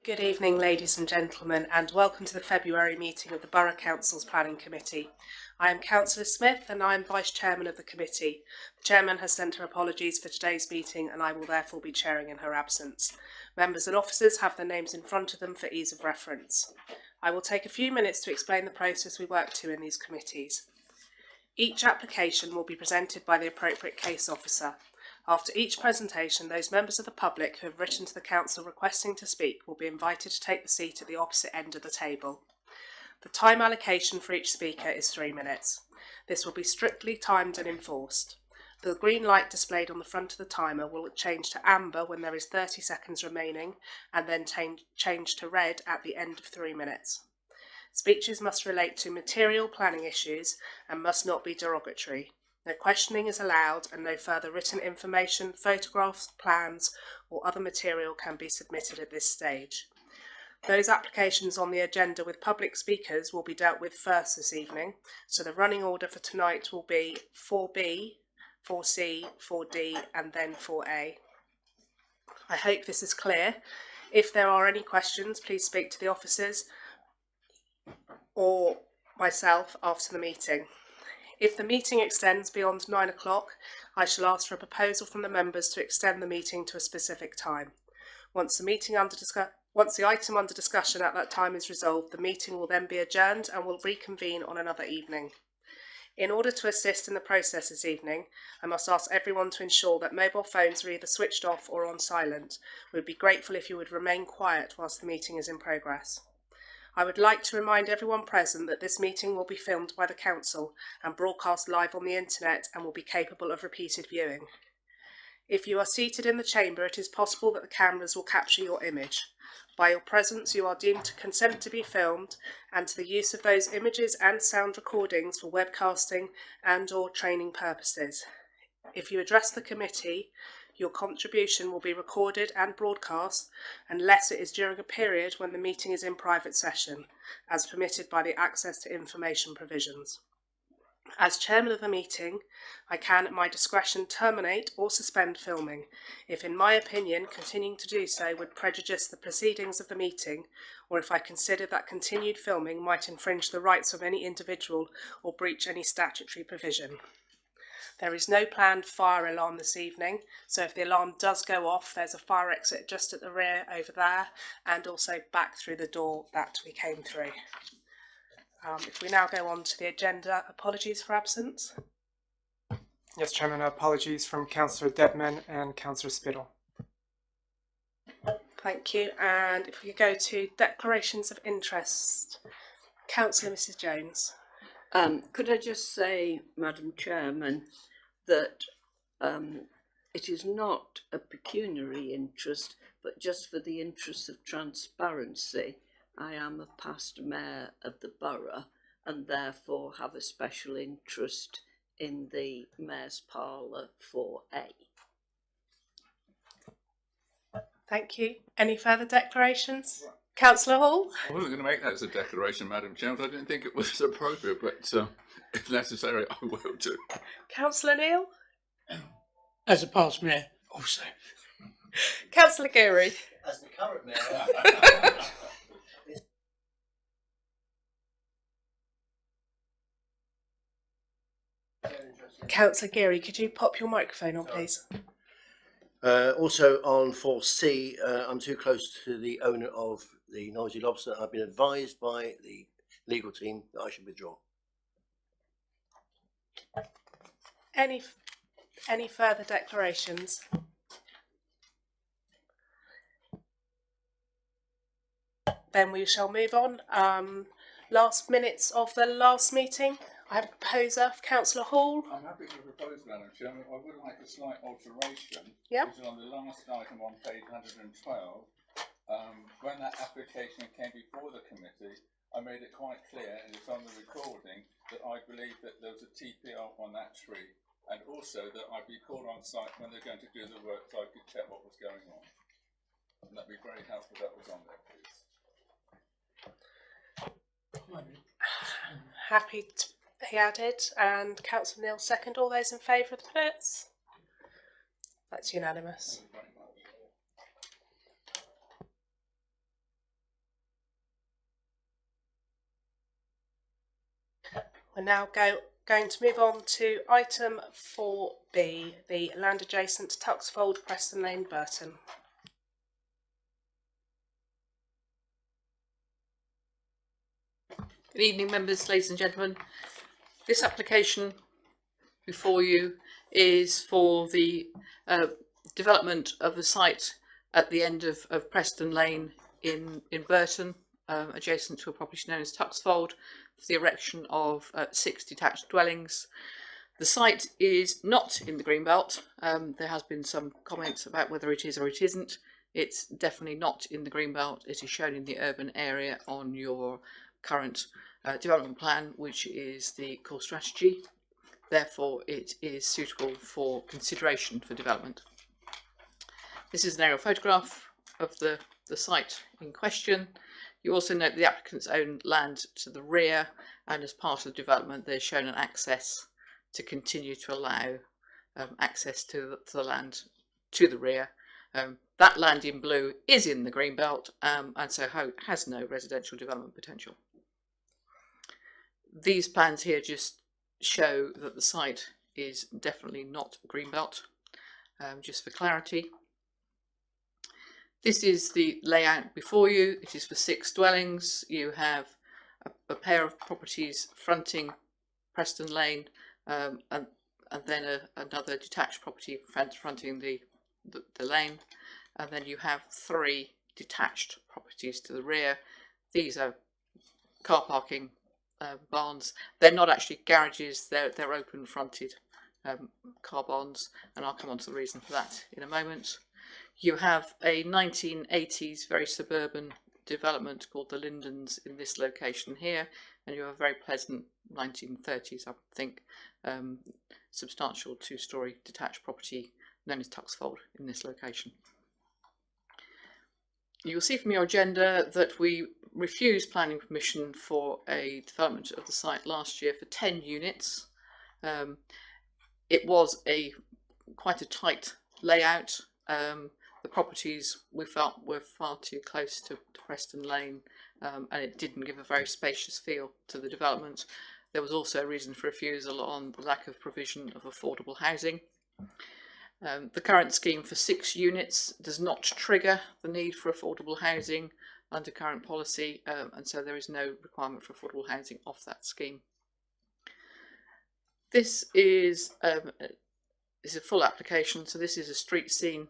Good evening, ladies and gentlemen, and welcome to the February meeting of the Borough Council's Planning Committee. I am Councillor Smith and I am Vice Chairman of the committee. The Chairman has sent her apologies for today's meeting and I will therefore be chairing in her absence. Members and officers have their names in front of them for ease of reference. I will take a few minutes to explain the process we work to in these committees. Each application will be presented by the appropriate case officer. After each presentation, those members of the public who have written to the Council requesting to speak will be invited to take the seat at the opposite end of the table. The time allocation for each speaker is 3 minutes. This will be strictly timed and enforced. The green light displayed on the front of the timer will change to amber when there is 30 seconds remaining and then change to red at the end of 3 minutes. Speeches must relate to material planning issues and must not be derogatory. No questioning is allowed and no further written information, photographs, plans or other material can be submitted at this stage. Those applications on the agenda with public speakers will be dealt with first this evening, so the running order for tonight will be 4B, 4C, 4D and then 4A. I hope this is clear. If there are any questions, please speak to the officers or myself after the meeting. If the meeting extends beyond 9 o'clock, I shall ask for a proposal from the members to extend the meeting to a specific time. Once the item under discussion at that time is resolved, the meeting will then be adjourned and will reconvene on another evening. In order to assist in the process this evening, I must ask everyone to ensure that mobile phones are either switched off or on silent. We would be grateful if you would remain quiet whilst the meeting is in progress. I would like to remind everyone present that this meeting will be filmed by the Council and broadcast live on the internet and will be capable of repeated viewing. If you are seated in the chamber, it is possible that the cameras will capture your image. By your presence, you are deemed to consent to be filmed and to the use of those images and sound recordings for webcasting and/or training purposes. If you address the committee, your contribution will be recorded and broadcast unless it is during a period when the meeting is in private session, as permitted by the Access to Information provisions. As Chairman of the meeting, I can at my discretion terminate or suspend filming, if in my opinion continuing to do so would prejudice the proceedings of the meeting, or if I consider that continued filming might infringe the rights of any individual or breach any statutory provision. There is no planned fire alarm this evening, so if the alarm does go off, there's a fire exit just at the rear over there and also back through the door that we came through. If we now go on to the agenda, apologies for absence. Yes, Chairman, apologies from Councillor Deadman and Councillor Spittle. Thank you. And if we go to declarations of interest, Councillor Mrs Jones. Could I just say, Madam Chairman, that it is not a pecuniary interest, but just for the interest of transparency. I am a past mayor of the borough and therefore have a special interest in the Mayor's Parlour 4A. Thank you. Any further declarations? Councillor Hall? I wasn't going to make that as a declaration, Madam Chairman. I didn't think it was appropriate, but if necessary, I will do. Councillor Neal? As a past mayor, also. Councillor Geary? As the current mayor. Councillor Geary, could you pop your microphone on, please? Also on 4C, I'm too close to the owner of the Noisy Lobster. I've been advised by the legal team that I should withdraw. Any further declarations? Then we shall move on. Last minutes of the last meeting. I have a proposer, Councillor Hall. I'm happy to propose, Madam Chairman. I would like a slight alteration. Yeah. Which is on the last item on page 112. When that application came before the committee, I made it quite clear, and it's on the recording, that I believe that there was a TPR on that tree, and also that I'd be called on site when they're going to do the work so I could check what was going on. And that'd be very helpful if that was on there, please. Happy to be added. And Councillor Neal second. All those in favour of the minutes? That's unanimous. We're now going to move on to item 4B, the land adjacent to Tuxfold, Preston Lane, Burton. Good evening, members, ladies and gentlemen. This application before you is for the development of a site at the end of Preston Lane in Burton, adjacent to a property known as Tuxfold, for the erection of 6 detached dwellings. The site is not in the Greenbelt. There has been some comments about whether it is or it isn't. It's definitely not in the Greenbelt. It is shown in the urban area on your current development plan, which is the core strategy. Therefore, it is suitable for consideration for development. This is an aerial photograph of the site in question. You also note the applicants own land to the rear, and as part of the development, they're shown an access to continue to allow access to the land to the rear. That land in blue is in the Greenbelt, and so has no residential development potential. These plans here just show that the site is definitely not Greenbelt, just for clarity. This is the layout before you. It is for 6 dwellings. You have a pair of properties fronting Preston Lane, and then another detached property fronting the lane, and then you have 3 detached properties to the rear. These are car parking barns. They're not actually garages, they're open fronted car barns, and I'll come on to the reason for that in a moment. You have a 1980s very suburban development called the Lindens in this location here, and you have a very pleasant 1930s, I think, substantial 2-storey detached property known as Tuxfold in this location. You'll see from your agenda that we refused planning permission for a development of the site last year for 10 units. It was quite a tight layout. The properties we felt were far too close to Preston Lane, and it didn't give a very spacious feel to the development. There was also a reason for refusal on the lack of provision of affordable housing. The current scheme for 6 units does not trigger the need for affordable housing under current policy, and so there is no requirement for affordable housing off that scheme. This is a full application, so this is a street scene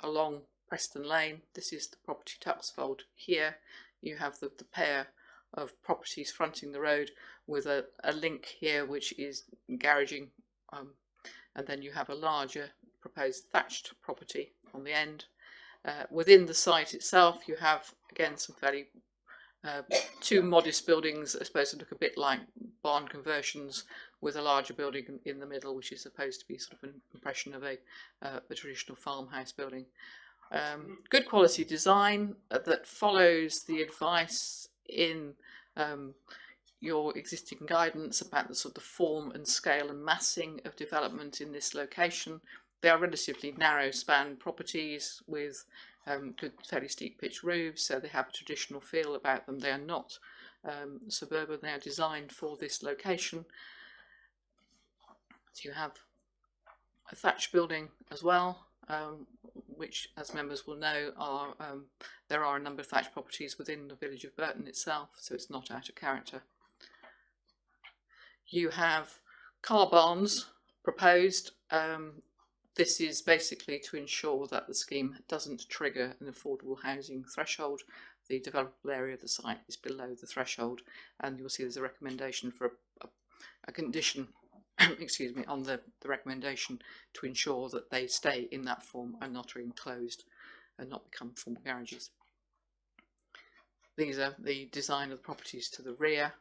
along Preston Lane. This is the property Tuxfold here. You have the pair of properties fronting the road with a link here which is garaging, and then you have a larger proposed thatched property on the end. Within the site itself you have again some fairly 2 modest buildings that are supposed to look a bit like barn conversions, with a larger building in the middle which is supposed to be sort of an impression of a traditional farmhouse building. Good quality design that follows the advice in your existing guidance about the sort of form and scale and massing of development in this location. They are relatively narrow span properties with good, fairly steep pitch roofs, so they have a traditional feel about them. They are not suburban, they are designed for this location. So you have a thatch building as well, which, as members will know, there are a number of thatch properties within the village of Burton itself, so it's not out of character. You have car barns proposed. This is basically to ensure that the scheme doesn't trigger an affordable housing threshold. The developable area of the site is below the threshold, and you'll see there's a recommendation for a condition excuse me, on the recommendation to ensure that they stay in that form and not are enclosed and not become formal garages. These are the design of the properties to the rear,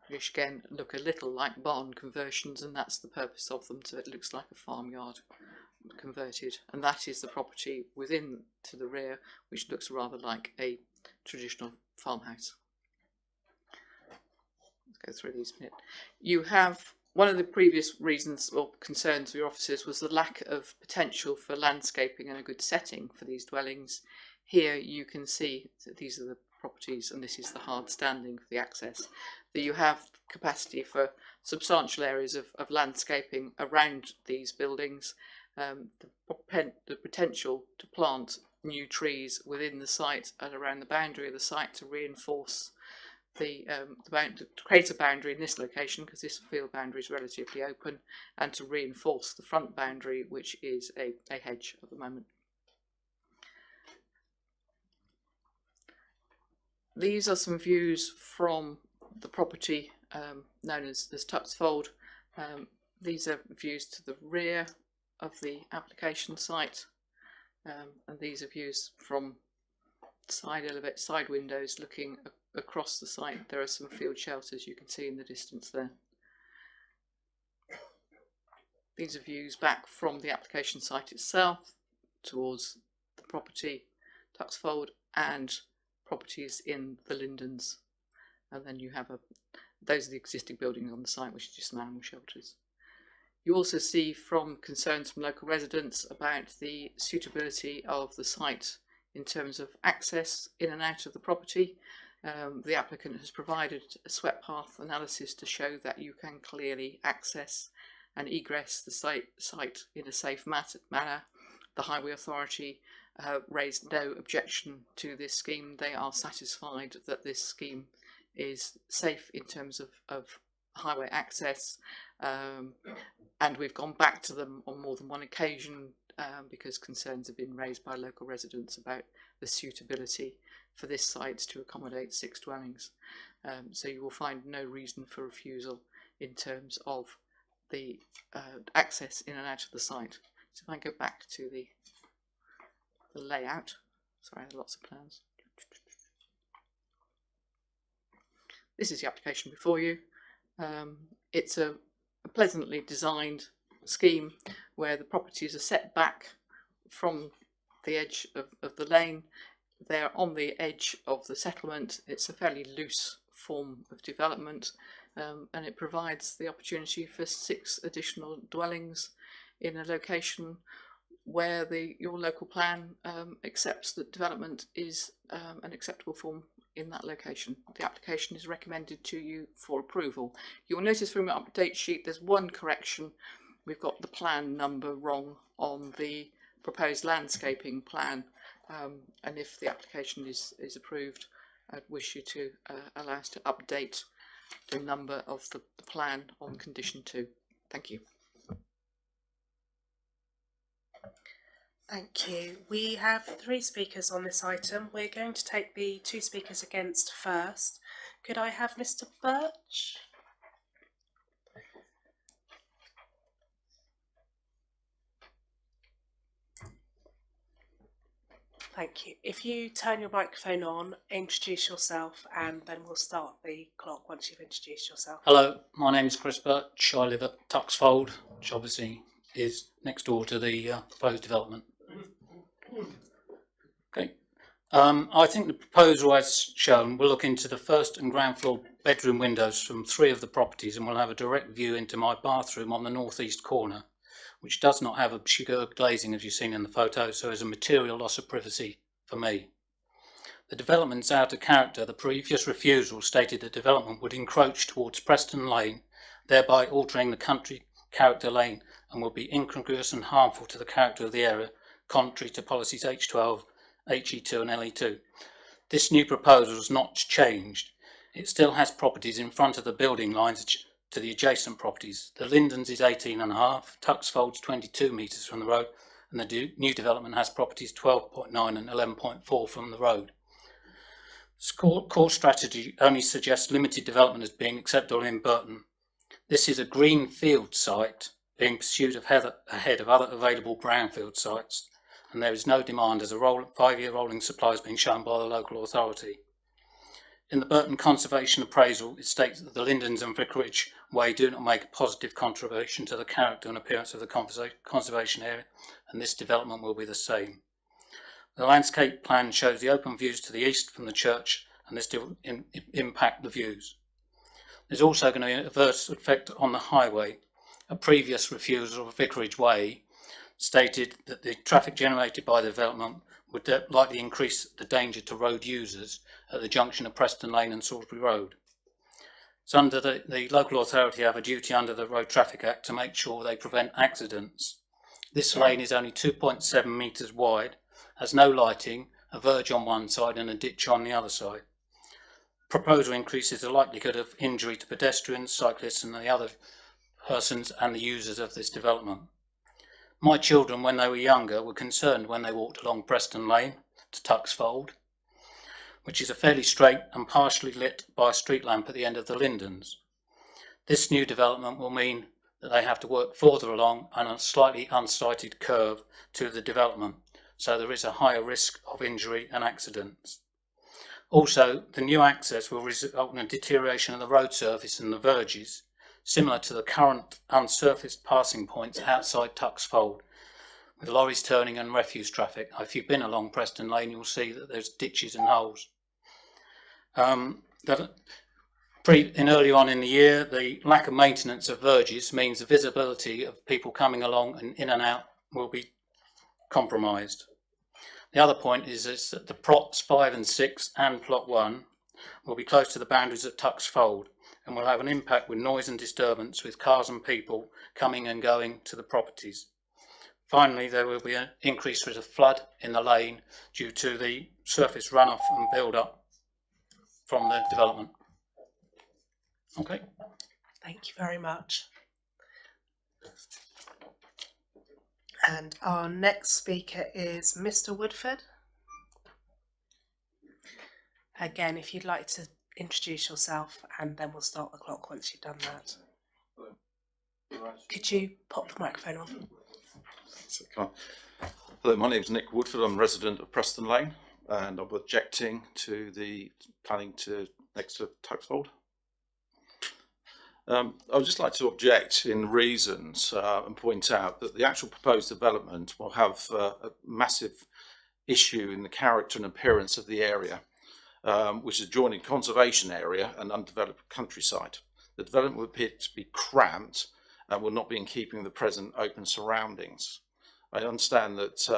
which again look a little like barn conversions, and that's the purpose of them, so it looks like a farmyard converted. And that is the property within to the rear, which looks rather like a traditional farmhouse. Go through these a minute. You have one of the previous reasons or concerns of your officers was the lack of potential for landscaping and a good setting for these dwellings. Here you can see that these are the properties, and this is the hard standing for the access, that you have capacity for substantial areas of landscaping around these buildings, the potential to plant new trees within the site and around the boundary of the site to reinforce to create a boundary in this location, because this field boundary is relatively open, and to reinforce the front boundary, which is a hedge at the moment. These are some views from the property known as Tuxfold. These are views to the rear of the application site, and these are views from side windows looking across the site. There are some field shelters you can see in the distance there. These are views back from the application site itself towards the property, Tuxfold, and properties in the Lindens. And then you have those are the existing buildings on the site, which are just some animal shelters. You also see from concerns from local residents about the suitability of the site in terms of access in and out of the property. The applicant has provided a swept path analysis to show that you can clearly access and egress the site in a safe manner. The Highway Authority raised no objection to this scheme. They are satisfied that this scheme is safe in terms of highway access, and we've gone back to them on more than one occasion because concerns have been raised by local residents about the suitability for this site to accommodate 6 dwellings. So you will find no reason for refusal in terms of the access in and out of the site. So if I go back to the layout, sorry, there are lots of plans. This is the application before you. It's a pleasantly designed scheme where the properties are set back from the edge of the lane. They're on the edge of the settlement. It's a fairly loose form of development, and it provides the opportunity for 6 additional dwellings in a location where your local plan accepts that development is an acceptable form in that location. The application is recommended to you for approval. You'll notice from your update sheet there's one correction. We've got the plan number wrong on the proposed landscaping plan, and if the application is approved, I'd wish you to allow us to update the number of the plan on condition 2. Thank you. Thank you. We have 3 speakers on this item. We're going to take the 2 speakers against first. Could I have Mr. Birch? Thank you. If you turn your microphone on, introduce yourself, and then we'll start the clock once you've introduced yourself. Hello, my name is Chris Birch. I live at Tuxfold, which obviously is next door to the proposed development. Okay. I think the proposal as shown will look into the first and ground floor bedroom windows from 3 of the properties, and we'll have a direct view into my bathroom on the northeast corner, which does not have a sugar glazing as you've seen in the photo, so is a material loss of privacy for me. The development's out of character. The previous refusal stated that development would encroach towards Preston Lane, thereby altering the country character lane, and will be incongruous and harmful to the character of the area, contrary to policies H12, HE2 and LE2. This new proposal has not changed. It still has properties in front of the building lines to the adjacent properties. The Lindens is 18.5, Tuxfold's 22 metres from the road, and the new development has properties 12.9 and 11.4 from the road. Core strategy only suggests limited development as being acceptable in Burton. This is a greenfield site being pursued ahead of other available brownfield sites, and there is no demand as a 5-year rolling supply has been shown by the local authority. In the Burton Conservation Appraisal, it states that the Lindens and Vicarage Way do not make a positive contribution to the character and appearance of the conservation area, and this development will be the same. The landscape plan shows the open views to the east from the church, and this will impact the views. There's also going to be an adverse effect on the highway. A previous refusal of Vicarage Way stated that the traffic generated by the development would likely increase the danger to road users, at the junction of Preston Lane and Salisbury Road. It's under the local authority have a duty under the Road Traffic Act to make sure they prevent accidents. This lane is only 2.7 metres wide, has no lighting, a verge on one side and a ditch on the other side. Proposal increases the likelihood of injury to pedestrians, cyclists and the other persons and the users of this development. My children, when they were younger, were concerned when they walked along Preston Lane to Tuxfold, which is a fairly straight and partially lit by a street lamp at the end of the Lindens. This new development will mean that they have to work further along on a slightly unsighted curve to the development, so there is a higher risk of injury and accidents. Also, the new access will result in a deterioration of the road surface and the verges, similar to the current unsurfaced passing points outside Tuxfold, with lorries turning and refuse traffic. If you've been along Preston Lane, you'll see that there's ditches and holes. Earlier on in the year, the lack of maintenance of verges means the visibility of people coming along and in and out will be compromised. The other point is that the plots 5 and 6 and plot 1 will be close to the boundaries of Tuxfold and will have an impact with noise and disturbance with cars and people coming and going to the properties. Finally, there will be an increased risk of flood in the lane due to the surface runoff and build-up from the development. Okay. Thank you very much. And our next speaker is Mr. Woodford. Again, if you'd like to introduce yourself, and then we'll start the clock once you've done that. Could you pop the microphone on? Hello, my name is Nick Woodford. I'm a resident of Preston Lane, and I'm objecting to the planning to next to Tuxfold. I would just like to object in reasons and point out that the actual proposed development will have a massive issue in the character and appearance of the area, which is adjoining conservation area and undeveloped countryside. The development will appear to be cramped and will not be in keeping with the present open surroundings. I understand that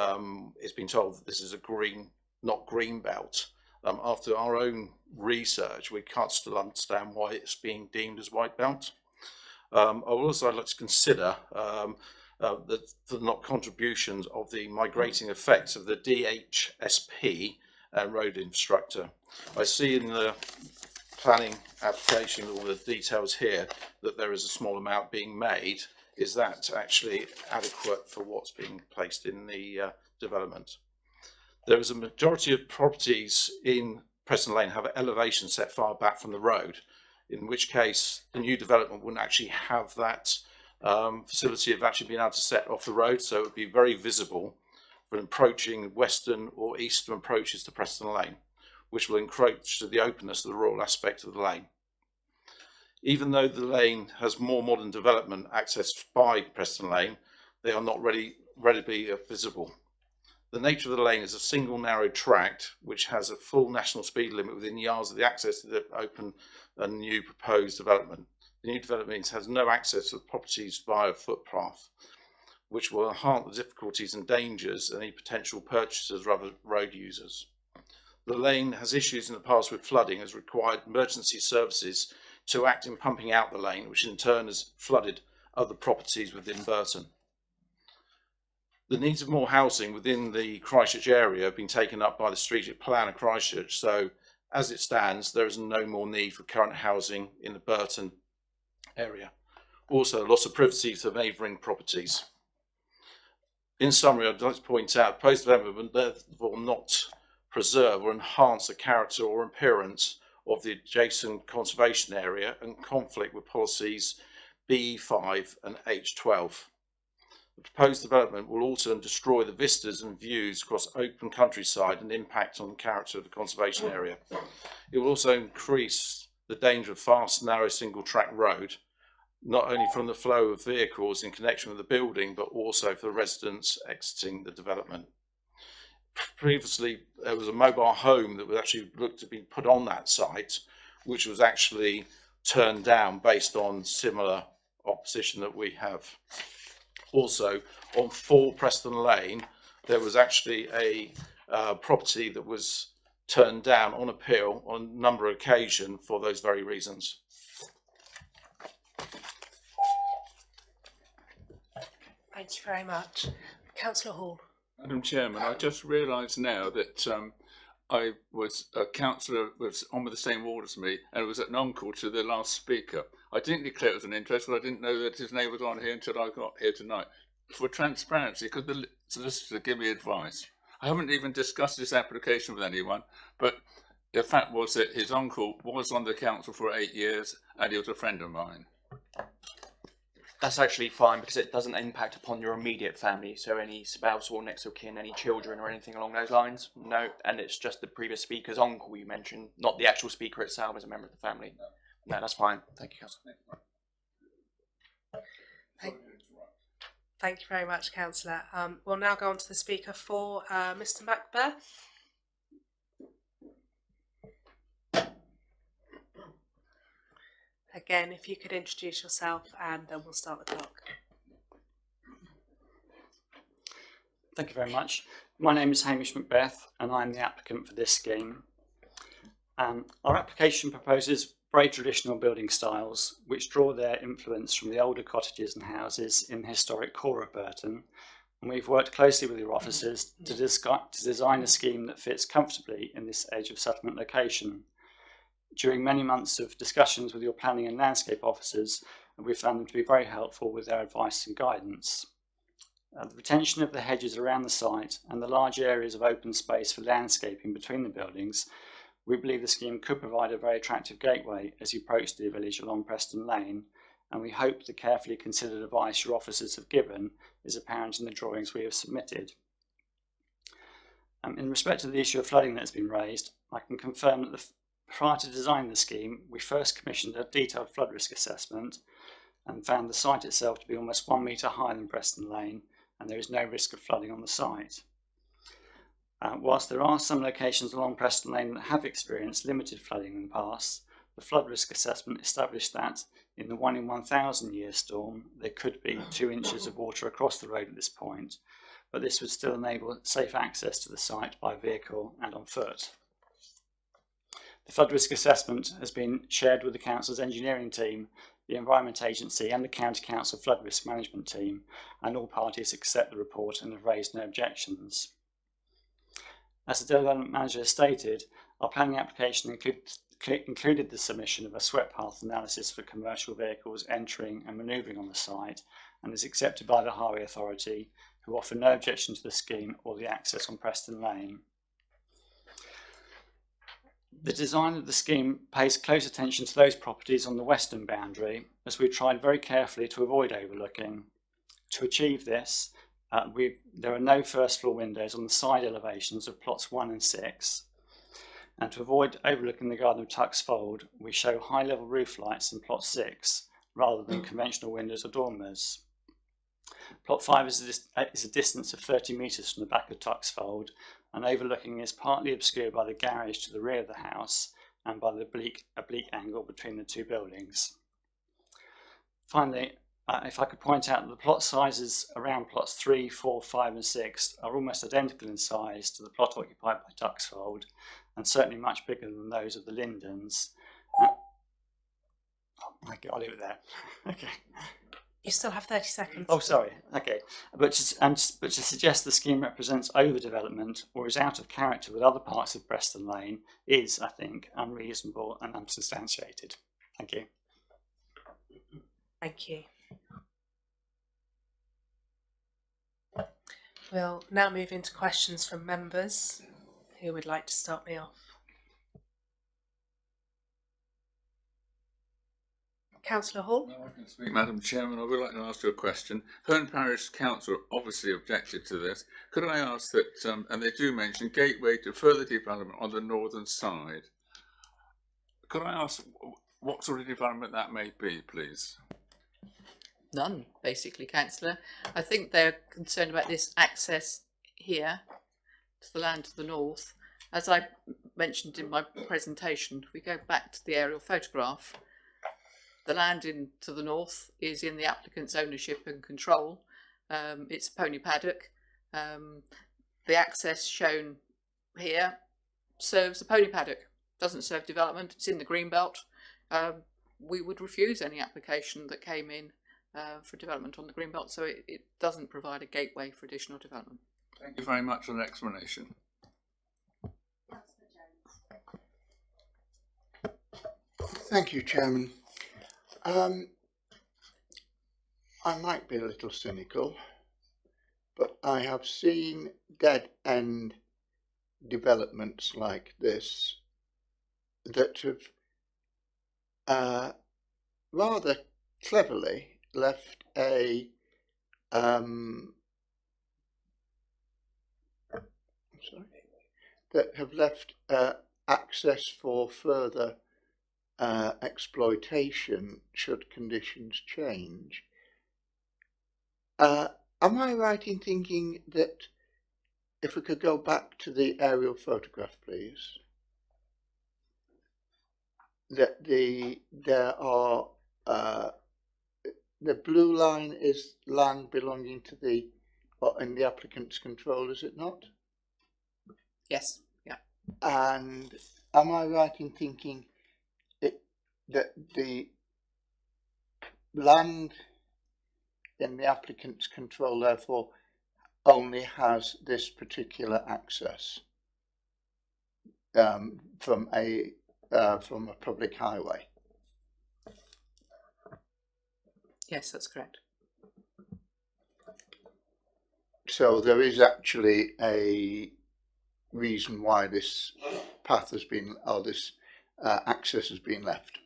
it's been told that this is a green, not green belt. After our own research, we can't still understand why it's being deemed as white belt. I would also like to consider the not contributions of the migrating effects of the DHSP road infrastructure. I see in the planning application, all the details here, that there is a small amount being made. Is that actually adequate for what's being placed in the development? There is a majority of properties in Preston Lane have an elevation set far back from the road, in which case the new development wouldn't actually have that facility of actually being able to set off the road, so it would be very visible for approaching western or eastern approaches to Preston Lane, which will encroach to the openness of the rural aspect of the lane. Even though the lane has more modern development accessed by Preston Lane, they are not readily visible. The nature of the lane is a single narrow tract which has a full national speed limit within yards of the access to the open and new proposed development. The new development has no access to the properties via a footpath, which will enhance the difficulties and dangers of any potential purchasers or other road users. The lane has issues in the past with flooding, has required emergency services to act in pumping out the lane, which in turn has flooded other properties within Burton. The needs of more housing within the Christchurch area have been taken up by the strategic plan of Christchurch, so as it stands, there is no more need for current housing in the Burton area. Also, loss of privacy to neighbouring properties. In summary, I'd like to point out post-development will not preserve or enhance the character or appearance of the adjacent conservation area and conflict with policies BE5 and H12. The proposed development will also destroy the vistas and views across open countryside and impact on the character of the conservation area. It will also increase the danger of fast, narrow, single-track road, not only from the flow of vehicles in connection with the building, but also for the residents exiting the development. Previously, there was a mobile home that was actually looked to be put on that site, which was actually turned down based on similar opposition that we have. Also, on 4 Preston Lane, there was actually a property that was turned down on appeal on a number of occasions for those very reasons. Thank you very much. Councillor Hall. Madam Chairman, I just realised now that I was a councillor was on with the same ward as me, and it was an uncle to the last speaker. I didn't declare it was an interest, but I didn't know that his name was on here until I got here tonight. For transparency, could the solicitor give me advice? I haven't even discussed this application with anyone, but the fact was that his uncle was on the council for 8 years, and he was a friend of mine. That's actually fine because it doesn't impact upon your immediate family, so any spouse or next of kin, any children or anything along those lines. No, and it's just the previous speaker's uncle you mentioned, not the actual speaker itself as a member of the family. No, that's fine. Thank you, Councillor. Thank you very much, Councillor. We'll now go on to the speaker for Mr. Macbeth. Again, if you could introduce yourself and then we'll start the clock. Thank you very much. My name is Hamish Macbeth and I'm the applicant for this scheme. Our application proposes very traditional building styles which draw their influence from the older cottages and houses in the historic core of Burton, and we've worked closely with your officers to design a scheme that fits comfortably in this age of settlement location. During many months of discussions with your planning and landscape officers, we found them to be very helpful with their advice and guidance. The retention of the hedges around the site and the large areas of open space for landscaping between the buildings, we believe the scheme could provide a very attractive gateway as you approach the village along Preston Lane, and we hope the carefully considered advice your officers have given is apparent in the drawings we have submitted. In respect to the issue of flooding that has been raised, I can confirm that prior to designing the scheme, we first commissioned a detailed flood risk assessment and found the site itself to be almost 1 metre higher than Preston Lane, and there is no risk of flooding on the site. Whilst there are some locations along Preston Lane that have experienced limited flooding in the past, the flood risk assessment established that in the 1 in 1,000 year storm, there could be 2 inches of water across the road at this point, but this would still enable safe access to the site by vehicle and on foot. The flood risk assessment has been shared with the Council's engineering team, the Environment Agency and the County Council Flood Risk Management team, and all parties accept the report and have raised no objections. As the Development Manager has stated, our planning application included the submission of a swept path analysis for commercial vehicles entering and manoeuvring on the site, and is accepted by the Highway Authority, who offer no objection to the scheme or the access on Preston Lane. The design of the scheme pays close attention to those properties on the western boundary, as we tried very carefully to avoid overlooking. To achieve this, there are no first floor windows on the side elevations of plots 1 and 6. And to avoid overlooking the Garden of Tuck's Fold, we show high level roof lights in plot 6, rather than conventional windows or dormers. Plot 5 is a distance of 30 metres from the back of Tuck's Fold, and overlooking is partly obscured by the garage to the rear of the house and by the oblique angle between the 2 buildings. Finally, if I could point out that the plot sizes around plots 3, 4, 5 and 6 are almost identical in size to the plot occupied by Tuck's Fold, and certainly much bigger than those of the Lindens. I'll leave it there. Okay. You still have 30 seconds. Oh, sorry. Okay. But to suggest the scheme represents overdevelopment or is out of character with other parts of Preston Lane is, I think, unreasonable and unsubstantiated. Thank you. Thank you. We'll now move into questions from members. Who would like to start me off? Councillor Hall. No, I can speak, Madam Chairman. I would like to ask you a question. Herne Parish Council obviously objected to this. Could I ask that, and they do mention gateway to further development on the northern side. Could I ask what sort of development that may be, please? None, basically, Councillor. I think they're concerned about this access here to the land to the north. As I mentioned in my presentation, if we go back to the aerial photograph, the land to the north is in the applicant's ownership and control. It's a pony paddock. The access shown here serves the pony paddock, doesn't serve development, it's in the green belt, we would refuse any application that came in for development on the green belt, so it doesn't provide a gateway for additional development. Thank you very much for the explanation. Thank you, Chairman. I might be a little cynical, but I have seen dead-end developments like this that have rather cleverly left a access for further exploitation should conditions change. Am I right in thinking that, if we could go back to the aerial photograph, please, that the blue line is land belonging to the, or in the applicant's control, is it not? Yes, yeah. And am I right in thinking that the land in the applicant's control therefore only has this particular access from a public highway? Yes, that's correct. So there is actually a reason why this path has been, or this access has been left.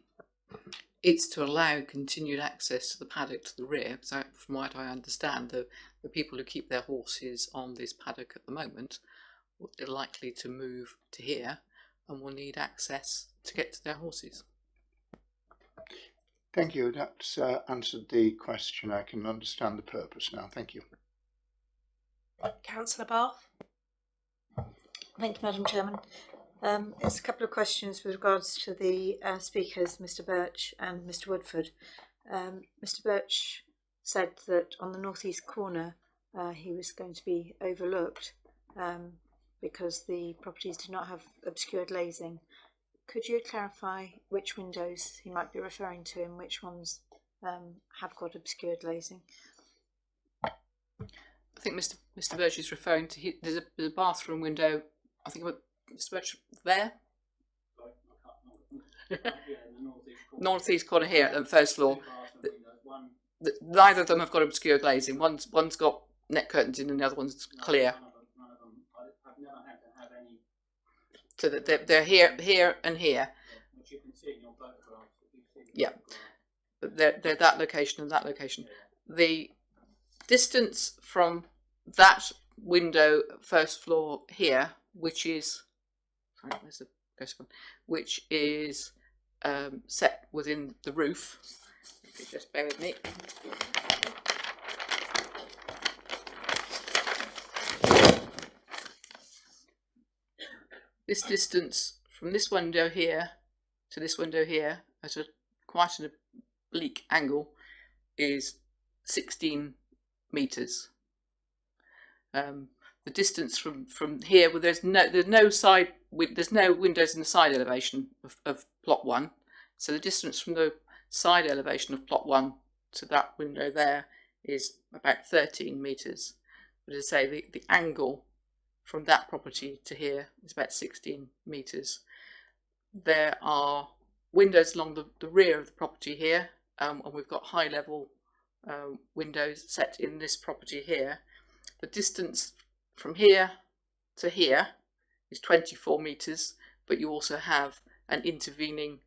It's to allow continued access to the paddock to the rear. So from what I understand, the people who keep their horses on this paddock at the moment are likely to move to here and will need access to get to their horses. Thank you. That's answered the question. I can understand the purpose now. Thank you. Councillor Bath. Thank you, Madam Chairman. There's a couple of questions with regards to the speakers, Mr. Birch and Mr. Woodford. Mr. Birch said that on the northeast corner he was going to be overlooked because the properties did not have obscured glazing. Could you clarify which windows he might be referring to and which ones have got obscured glazing? I think Mr. Birch is referring to, there's a bathroom window, I think about Mr. Birch there? Northeast corner here at the first floor. Neither of them have got obscure glazing. One's got net curtains in and the other one's clear. So that they're here and here. Which you can see in your photographs. Yeah, but they're that location and that location. The distance from that window, first floor here, which is, sorry, where's the first one? Which is set within the roof. If you just bear with me. This distance from this window here to this window here at quite an oblique angle is 16 metres. The distance from here, well, there's no windows in the side elevation of plot 1, so the distance from the side elevation of plot 1 to that window there is about 13 metres. But as I say, the angle from that property to here is about 16 metres. There are windows along the rear of the property here, and we've got high level windows set in this property here. The distance from here to here is 24 metres, but you also have an intervening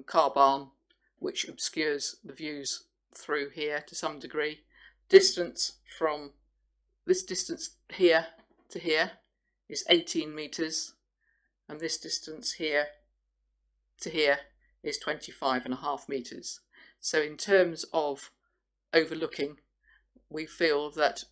car barn which obscures the views through here to some degree. Distance from this distance here to here is 18 metres, and this distance here to here is 25.5 metres. So in terms of overlooking, we feel that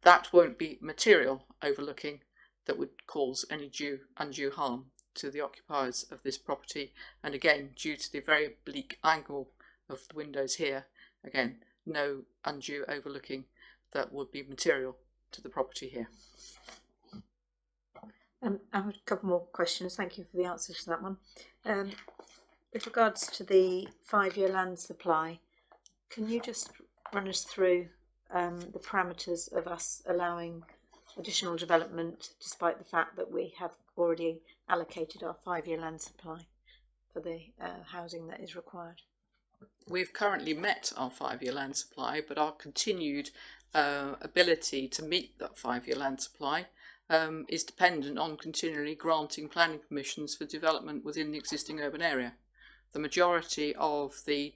that won't be material overlooking that would cause any undue harm to the occupiers of this property. And again, due to the very oblique angle of the windows here, again, no undue overlooking that would be material to the property here. I have a couple more questions. Thank you for the answer to that one. With regards to the 5-year land supply, can you just run us through the parameters of us allowing additional development despite the fact that we have already allocated our 5-year land supply for the housing that is required? We've currently met our 5-year land supply, but our continued ability to meet that 5-year land supply is dependent on continually granting planning permissions for development within the existing urban area. The majority of the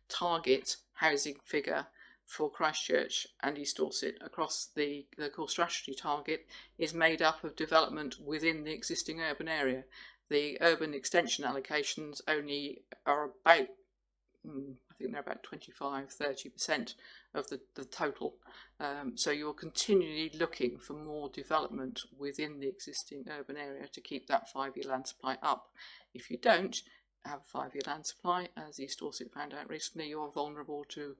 target housing figure for Christchurch and East Dorset across the core strategy target is made up of development within the existing urban area. The urban extension allocations only are about, I think they're about 25–30% of the total. So you're continually looking for more development within the existing urban area to keep that 5-year land supply up. If you don't have a 5-year land supply, as East Dorset found out recently, you're vulnerable to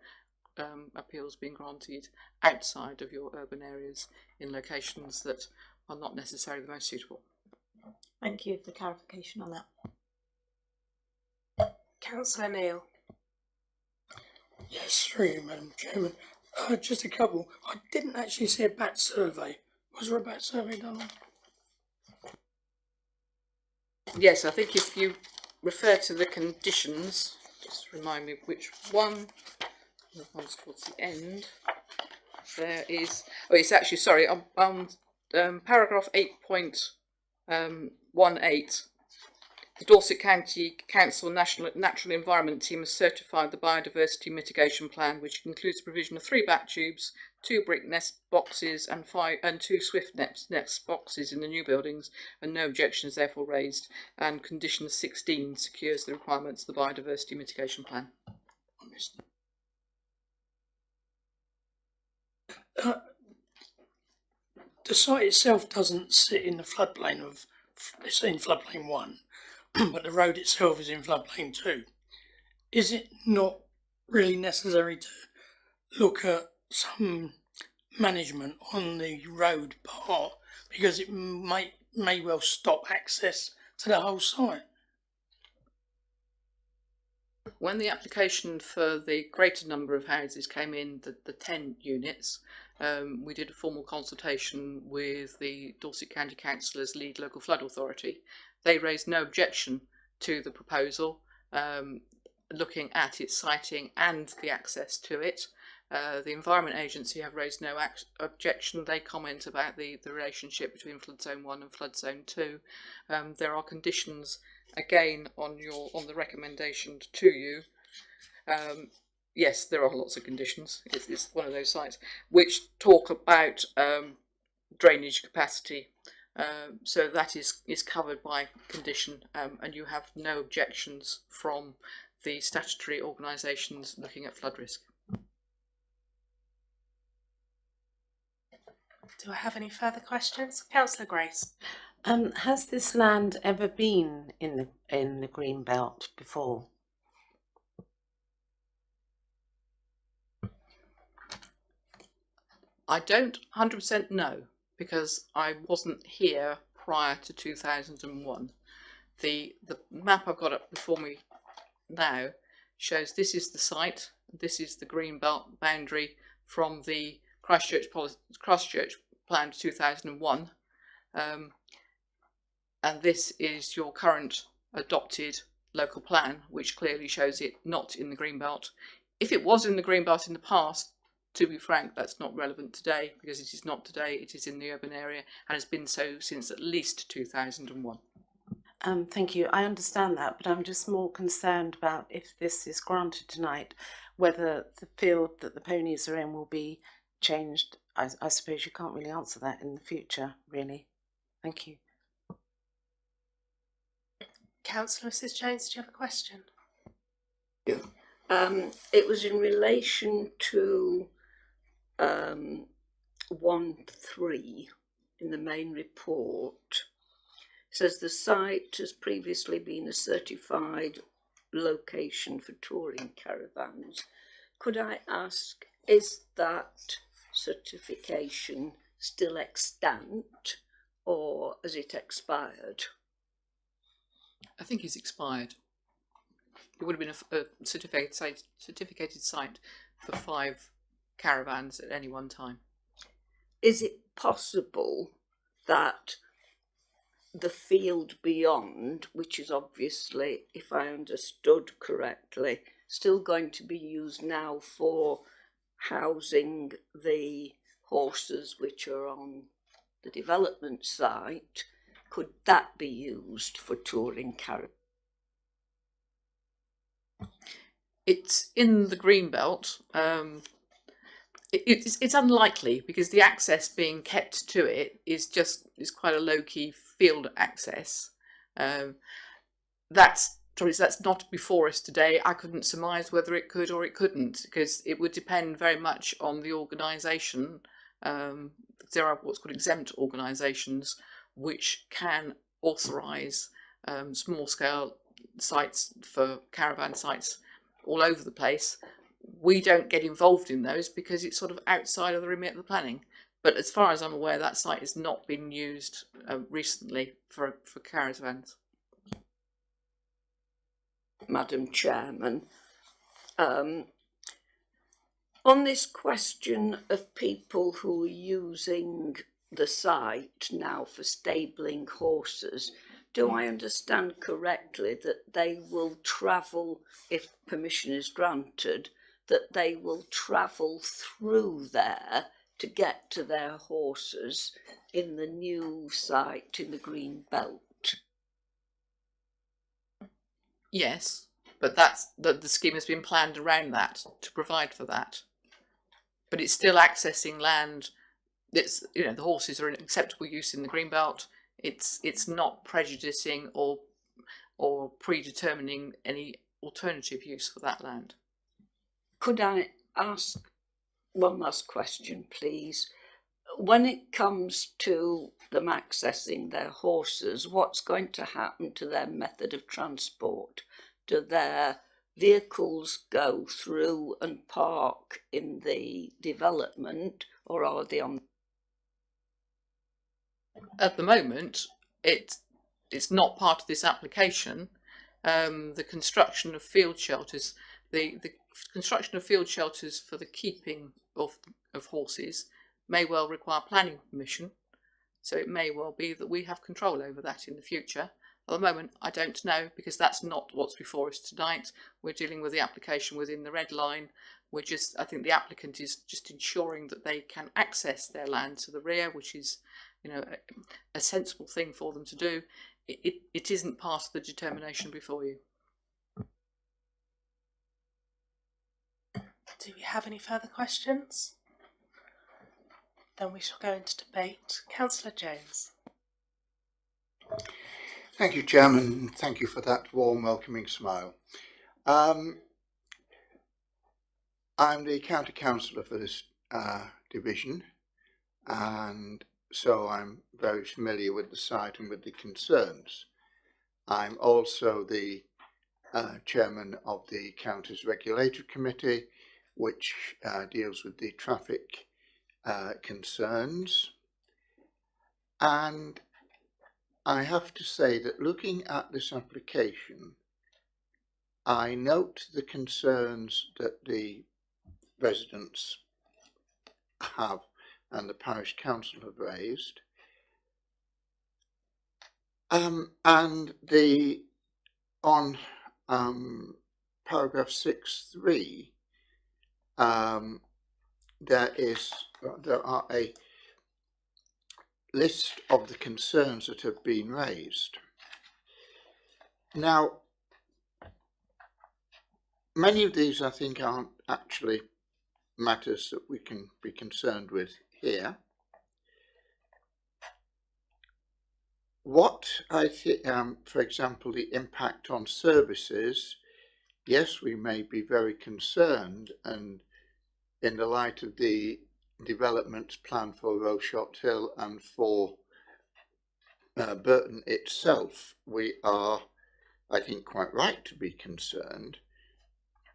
appeals being granted outside of your urban areas in locations that are not necessarily the most suitable. Thank you for clarification on that. Councillor Neil. Yes, through you, Madam Chairman. Just a couple. I didn't actually see a bat survey. Was there a bat survey done on? Yes, I think if you refer to the conditions, just remind me which one. The one's towards the end. There is. Oh, it's actually sorry. On paragraph 8.18. The Dorset County Council Natural Environment Team has certified the biodiversity mitigation plan, which includes provision of 3 bat tubes, 2 brick nest boxes and 2 swift nest boxes in the new buildings, and no objections therefore raised. And condition 16 secures the requirements of the biodiversity mitigation plan. The site itself doesn't sit in the floodplain of, it's in floodplain 1, but the road itself is in floodplain 2. Is it not really necessary to look at some management on the road part, because it may well stop access to the whole site? When the application for the greater number of houses came in, the 10 units, we did a formal consultation with the Dorset County Council as lead local flood authority. They raised no objection to the proposal, looking at its siting and the access to it. The Environment Agency have raised no objection. They comment about the relationship between Flood Zone 1 and Flood Zone 2. There are conditions again on the recommendation to you. Yes, there are lots of conditions. It's one of those sites which talk about drainage capacity. So that is covered by condition, and you have no objections from the statutory organisations looking at flood risk. Do I have any further questions? Councillor Grace. Has this land ever been in the green belt before? I don't 100% know, because I wasn't here prior to 2001. The map I've got up before me now shows this is the site, this is the green belt boundary from the Christchurch Plan 2001, and this is your current adopted local plan, which clearly shows it not in the green belt. If it was in the green belt in the past, to be frank, that's not relevant today, because it is not today, it is in the urban area and has been so since at least 2001. Thank you. I understand that, but I'm just more concerned about, if this is granted tonight, whether the field that the ponies are in will be changed. I suppose you can't really answer that in the future, really. Thank you. Councillor Mrs Jones, do you have a question? It was in relation to 1.3 in the main report. It says the site has previously been a certified location for touring caravans. Could I ask, is that certification still extant, or has it expired? I think it's expired. It would have been a certificated site for 5 caravans at any one time. Is it possible that the field beyond, which is obviously, if I understood correctly, still going to be used now for housing the horses which are on the development site, could that be used for touring caravans? It's in the green belt. It's unlikely because the access being kept to it is quite a low key field access. That's not before us today. I couldn't surmise whether it could or it couldn't, because it would depend very much on the organisation. There are what's called exempt organisations which can authorise small scale sites for caravan sites all over the place. We don't get involved in those because it's sort of outside of the remit of the planning. But as far as I'm aware, that site has not been used recently for caravans. Madam Chairman, on this question of people who are using the site now for stabling horses, do I understand correctly that they will travel, if permission is granted, that they will travel through there to get to their horses in the new site in the green belt? Yes, but that's the scheme has been planned around that to provide for that. But it's still accessing land. It's, you know, the horses are in acceptable use in the green belt. It's not prejudicing or predetermining any alternative use for that land. Could I ask one last question, please? When it comes to them accessing their horses, what's going to happen to their method of transport? Do their vehicles go through and park in the development, or are they on? At the moment, it's not part of this application. The construction of field shelters, the construction of field shelters for the keeping of horses may well require planning permission, so it may well be that we have control over that in the future. At the moment, I don't know, because that's not what's before us tonight. We're dealing with the application within the red line. I think the applicant is just ensuring that they can access their land to the rear, which is, you know, a sensible thing for them to do. It isn't part of the determination before you. Do we have any further questions? Then we shall go into debate. Councillor Jones. Thank you, Chairman. Thank you for that warm, welcoming smile. I'm the county councillor for this division, and so I'm very familiar with the site and with the concerns. I'm also the chairman of the county's regulatory committee, which deals with the traffic concerns. And I have to say that looking at this application, I note the concerns that the residents have and the parish council have raised. And on paragraph 6.3, there are a list of the concerns that have been raised. Now, many of these I think aren't actually matters that we can be concerned with here. What I think, for example, the impact on services, yes, we may be very concerned, and in the light of the developments planned for Rochot Hill and for Burton itself, we are, I think, quite right to be concerned,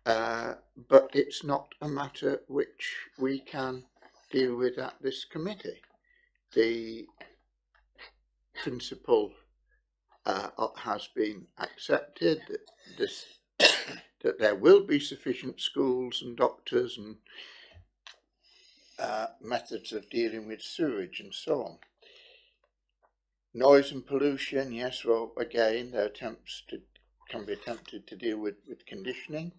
but it's not a matter which we can deal with at this committee. principle has been accepted, that there will be sufficient schools and doctors and methods of dealing with sewage and so on. Noise and pollution, yes, well, again, there can be attempted to deal with conditioning.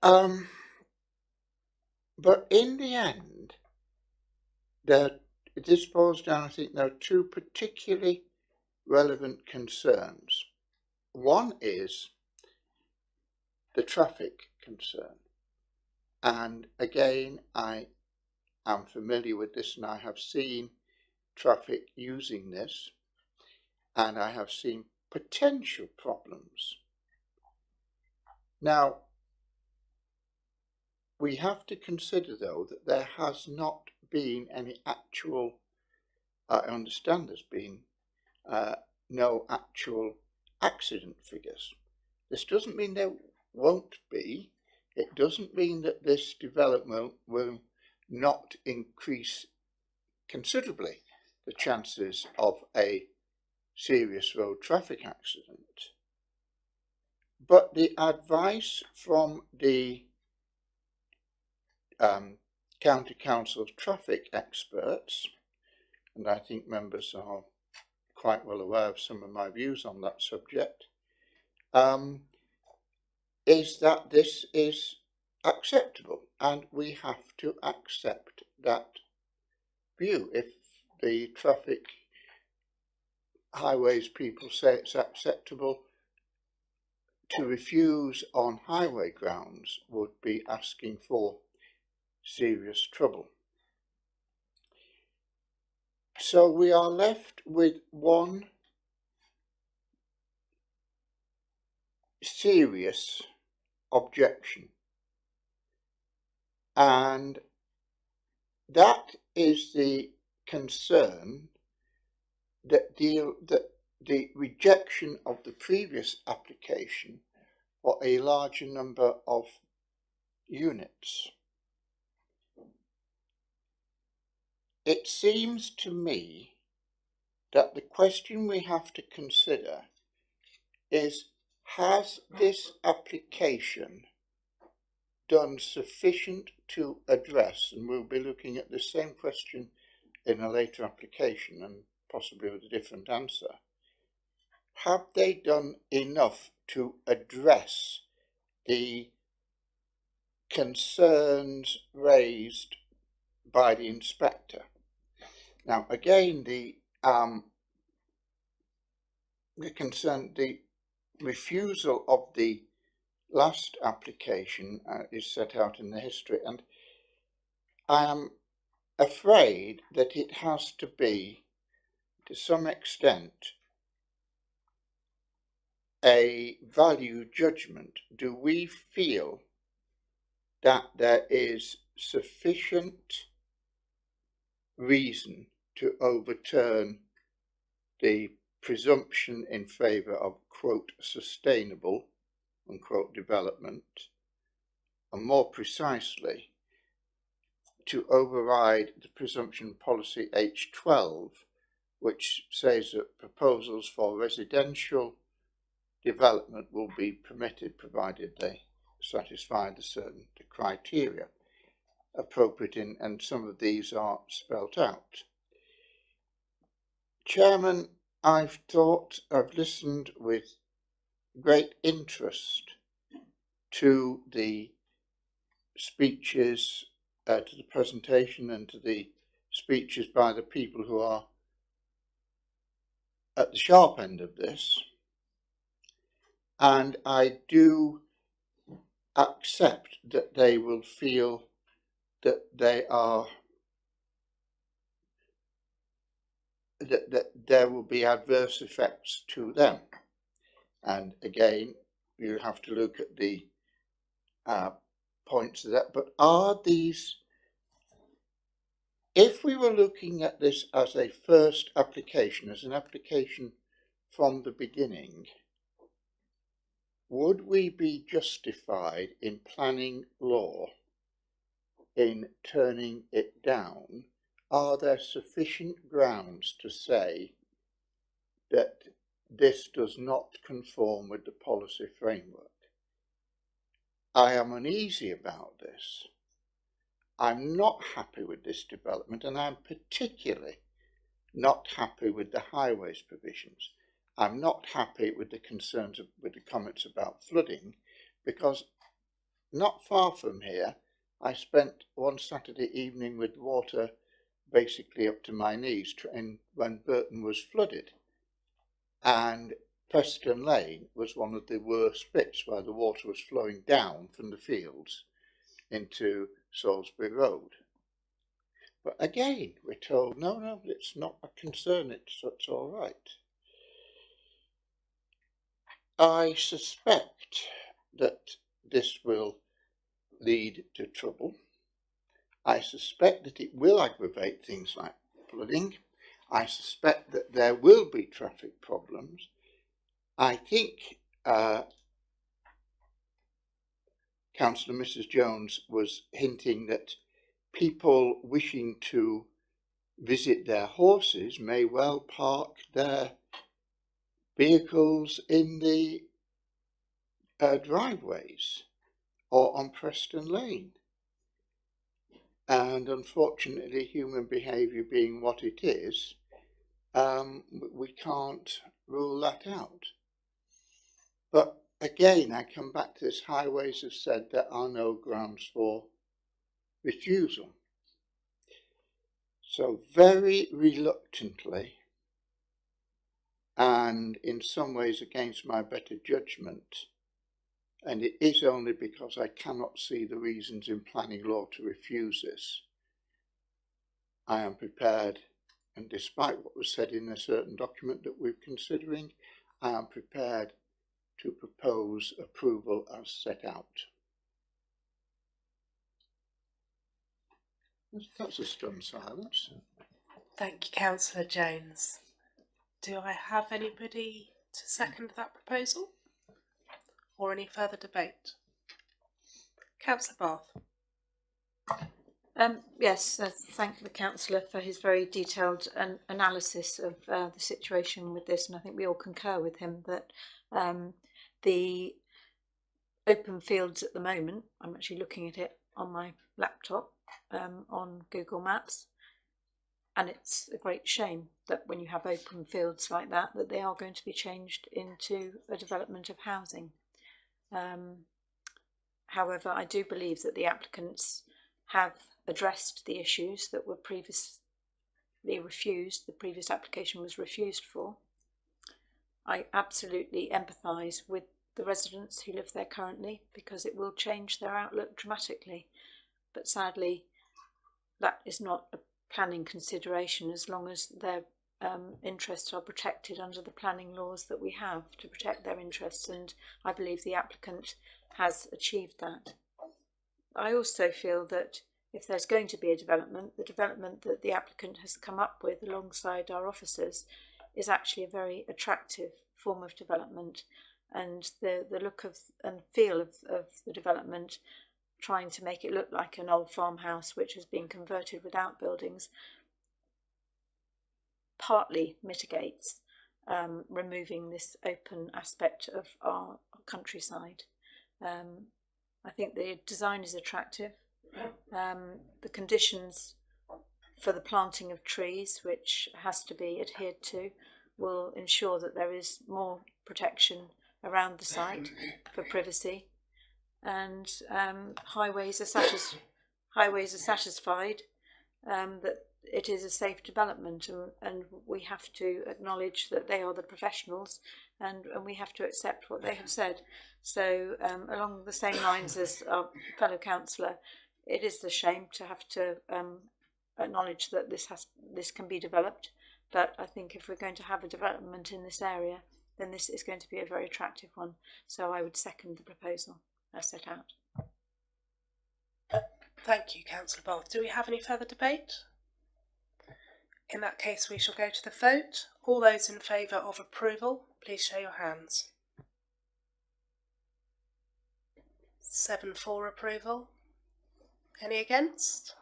But in the end, this boils down, I think, there are two particularly relevant concerns. One is the traffic concern. And again, I am familiar with this, and I have seen traffic using this, and I have seen potential problems. Now, we have to consider, though, that there has not been any actual, I understand there's been no actual accident figures. This doesn't mean there won't be. It doesn't mean that this development will not increase considerably the chances of a serious road traffic accident. But the advice from the County Council's traffic experts, and I think members are quite well aware of some of my views on that subject, is that this is acceptable, and we have to accept that view. If the traffic highways people say it's acceptable, to refuse on highway grounds would be asking for serious trouble. So we are left with one serious objection, and that is the concern that the rejection of the previous application for a larger number of units. It seems to me that the question we have to consider is, has this application done sufficient to address, and we'll be looking at the same question in a later application and possibly with a different answer, have they done enough to address the concerns raised by the inspector? Now, again, the refusal of the last application is set out in the history, and I am afraid that it has to be, to some extent, a value judgment. Do we feel that there is sufficient reason to overturn the presumption in favour of, quote, sustainable, unquote, development, and more precisely, to override the presumption policy H12, which says that proposals for residential development will be permitted provided they satisfy the certain criteria appropriate in, and some of these are spelt out. Chairman, I've listened with great interest to the speeches, to the presentation, and to the speeches by the people who are at the sharp end of this, and I do accept that they will feel that they are, that there will be adverse effects to them. And again, you have to look at the points of that. But are these, if we were looking at this as a first application, as an application from the beginning, would we be justified in planning law in turning it down? Are there sufficient grounds to say that this does not conform with the policy framework. I am uneasy about this. I'm not happy with this development, and I'm particularly not happy with the highways provisions. I'm not happy with the concerns with the comments about flooding, because not far from here, I spent one Saturday evening with water basically up to my knees when Burton was flooded. And Preston Lane was one of the worst bits where the water was flowing down from the fields into Salisbury Road. But again, we're told, no, it's not a concern, it's all right. I suspect that this will lead to trouble. I suspect that it will aggravate things like flooding. I suspect that there will be traffic problems. I think Councillor Mrs. Jones was hinting that people wishing to visit their horses may well park their vehicles in the driveways or on Preston Lane. And unfortunately, human behaviour being what it is, we can't rule that out. But again, I come back to this, highways have said there are no grounds for refusal. So very reluctantly, and in some ways against my better judgment, and it is only because I cannot see the reasons in planning law to refuse this, I am prepared, and despite what was said in a certain document that we're considering, I am prepared to propose approval as set out. That's a stunned silence. Thank you, Councillor Jones. Do I have anybody to second that proposal? Or any further debate? Councillor Bath. Yes, thank the councillor for his very detailed analysis of the situation with this, and I think we all concur with him that the open fields at the moment, I'm actually looking at it on my laptop on Google Maps, and it's a great shame that when you have open fields like that, that they are going to be changed into a development of housing. However, I do believe that the applicants have addressed the issues that were previously refused, the previous application was refused for. I absolutely empathise with the residents who live there currently, because it will change their outlook dramatically. But sadly, that is not a planning consideration as long as their interests are protected under the planning laws that we have to protect their interests, and I believe the applicant has achieved that. I also feel that if there's going to be a development, the development that the applicant has come up with alongside our officers is actually a very attractive form of development, and the look of and feel of the development, trying to make it look like an old farmhouse which has been converted with outbuildings, partly mitigates removing this open aspect of our countryside. I think the design is attractive. The conditions for the planting of trees, which has to be adhered to, will ensure that there is more protection around the site for privacy, and highways are satisfied that it is a safe development, and we have to acknowledge that they are the professionals, and we have to accept what they have said. So along the same lines as our fellow councillor, it is a shame to have to acknowledge that this can be developed, but I think if we're going to have a development in this area, then this is going to be a very attractive one. So I would second the proposal as set out. Thank you, Councillor Bath. Do we have any further debate? In that case, we shall go to the vote. All those in favour of approval, please show your hands. 7 for approval. Any against?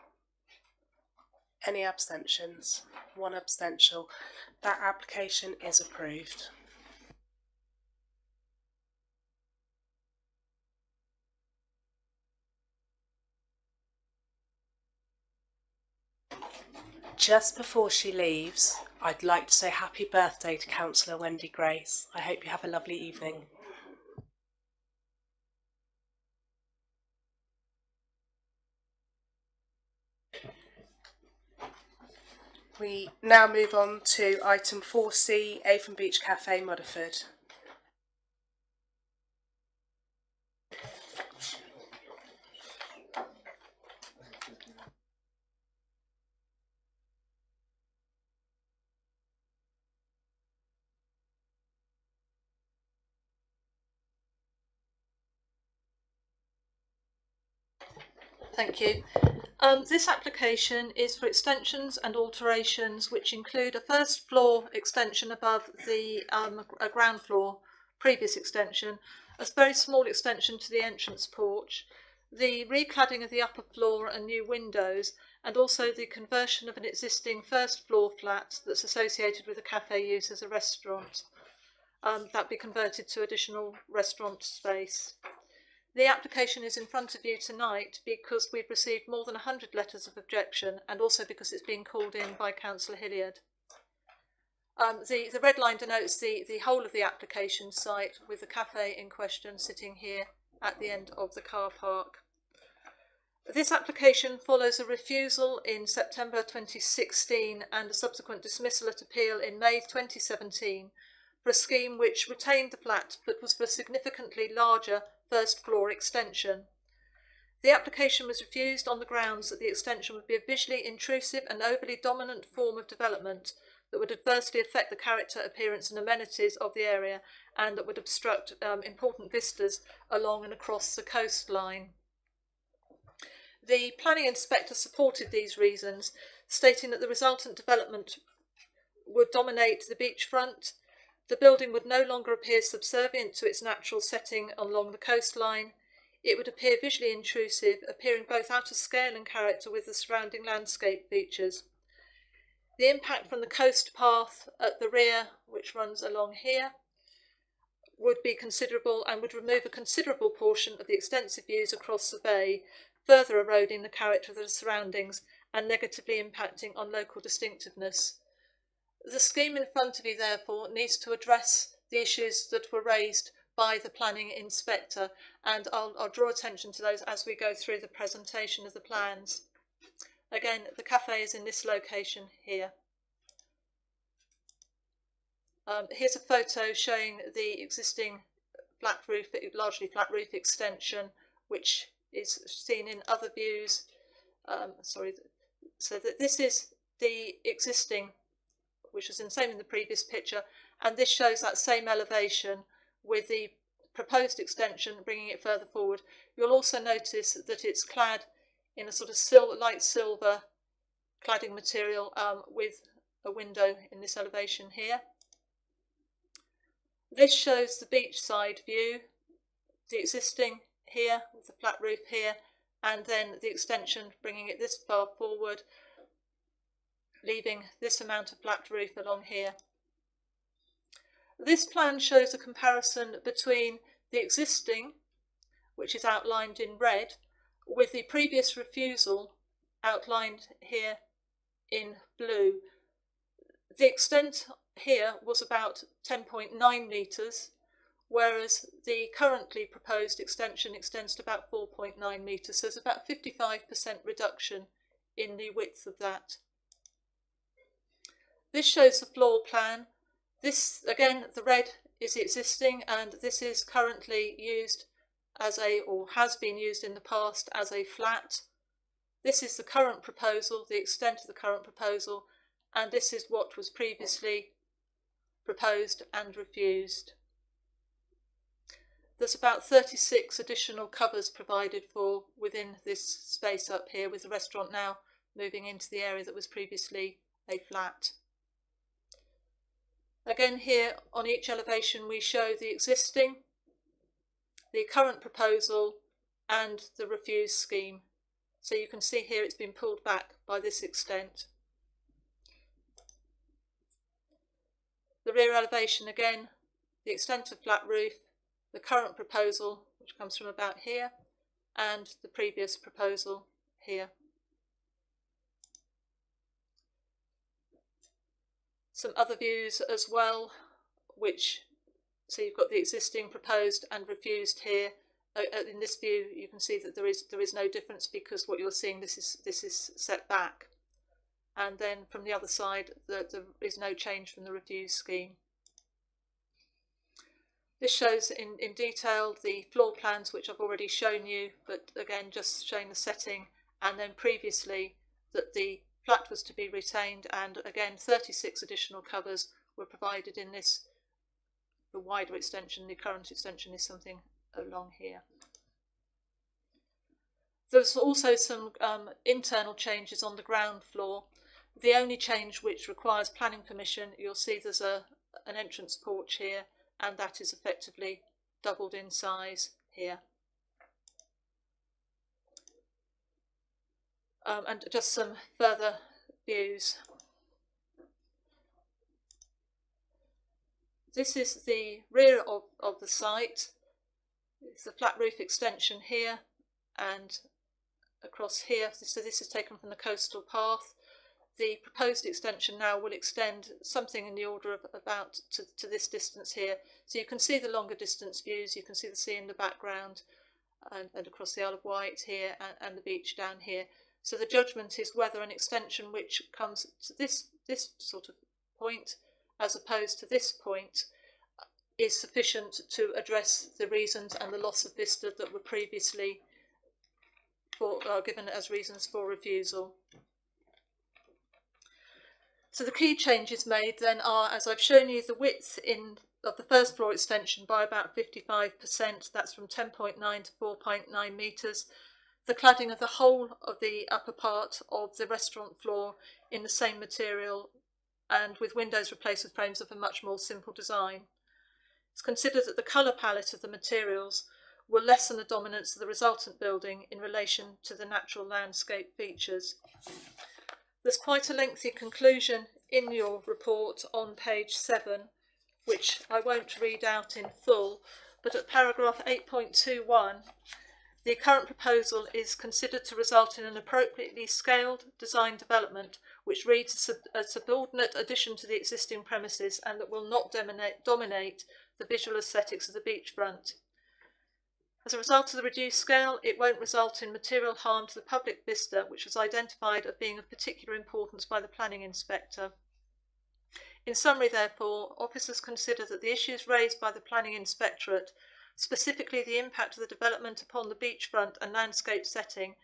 Any abstentions? One abstention. That application is approved. Just before she leaves, I'd like to say happy birthday to Councillor Wendy Grace. I hope you have a lovely evening. We now move on to item 4C, Avon Beach Cafe, Mudderford. Thank you. This application is for extensions and alterations which include a first floor extension above the a ground floor previous extension, a very small extension to the entrance porch, the recladding of the upper floor and new windows, and also the conversion of an existing first floor flat that's associated with a cafe use as a restaurant. That be converted to additional restaurant space. The application is in front of you tonight because we've received more than 100 letters of objection, and also because it's been called in by Councillor Hilliard. The red line denotes the whole of the application site, with the cafe in question sitting here at the end of the car park. This application follows a refusal in September 2016 and a subsequent dismissal at appeal in May 2017 for a scheme which retained the flat but was for a significantly larger first floor extension. The application was refused on the grounds that the extension would be a visually intrusive and overly dominant form of development that would adversely affect the character, appearance and amenities of the area, and that would obstruct important vistas along and across the coastline. The planning inspector supported these reasons, stating that the resultant development would dominate the beachfront. The building would no longer appear subservient to its natural setting along the coastline. It would appear visually intrusive, appearing both out of scale and character with the surrounding landscape features. The impact from the coast path at the rear, which runs along here, would be considerable and would remove a considerable portion of the extensive views across the bay, further eroding the character of the surroundings and negatively impacting on local distinctiveness. The scheme in front of you, therefore, needs to address the issues that were raised by the planning inspector, and I'll draw attention to those as we go through the presentation of the plans. Again, the cafe is in this location here. Here's a photo showing the existing flat roof, largely flat roof extension, which is seen in other views. So that this is the existing, which was the same in the previous picture, and this shows that same elevation with the proposed extension bringing it further forward. You'll also notice that it's clad in a sort of light silver cladding material with a window in this elevation here. This shows the beachside view, the existing here with the flat roof here, and then the extension bringing it this far forward, leaving this amount of flat roof along here. This plan shows a comparison between the existing, which is outlined in red, with the previous refusal outlined here in blue. The extent here was about 10.9 metres, whereas the currently proposed extension extends to about 4.9 metres, so there's about 55% reduction in the width of that. This shows the floor plan. This, again, the red is the existing, and this is currently used as a, or has been used in the past as a flat. This is the current proposal, the extent of the current proposal, and this is what was previously proposed and refused. There's about 36 additional covers provided for within this space up here, with the restaurant now moving into the area that was previously a flat. Again, here on each elevation we show the existing, the current proposal and the refused scheme. So you can see here it's been pulled back by this extent. The rear elevation again, the extent of flat roof, the current proposal, which comes from about here, and the previous proposal here. Some other views as well, which, so you've got the existing, proposed and refused here. In this view, you can see that there is no difference, because what you're seeing, this is set back, and then from the other side there is no change from the refused scheme. This shows in detail the floor plans, which I've already shown you, but again just showing the setting, and then previously that the flat was to be retained, and again 36 additional covers were provided in this, the wider extension. The current extension is something along here. There's also some internal changes on the ground floor. The only change which requires planning permission, you'll see there's an entrance porch here, and that is effectively doubled in size here. And just some further views. This is the rear of the site. It's the flat roof extension here and across here. So this is taken from the coastal path. The proposed extension now will extend something in the order of about to this distance here. So you can see the longer distance views, you can see the sea in the background, and across the Isle of Wight here, and the beach down here. So the judgment is whether an extension which comes to this sort of point, as opposed to this point, is sufficient to address the reasons and the loss of vista that were previously given as reasons for refusal. So the key changes made then are, as I've shown you, the width of the first floor extension by about 55%. That's from 10.9 to 4.9 metres. The cladding of the whole of the upper part of the restaurant floor in the same material, and with windows replaced with frames of a much more simple design. It's considered that the colour palette of the materials will lessen the dominance of the resultant building in relation to the natural landscape features. There's quite a lengthy conclusion in your report on page 7, which I won't read out in full, but at paragraph 8.21, the current proposal is considered to result in an appropriately scaled design development which reads a subordinate addition to the existing premises, and that will not dominate the visual aesthetics of the beachfront. As a result of the reduced scale, it won't result in material harm to the public vista, which was identified as being of particular importance by the planning inspector. In summary, therefore, officers consider that the issues raised by the planning inspectorate, specifically the impact of the development upon the beachfront and landscape setting,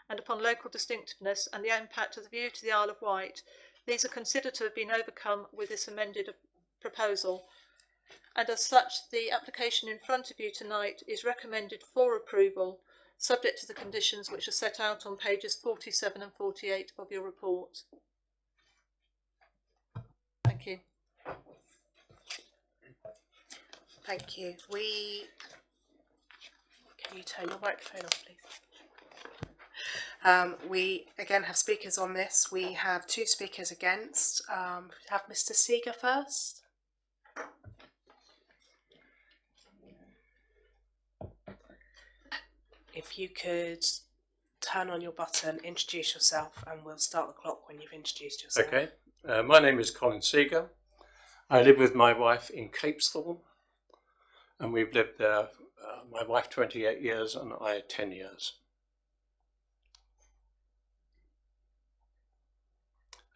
and upon local distinctiveness, and the impact of the view to the Isle of Wight, these are considered to have been overcome with this amended proposal. And as such, the application in front of you tonight is recommended for approval, subject to the conditions which are set out on pages 47 and 48 of your report. Thank you. Thank you. Can you turn your microphone off, please? We again have speakers on this. We have 2 speakers against. We have Mr. Seeger first. If you could turn on your button, introduce yourself, and we'll start the clock when you've introduced yourself. Okay, my name is Colin Seeger. I live with my wife in Capesthorne, and we've lived there, my wife 28 years and I 10 years.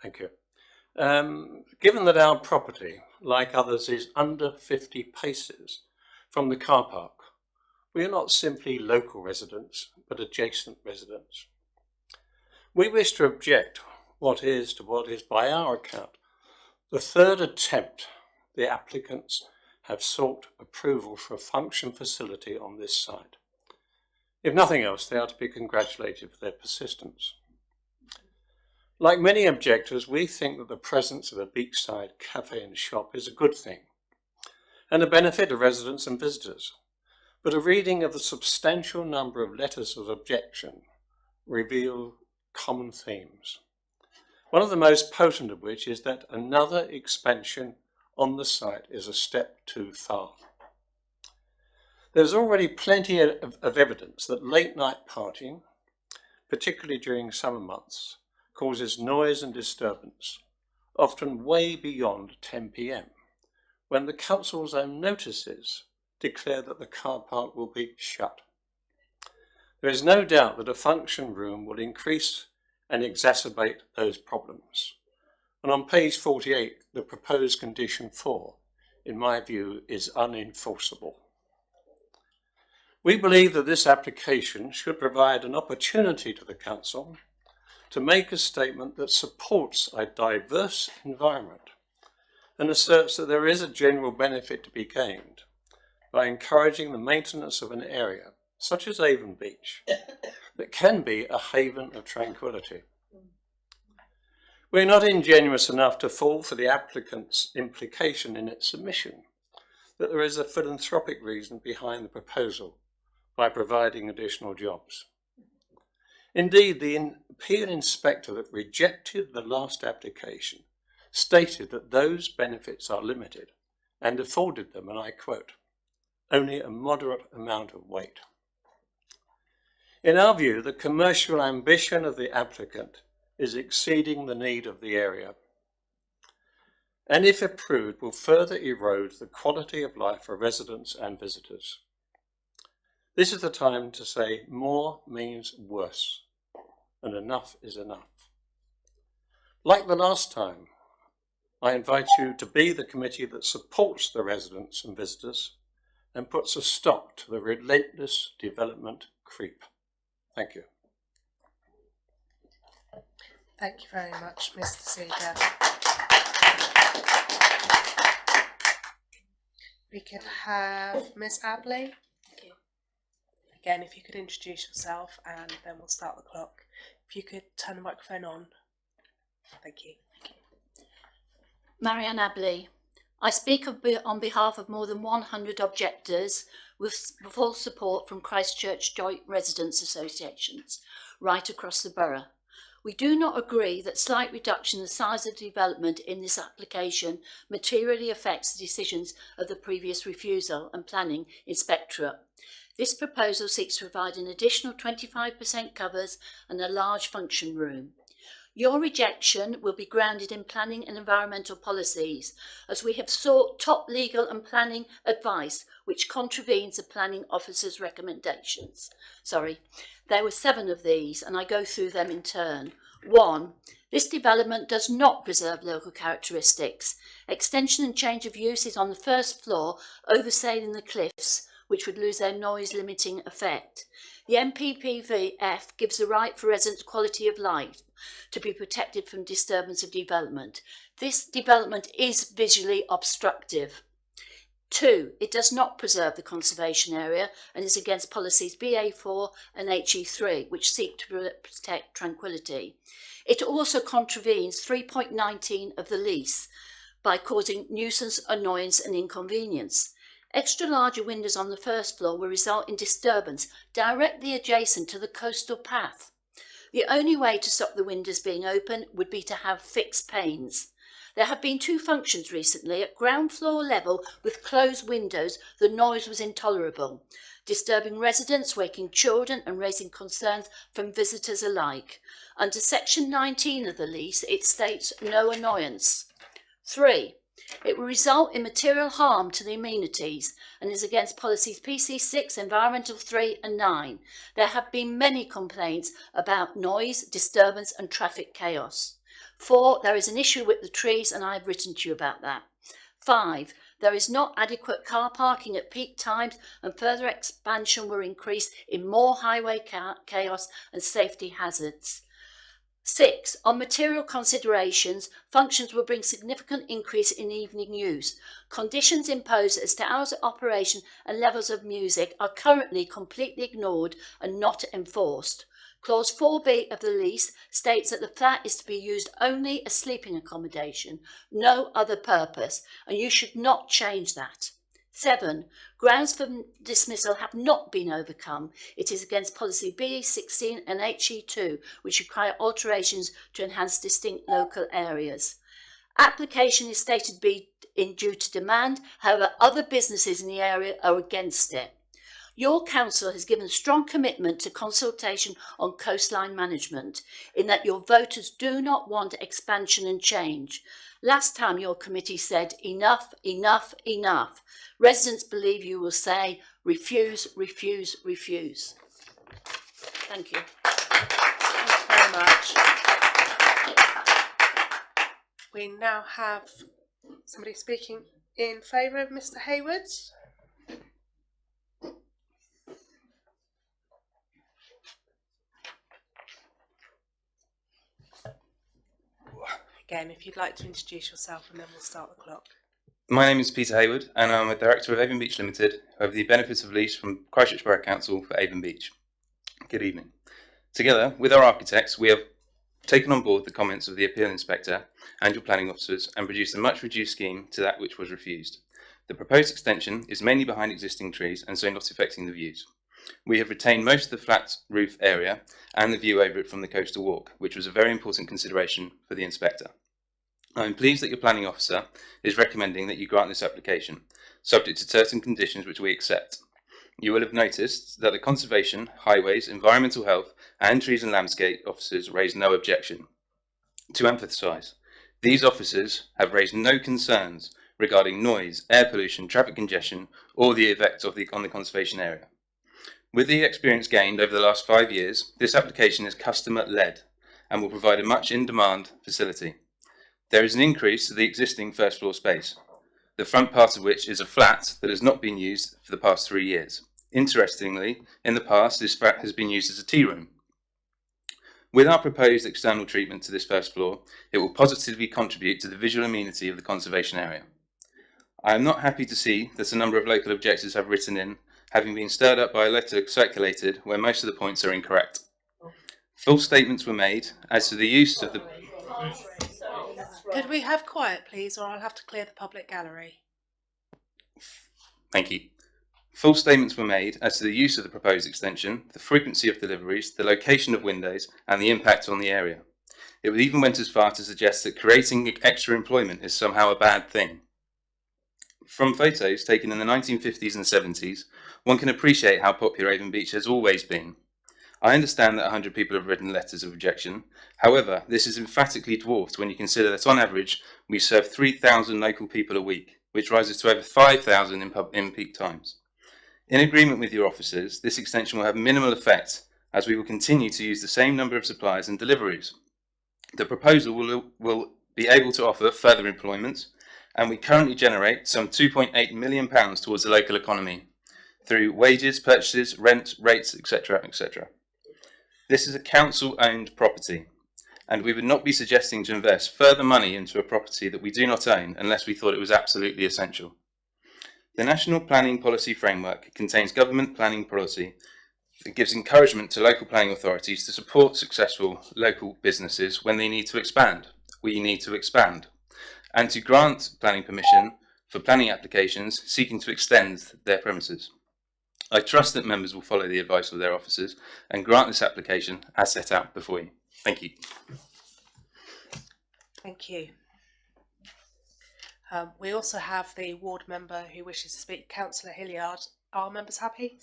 Thank you. Given that our property, like others, is under 50 paces from the car park, we are not simply local residents, but adjacent residents. We wish to object what is, by our account, the 3rd attempt the applicants have sought approval for a function facility on this site. If nothing else, they are to be congratulated for their persistence. Like many objectors, we think that the presence of a beachside cafe and shop is a good thing, and a benefit of residents and visitors. But a reading of the substantial number of letters of objection reveal common themes. One of the most potent of which is that another expansion on the site is a step too far. There's already plenty of evidence that late night partying, particularly during summer months, causes noise and disturbance, often way beyond 10 p.m, when the council's own notices declare that the car park will be shut. There is no doubt that a function room will increase and exacerbate those problems. And on page 48, the proposed condition 4, in my view, is unenforceable. We believe that this application should provide an opportunity to the council to make a statement that supports a diverse environment and asserts that there is a general benefit to be gained by encouraging the maintenance of an area, such as Avon Beach, that can be a haven of tranquility. We're not ingenuous enough to fall for the applicant's implication in its submission that there is a philanthropic reason behind the proposal by providing additional jobs. Indeed, the peer inspector that rejected the last application stated that those benefits are limited and afforded them, and I quote, only a moderate amount of weight. In our view, the commercial ambition of the applicant is exceeding the need of the area, and if approved will further erode the quality of life for residents and visitors. This is the time to say more means worse, and enough is enough. Like the last time, I invite you to be the committee that supports the residents and visitors and puts a stop to the relentless development creep. Thank you. Thank you very much, Mr. Seeger. We can have Ms. Abley. Again, if you could introduce yourself and then we'll start the clock. If you could turn the microphone on. Thank you. Marianne Abley. I speak on behalf of more than 100 objectors with full support from Christchurch Joint Residents Associations right across the borough. We do not agree that slight reduction in the size of development in this application materially affects the decisions of the previous refusal and planning inspectorate. This proposal seeks to provide an additional 25% covers and a large function room. Your rejection will be grounded in planning and environmental policies, as we have sought top legal and planning advice which contravenes the planning officer's recommendations. There were 7 of these, and I go through them in turn. 1. This development does not preserve local characteristics. Extension and change of use is on the first floor, oversailing the cliffs, which would lose their noise limiting effect. The MPPVF gives the right for residents' quality of life to be protected from disturbance of development. This development is visually obstructive. 2. It does not preserve the conservation area and is against policies BA4 and HE3, which seek to protect tranquility. It also contravenes 3.19 of the lease by causing nuisance, annoyance and inconvenience. Extra larger windows on the first floor will result in disturbance directly adjacent to the coastal path. The only way to stop the windows being open would be to have fixed panes. There have been 2 functions recently at ground floor level with closed windows. The noise was intolerable, disturbing residents, waking children and raising concerns from visitors alike. Under section 19 of the lease, it states no annoyance. 3. It will result in material harm to the amenities and is against policies PC6, Environmental 3 and 9. There have been many complaints about noise, disturbance and traffic chaos. 4. There is an issue with the trees and I have written to you about that. 5. There is not adequate car parking at peak times and further expansion will increase in more highway chaos and safety hazards. 6. On material considerations, functions will bring significant increase in evening use. Conditions imposed as to hours of operation and levels of music are currently completely ignored and not enforced. Clause 4B of the lease states that the flat is to be used only as sleeping accommodation, no other purpose, and you should not change that. 7. Grounds for dismissal have not been overcome. It is against policy BE16 and HE2, which require alterations to enhance distinct local areas. Application is stated to be due to demand, however, other businesses in the area are against it. Your council has given strong commitment to consultation on coastline management, in that your voters do not want expansion and change. Last time your committee said enough, enough, enough. Residents believe you will say refuse, refuse, refuse. Thank you. Thank you very much. We now have somebody speaking in favour of Mr. Hayward. Again, if you'd like to introduce yourself, and then we'll start the clock. My name is Peter Hayward, and I'm a Director of Avon Beach Limited, who have the benefits of lease from Christchurch Borough Council for Avon Beach. Good evening. Together with our architects, we have taken on board the comments of the Appeal Inspector and your planning officers and produced a much reduced scheme to that which was refused. The proposed extension is mainly behind existing trees and so not affecting the views. We have retained most of the flat roof area and the view over it from the coastal walk, which was a very important consideration for the inspector. I am pleased that your planning officer is recommending that you grant this application, subject to certain conditions which we accept. You will have noticed that the Conservation, Highways, Environmental Health and Trees and Landscape officers raised no objection. To emphasise, these officers have raised no concerns regarding noise, air pollution, traffic congestion or the effect on the conservation area. With the experience gained over the last 5 years, this application is customer-led and will provide a much in-demand facility. There is an increase to the existing first floor space, the front part of which is a flat that has not been used for the past 3 years. Interestingly, in the past, this flat has been used as a tea room. With our proposed external treatment to this first floor, it will positively contribute to the visual amenity of the conservation area. I am not happy to see that a number of local objectors have written in, having been stirred up by a letter circulated where most of the points are incorrect. Full statements were made as to the use of the... Could we have quiet, please, or I'll have to clear the public gallery? Thank you. Full statements were made as to the use of the proposed extension, the frequency of deliveries, the location of windows, and the impact on the area. It even went as far to suggest that creating extra employment is somehow a bad thing. From photos taken in the 1950s and 70s, one can appreciate how popular Avon Beach has always been. I understand that 100 people have written letters of objection. However, this is emphatically dwarfed when you consider that on average we serve 3,000 local people a week, which rises to over 5,000 in peak times. In agreement with your officers, this extension will have minimal effect as we will continue to use the same number of suppliers and deliveries. The proposal will be able to offer further employment, and we currently generate some £2.8 million towards the local economy through wages, purchases, rent, rates, etc., etc. This is a council-owned property, and we would not be suggesting to invest further money into a property that we do not own unless we thought it was absolutely essential. The National Planning Policy Framework contains government planning policy that gives encouragement to local planning authorities to support successful local businesses when they need to expand. We need to expand. And to grant planning permission for planning applications seeking to extend their premises. I trust that members will follow the advice of their officers and grant this application as set out before you. Thank you. Thank you. We also have the ward member who wishes to speak, Councillor Hilliard. Are members happy?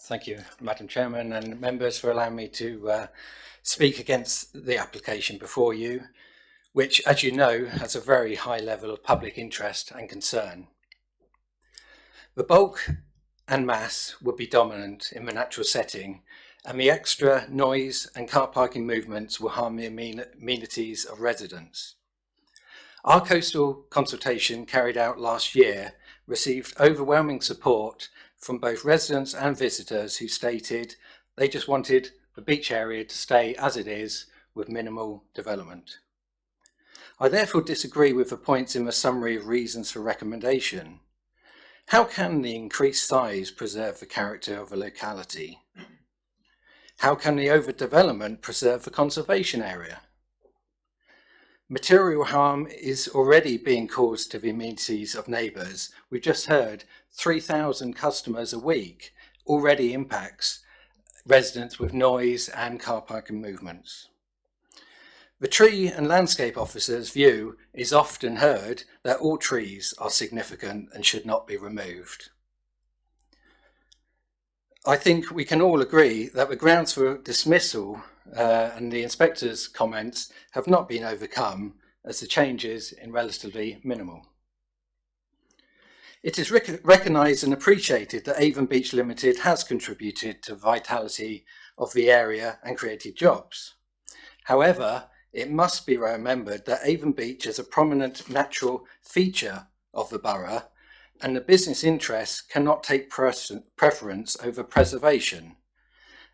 Thank you, Madam Chairman and members, for allowing me to speak against the application before you, which, as you know, has a very high level of public interest and concern. The bulk and mass would be dominant in the natural setting, and the extra noise and car parking movements will harm the amenities of residents. Our coastal consultation carried out last year received overwhelming support from both residents and visitors who stated they just wanted the beach area to stay as it is with minimal development. I therefore disagree with the points in the summary of reasons for recommendation. How can the increased size preserve the character of a locality? How can the overdevelopment preserve the conservation area? Material harm is already being caused to the amenities of neighbours. We've just heard 3,000 customers a week already impacts residents with noise and car parking movements. The tree and landscape officer's view is often heard that all trees are significant and should not be removed. I think we can all agree that the grounds for dismissal and the inspector's comments have not been overcome, as the changes are relatively minimal. It is recognised and appreciated that Avon Beach Limited has contributed to the vitality of the area and created jobs. However, it must be remembered that Avon Beach is a prominent natural feature of the borough, and the business interests cannot take preference over preservation,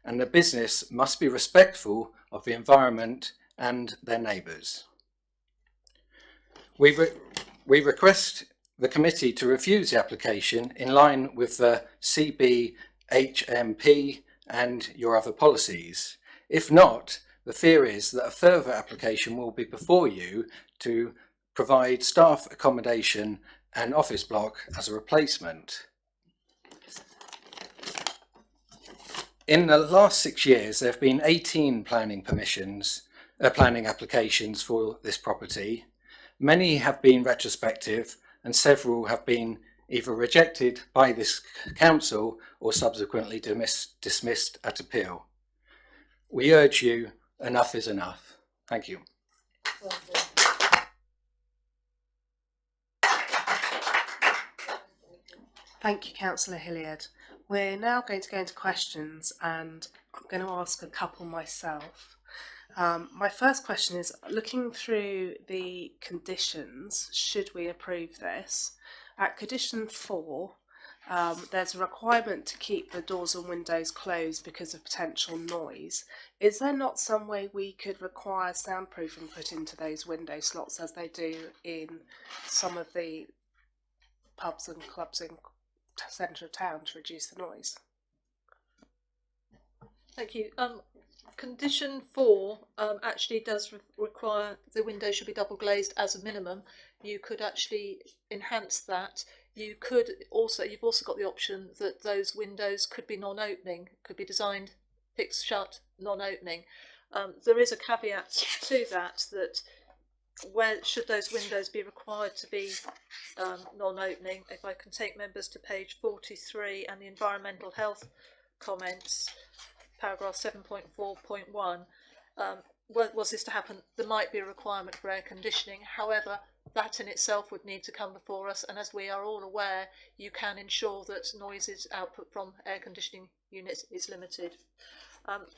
and the business must be respectful of the environment and their neighbours. We request the committee to refuse the application in line with the CBHMP and your other policies. If not, the fear is that a further application will be before you to provide staff accommodation and office block as a replacement. In the last 6 years, there have been 18 planning applications for this property. Many have been retrospective and several have been either rejected by this council or subsequently dismissed at appeal. We urge you, enough is enough. Thank you. Thank you, Councillor Hilliard. We're now going to go into questions, and I'm going to ask a couple myself. My first question is, looking through the conditions, should we approve this? At condition 4, there's a requirement to keep the doors and windows closed because of potential noise. Is there not some way we could require soundproofing put into those window slots as they do in some of the pubs and clubs in the centre of town to reduce the noise? Thank you. Condition 4 actually does require the window should be double glazed as a minimum. You could actually enhance that. You've also got the option that those windows could be non-opening, could be designed fixed shut, non-opening. There is a caveat to that where should those windows be required to be non-opening. If I can take members to page 43 and the environmental health comments, paragraph 7.4.1, was this to happen, there might be a requirement for air conditioning. However, that in itself would need to come before us, and as we are all aware, you can ensure that noises output from air conditioning units is limited.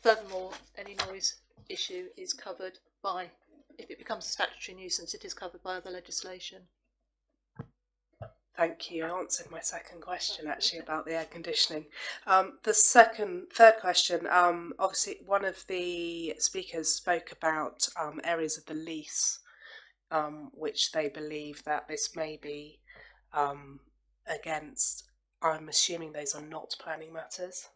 Furthermore, any noise issue is covered by, if it becomes a statutory nuisance, it is covered by other legislation. Thank you. I answered my second question actually about the air conditioning. The third question, obviously one of the speakers spoke about areas of the lease which they believe that this may be against. I'm assuming those are not planning matters.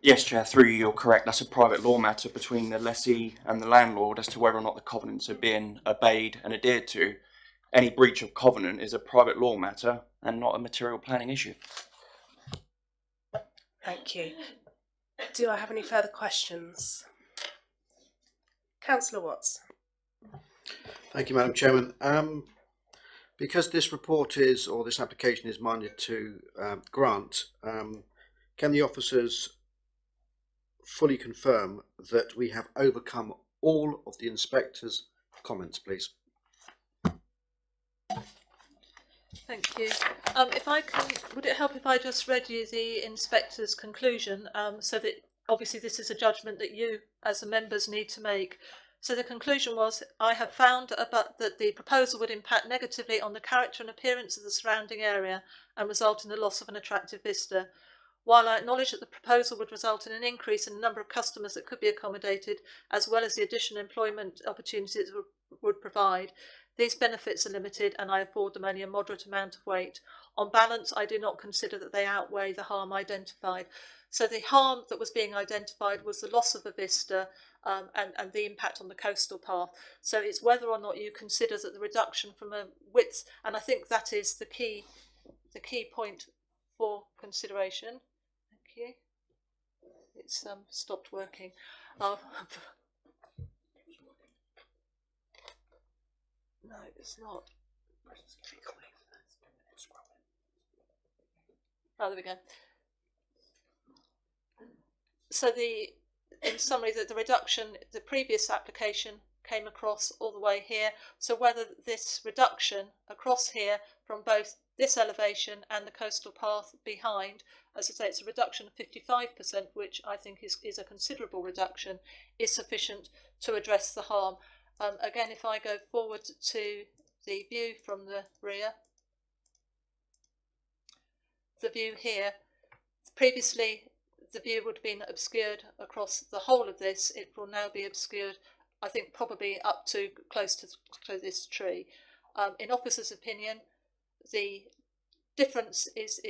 Yes, Chair, through you, you're correct. That's a private law matter between the lessee and the landlord as to whether or not the covenants are being obeyed and adhered to. Any breach of covenant is a private law matter and not a material planning issue. Thank you. Do I have any further questions? Councillor Watts. Thank you, Madam Chairman. Because this report is, or this application is minded to grant, can the officers fully confirm that we have overcome all of the inspector's comments, please? Thank you. If I can, would it help if I just read you the inspector's conclusion, so that obviously this is a judgment that you as the members need to make. So the conclusion was, I have found that the proposal would impact negatively on the character and appearance of the surrounding area and result in the loss of an attractive vista. While I acknowledge that the proposal would result in an increase in the number of customers that could be accommodated, as well as the additional employment opportunities it would provide, These benefits are limited and I afford them only a moderate amount of weight. On balance, I do not consider that they outweigh the harm identified. So the harm that was being identified was the loss of a vista and the impact on the coastal path. So it's whether or not you consider that the reduction from a width, and I think that is the key point for consideration. Thank you. It's stopped working. No, it's not. Oh, there we go. So in summary, the reduction, the previous application came across all the way here. So whether this reduction across here from both this elevation and the coastal path behind, as I say, it's a reduction of 55%, which I think is a considerable reduction, is sufficient to address the harm. Again, if I go forward to the view from the rear, the view here, previously the view would have been obscured across the whole of this. It will now be obscured, I think, probably up to close to this tree. In officer's opinion, the difference is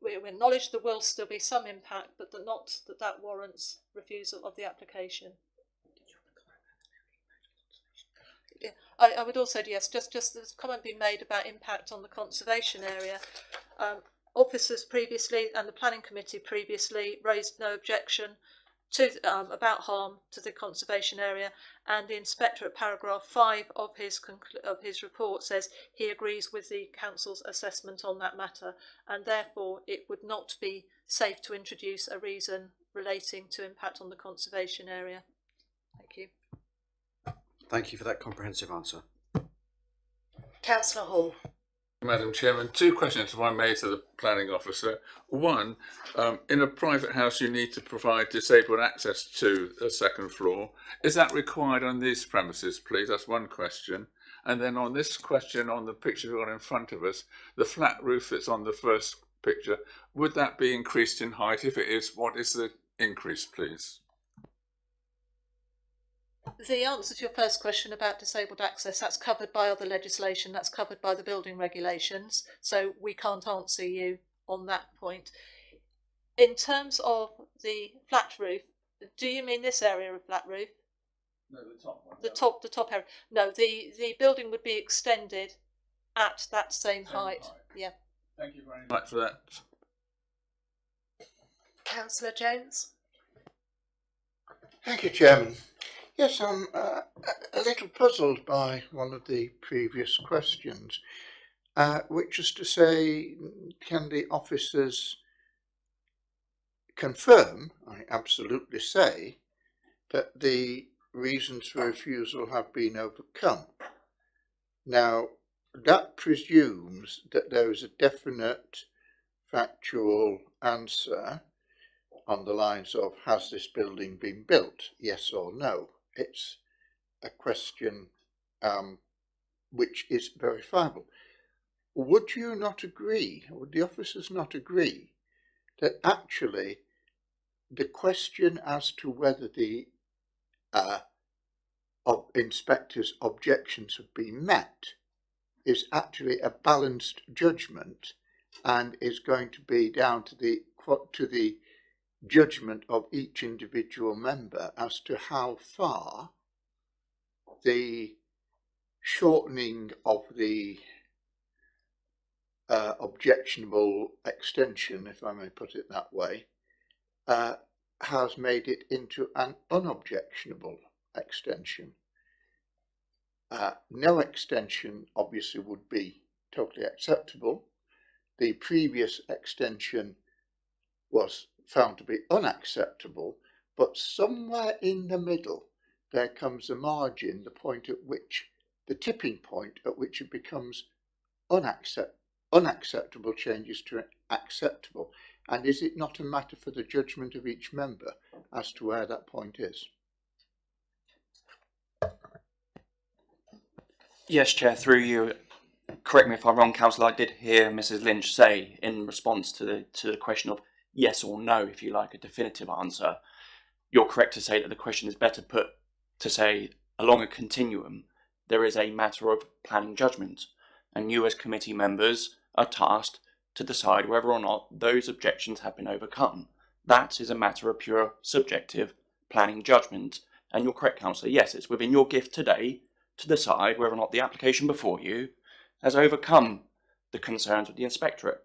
we acknowledge there will still be some impact, but not that warrants refusal of the application. Yeah, I would also, yes, just there's a comment being made about impact on the conservation area. Officers previously and the planning committee previously raised no objection to about harm to the conservation area, and the inspector at paragraph 5 of his report says he agrees with the council's assessment on that matter, and therefore it would not be safe to introduce a reason relating to impact on the conservation area. Thank you. Thank you for that comprehensive answer. Councillor Hall. Madam Chairman, two questions if I may to the planning officer. One, in a private house you need to provide disabled access to a second floor. Is that required on these premises, please? That's one question. And then on this question, on the picture we've got in front of us, the flat roof that's on the first picture, would that be increased in height? If it is, what is the increase, please? The answer to your first question about disabled access, that's covered by other legislation, that's covered by the building regulations, so we can't answer you on that point. In terms of the flat roof, do you mean this area of flat roof? No, the top one. The top area. No, the building would be extended at that same height. Yeah. Thank you very much for that. Councillor Jones. Thank you, Chairman. Yes, I'm a little puzzled by one of the previous questions, which is to say, can the officers confirm, I absolutely say, that the reasons for refusal have been overcome? Now, that presumes that there is a definite factual answer on the lines of, has this building been built, yes or no? It's a question which is verifiable. Would you not agree, would the officers not agree, that actually the question as to whether the inspector's objections have been met is actually a balanced judgment and is going to be down to the judgment of each individual member as to how far the shortening of the objectionable extension, if I may put it that way, has made it into an unobjectionable extension. No extension obviously would be totally acceptable. The previous extension was found to be unacceptable, but somewhere in the middle there comes a margin, the point at which, the tipping point at which it becomes unacceptable changes to acceptable. And is it not a matter for the judgment of each member as to where that point is? Yes, Chair, through you. Correct me if I'm wrong, Councillor, I did hear Mrs Lynch say in response to the question of yes or no, if you like, a definitive answer. You're correct to say that the question is better put to say along a continuum, there is a matter of planning judgment, and you as committee members are tasked to decide whether or not those objections have been overcome. That is a matter of pure subjective planning judgment. And you're correct, Councillor, yes, it's within your gift today to decide whether or not the application before you has overcome the concerns of the inspectorate.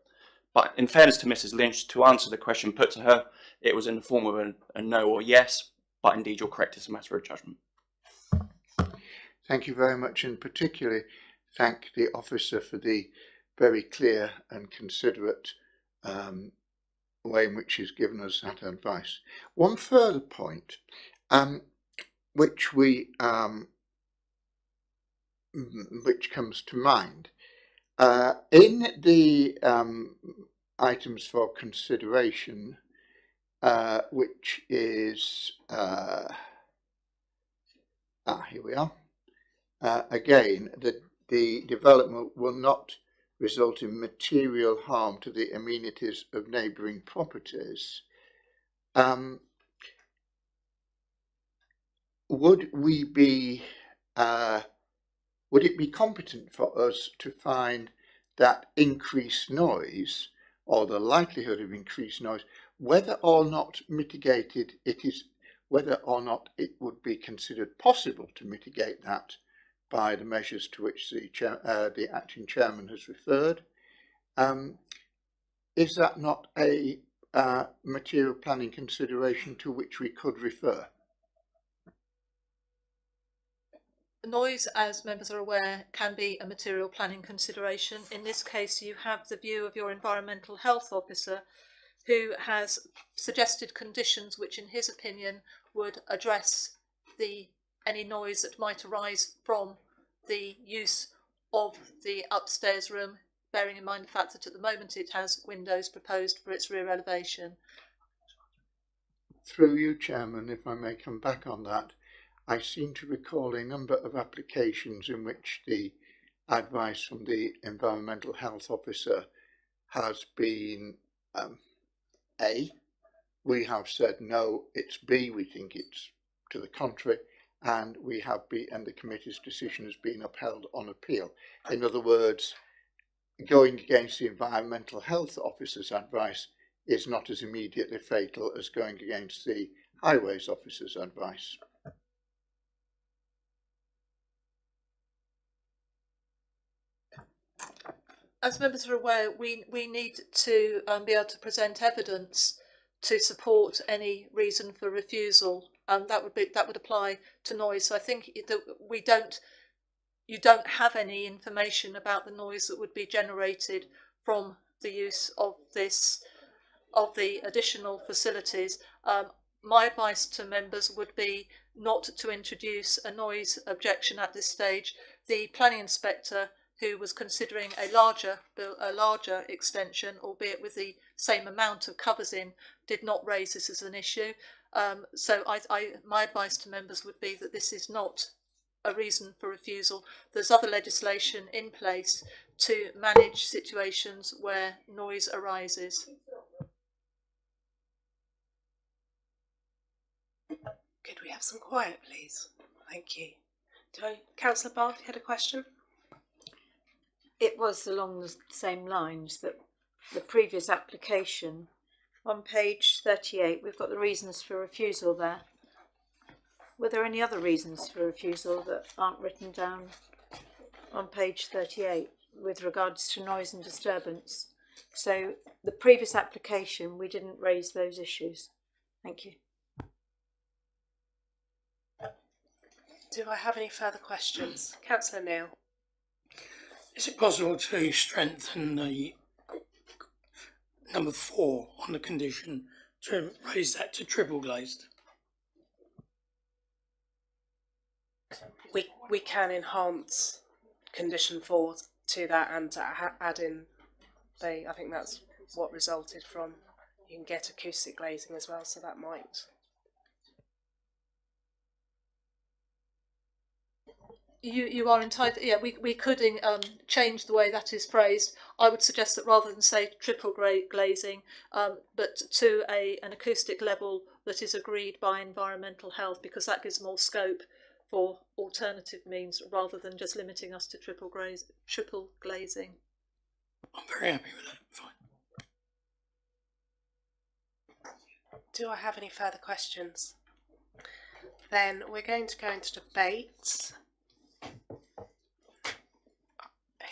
But in fairness to Mrs Lynch, to answer the question put to her, it was in the form of a no or yes, but indeed you're correct, it's a matter of judgment. Thank you very much, and particularly thank the officer for the very clear and considerate way in which she's given us that advice. One further point, which comes to mind, in the items for consideration, which is here we are. Again, the development will not result in material harm to the amenities of neighbouring properties. Would it be competent for us to find that increased noise, or the likelihood of increased noise, whether or not mitigated it is, whether or not it would be considered possible to mitigate that by the measures to which the acting chairman has referred? Is that not a material planning consideration to which we could refer? Noise, as members are aware, can be a material planning consideration. In this case, you have the view of your environmental health officer, who has suggested conditions which, in his opinion, would address any noise that might arise from the use of the upstairs room, bearing in mind the fact that at the moment it has windows proposed for its rear elevation. Through you, Chairman, if I may come back on that, I seem to recall a number of applications in which the advice from the environmental health officer has been A, we have said no, it's B, we think it's to the contrary, and we have B, and the committee's decision has been upheld on appeal. In other words, going against the environmental health officer's advice is not as immediately fatal as going against the highways officer's advice. As members are aware, we need to be able to present evidence to support any reason for refusal, and that would apply to noise. So I think that you don't have any information about the noise that would be generated from the use of the additional facilities. My advice to members would be not to introduce a noise objection at this stage. The planning inspector, who was considering a larger extension, albeit with the same amount of covers in, did not raise this as an issue. So my advice to members would be that this is not a reason for refusal. There's other legislation in place to manage situations where noise arises. Could we have some quiet, please? Thank you. Councillor Bath, you had a question? It was along the same lines that the previous application, on page 38, we've got the reasons for refusal there. Were there any other reasons for refusal that aren't written down on page 38 with regards to noise and disturbance? So the previous application, we didn't raise those issues. Thank you. Do I have any further questions? Councillor Neil. Is it possible to strengthen the number 4 on the condition to raise that to triple glazed? We can enhance condition 4 to that and add in I think that's what resulted from. You can get acoustic glazing as well, so that might. You are entitled. Yeah, we could change the way that is phrased. I would suggest that rather than say triple glazing, but to an acoustic level that is agreed by environmental health, because that gives more scope for alternative means rather than just limiting us to triple glazing. I'm very happy with that. Fine. Do I have any further questions? Then we're going to go into debate.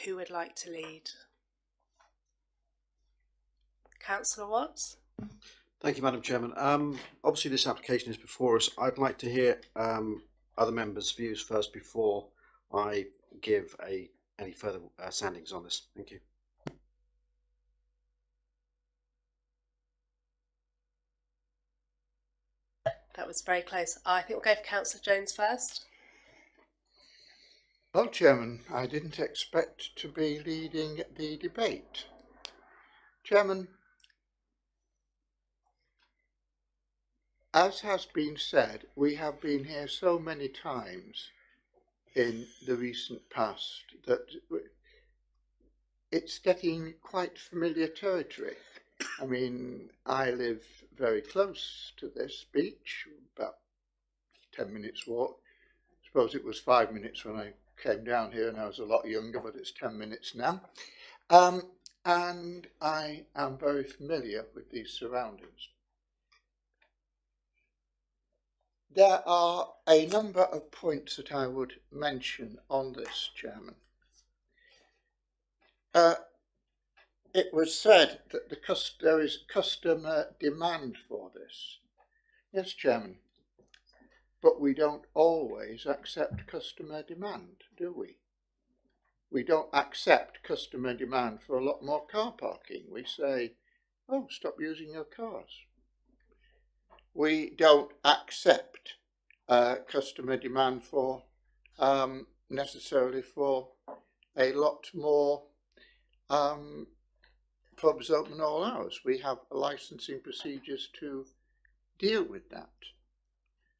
Who would like to lead? Councillor Watts? Thank you, Madam Chairman. Obviously this application is before us. I'd like to hear other members' views first before I give any further soundings on this. Thank you. That was very close. I think we'll go for Councillor Jones first. Well, Chairman, I didn't expect to be leading the debate. Chairman, as has been said, we have been here so many times in the recent past that it's getting quite familiar territory. I mean, I live very close to this beach, about 10 minutes walk. I suppose it was 5 minutes when I came down here and I was a lot younger, but it's 10 minutes now. And I am very familiar with these surroundings. There are a number of points that I would mention on this, Chairman. It was said that there is customer demand for this. Yes, Chairman, but we don't always accept customer demand, do we? We don't accept customer demand for a lot more car parking. We say, oh, stop using your cars. We don't accept customer demand for necessarily for a lot more pubs open all hours. We have licensing procedures to deal with that.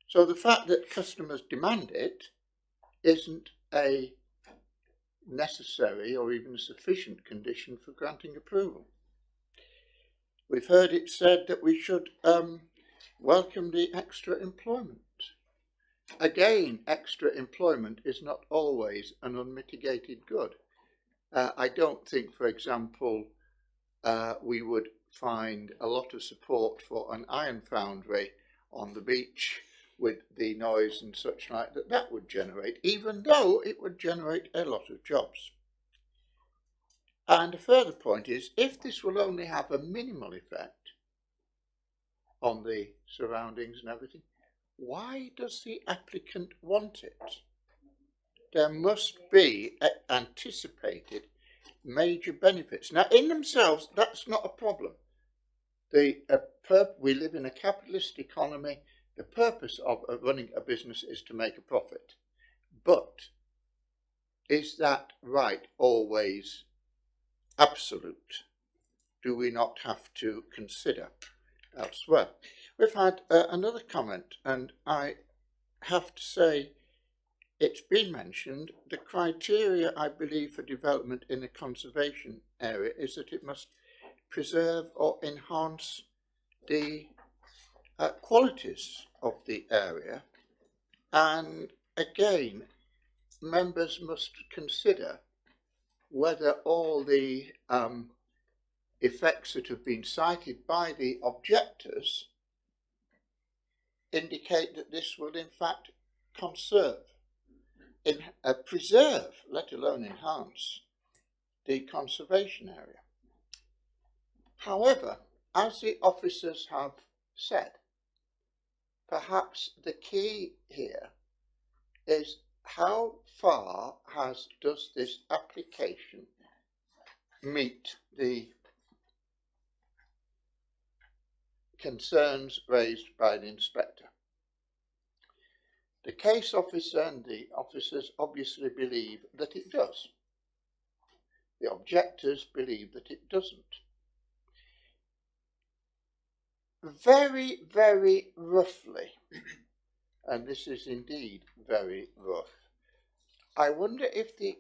So the fact that customers demand it isn't a necessary or even a sufficient condition for granting approval. We've heard it said that we should welcome the extra employment. Again, extra employment is not always an unmitigated good. I don't think, for example, we would find a lot of support for an iron foundry on the beach with the noise and such like that would generate, even though it would generate a lot of jobs. And a further point is, if this will only have a minimal effect on the surroundings and everything, why does the applicant want it? There must be anticipated major benefits. Now, in themselves, that's not a problem. We live in a capitalist economy. The purpose of running a business is to make a profit. But is that right always absolute? Do we not have to consider elsewhere? We've had another comment, and I have to say, it's been mentioned, the criteria, I believe, for development in a conservation area is that it must preserve or enhance the qualities of the area. And again, members must consider whether all the effects that have been cited by the objectors indicate that this will in fact conserve, preserve, let alone enhance, the conservation area. However, as the officers have said, perhaps the key here is how far does this application meet the concerns raised by the inspector. The case officer and the officers obviously believe that it does. The objectors believe that it doesn't. Very, very roughly, and this is indeed very rough, I wonder if the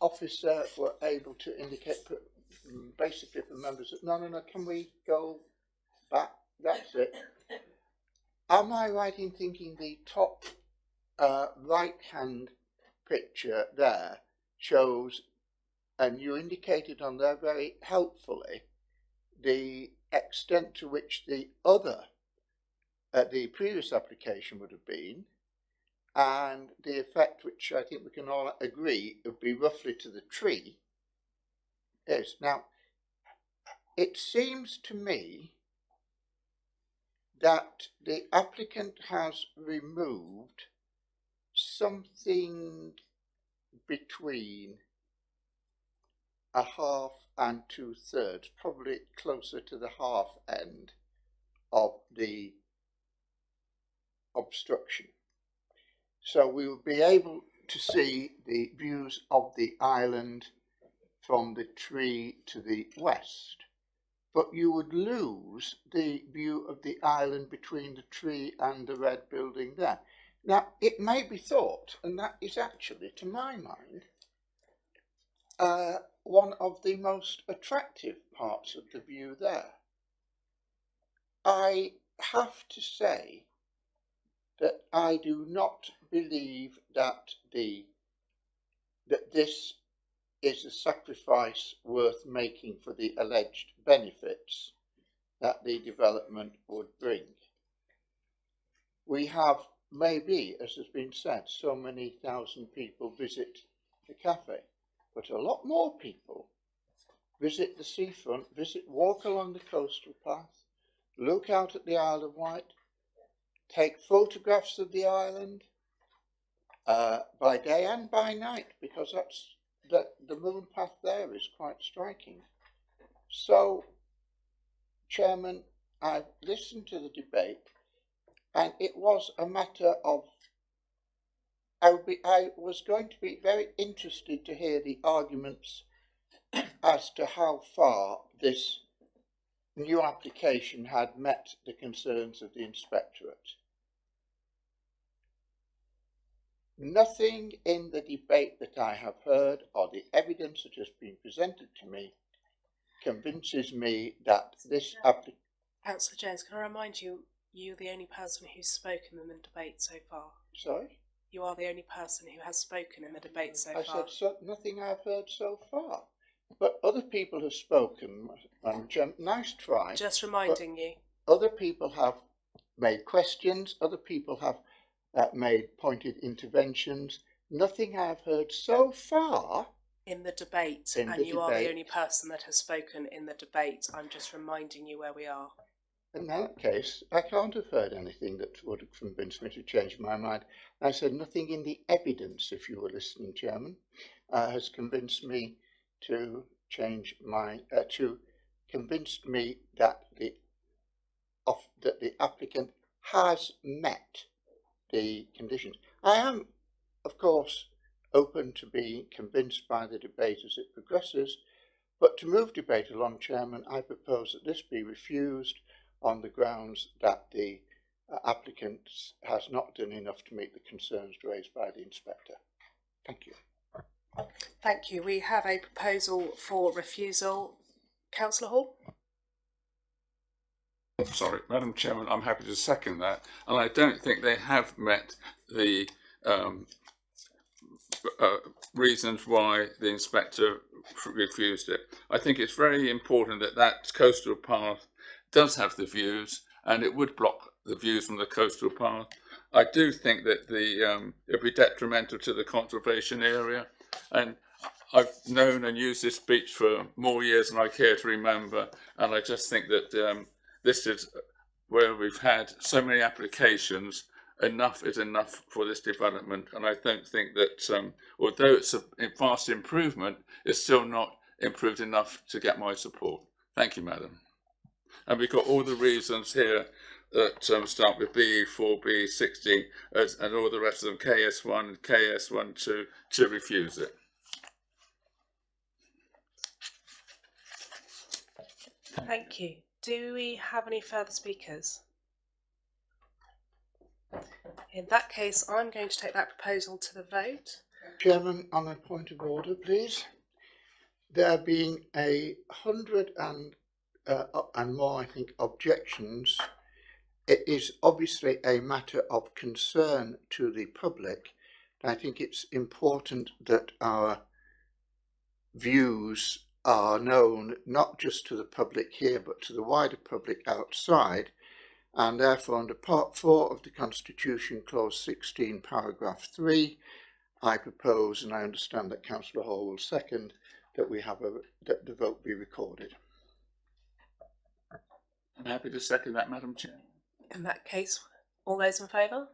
officer were able to indicate, basically for members, that no, can we go back? That's it. Am I right in thinking the top right-hand picture there shows, and you indicated on there very helpfully, the extent to which the previous application would have been, and the effect, which I think we can all agree would be roughly to the tree, is. Now, it seems to me that the applicant has removed something between a half and 2/3, probably closer to the half end of the obstruction. So we will be able to see the views of the island from the tree to the west, but you would lose the view of the island between the tree and the red building there. Now, it may be thought, and that is actually, to my mind, one of the most attractive parts of the view there. I have to say that I do not believe that this is a sacrifice worth making for the alleged benefits that the development would bring. We have, maybe, as has been said, so many thousand people visit the cafe, but a lot more people visit the seafront, walk along the coastal path, look out at the Isle of Wight, take photographs of the island by day and by night, because the moon path there is quite striking. So, Chairman, I've listened to the debate, and it was a matter of, I was going to be very interested to hear the arguments as to how far this new application had met the concerns of the inspectorate. Nothing in the debate that I have heard or the evidence that has been presented to me convinces me that this application... Councillor Jones, can I remind you, you're the only person who's spoken in the debate so far. Sorry? You are the only person who has spoken in the debate so far. I said nothing I've heard so far. But other people have spoken, and nice try. Just reminding you. Other people have made questions, other people have made pointed interventions. Nothing I've heard so far in the debate, and you are the only person that has spoken in the debate. I'm just reminding you where we are. In that case, I can't have heard anything that would have convinced me to change my mind. I said nothing in the evidence, if you were listening, Chairman, has convinced me to change my, convinced me that the applicant has met the conditions. I am, of course, open to being convinced by the debate as it progresses, but to move debate along, Chairman, I propose that this be refused on the grounds that the applicant has not done enough to meet the concerns raised by the inspector. Thank you. Thank you. We have a proposal for refusal. Councillor Hall? Sorry, Madam Chairman, I'm happy to second that, and I don't think they have met the reasons why the inspector refused it. I think it's very important that that coastal path does have the views, and it would block the views from the coastal path. I do think that it would be detrimental to the conservation area, and I've known and used this beach for more years than I care to remember, and I just think that this is where we've had so many applications. Enough is enough for this development, and I don't think that although it's a vast improvement, it's still not improved enough to get my support. Thank you, Madam. And we've got all the reasons here that start with BE4, BE16, and all the rest of them, KS1 and KS12, to refuse it. Thank you. Do we have any further speakers? In that case, I'm going to take that proposal to the vote. Chairman, on a point of order, please. There being 100 and more, I think, objections, it is obviously a matter of concern to the public. I think it's important that our views are known not just to the public here but to the wider public outside, and therefore under Part 4 of the Constitution, Clause 16, Paragraph 3, I propose, and I understand that Councillor Hall will second, that that the vote be recorded. I'm happy to second that, Madam Chair. In that case, all those in favour?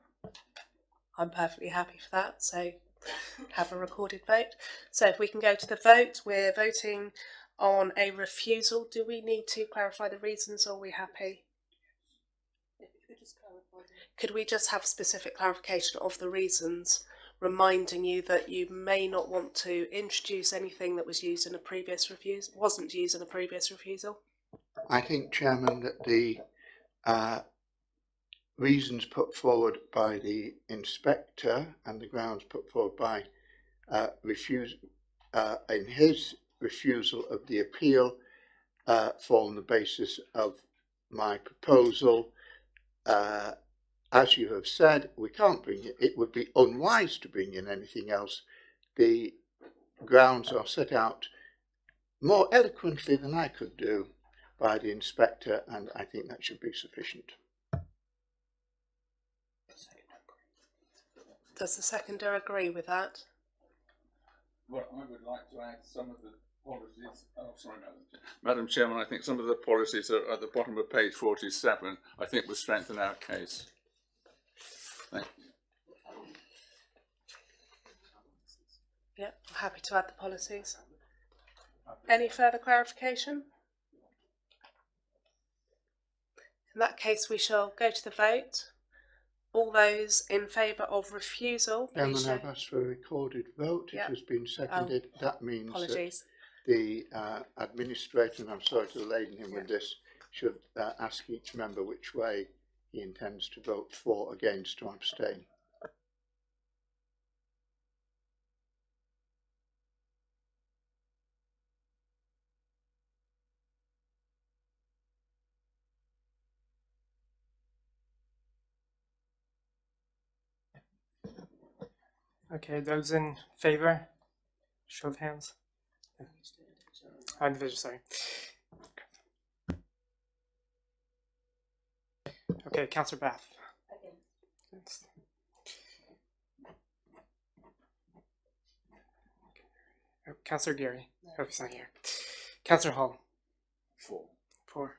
I'm perfectly happy for that, so have a recorded vote. So if we can go to the vote, we're voting on a refusal. Do we need to clarify the reasons, or are we happy? Could we just have specific clarification of the reasons, reminding you that you may not want to introduce anything that was used in a previous refusal, wasn't used in a previous refusal? I think, Chairman, that the reasons put forward by the inspector and the grounds put forward by in his refusal of the appeal form the basis of my proposal. As you have said, we can't bring it. It would be unwise to bring in anything else. The grounds are set out more eloquently than I could do by the inspector, and I think that should be sufficient. Does the seconder agree with that? Well, I would like to add some of the policies. Oh, sorry, Madam Chairman. I think some of the policies are at the bottom of page 47. I think will strengthen our case. Thank you. Yep, I'm happy to add the policies. Any further clarification? In that case, we shall go to the vote. All those in favour of refusal, please Chairman, I've asked for a recorded vote. Yep. It has been seconded. That means apologies. that the administrator, and I'm sorry to laden him with this, should ask each member which way he intends to vote for, against, or abstain. Okay, those in favour, show of hands. Individual, sorry. Okay, Councillor Bath. Yes. Oh, Councillor Geary. Oh, he's not here. Councillor Hall. 4. 4.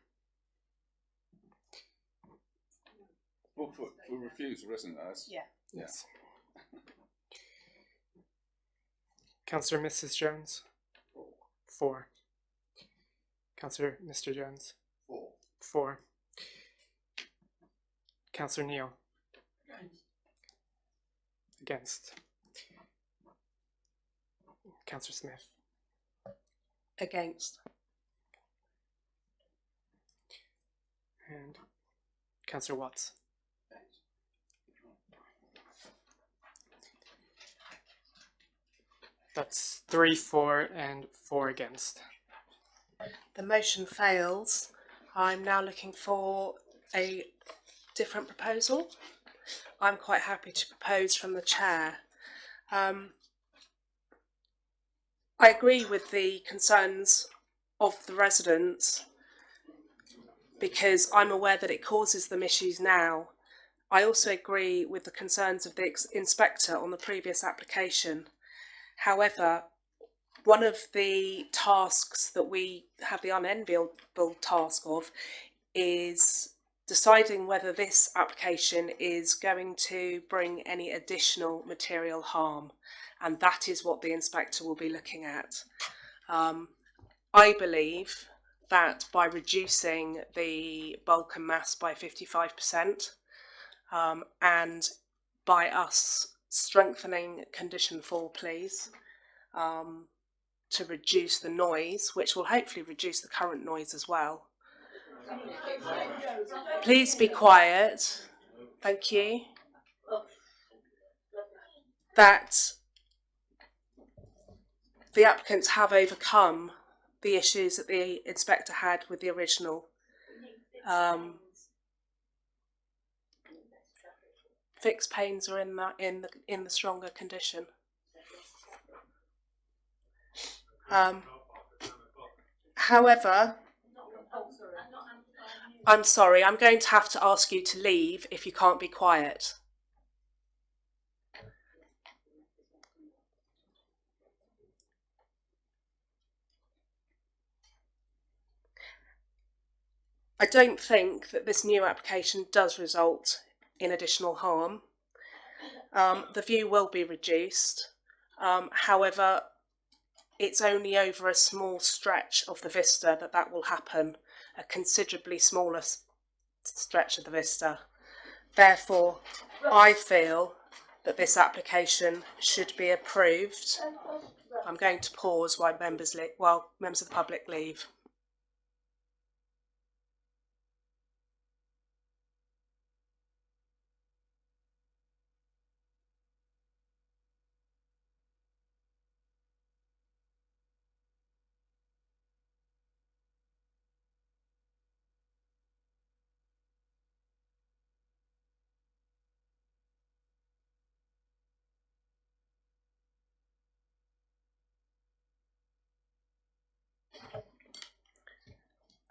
Well, for refusal, isn't it? Yeah. Yes. Councillor Mrs. Jones. 4. Councillor Mr. Jones. 4. 4. Councillor Neal. Against. Councillor Smith. Against. And Councillor Watts. That's 3, 4, and 4 against. The motion fails. I'm now looking for a different proposal. I'm quite happy to propose from the chair. I agree with the concerns of the residents because I'm aware that it causes them issues now. I also agree with the concerns of the inspector on the previous application. However, one of the tasks that we have the unenviable task of is deciding whether this application is going to bring any additional material harm, and that is what the inspector will be looking at. I believe that by reducing the bulk and mass by 55% and by us strengthening condition 4, please, to reduce the noise, which will hopefully reduce the current noise as well. Please be quiet. Thank you. That the applicants have overcome the issues that the inspector had with the original fixed panes are in the stronger condition. However, I'm sorry, I'm going to have to ask you to leave if you can't be quiet. I don't think that this new application does result in additional harm. The view will be reduced. However, it's only over a small stretch of the vista that will happen, a considerably smaller stretch of the vista. Therefore, I feel that this application should be approved. I'm going to pause while members of the public leave.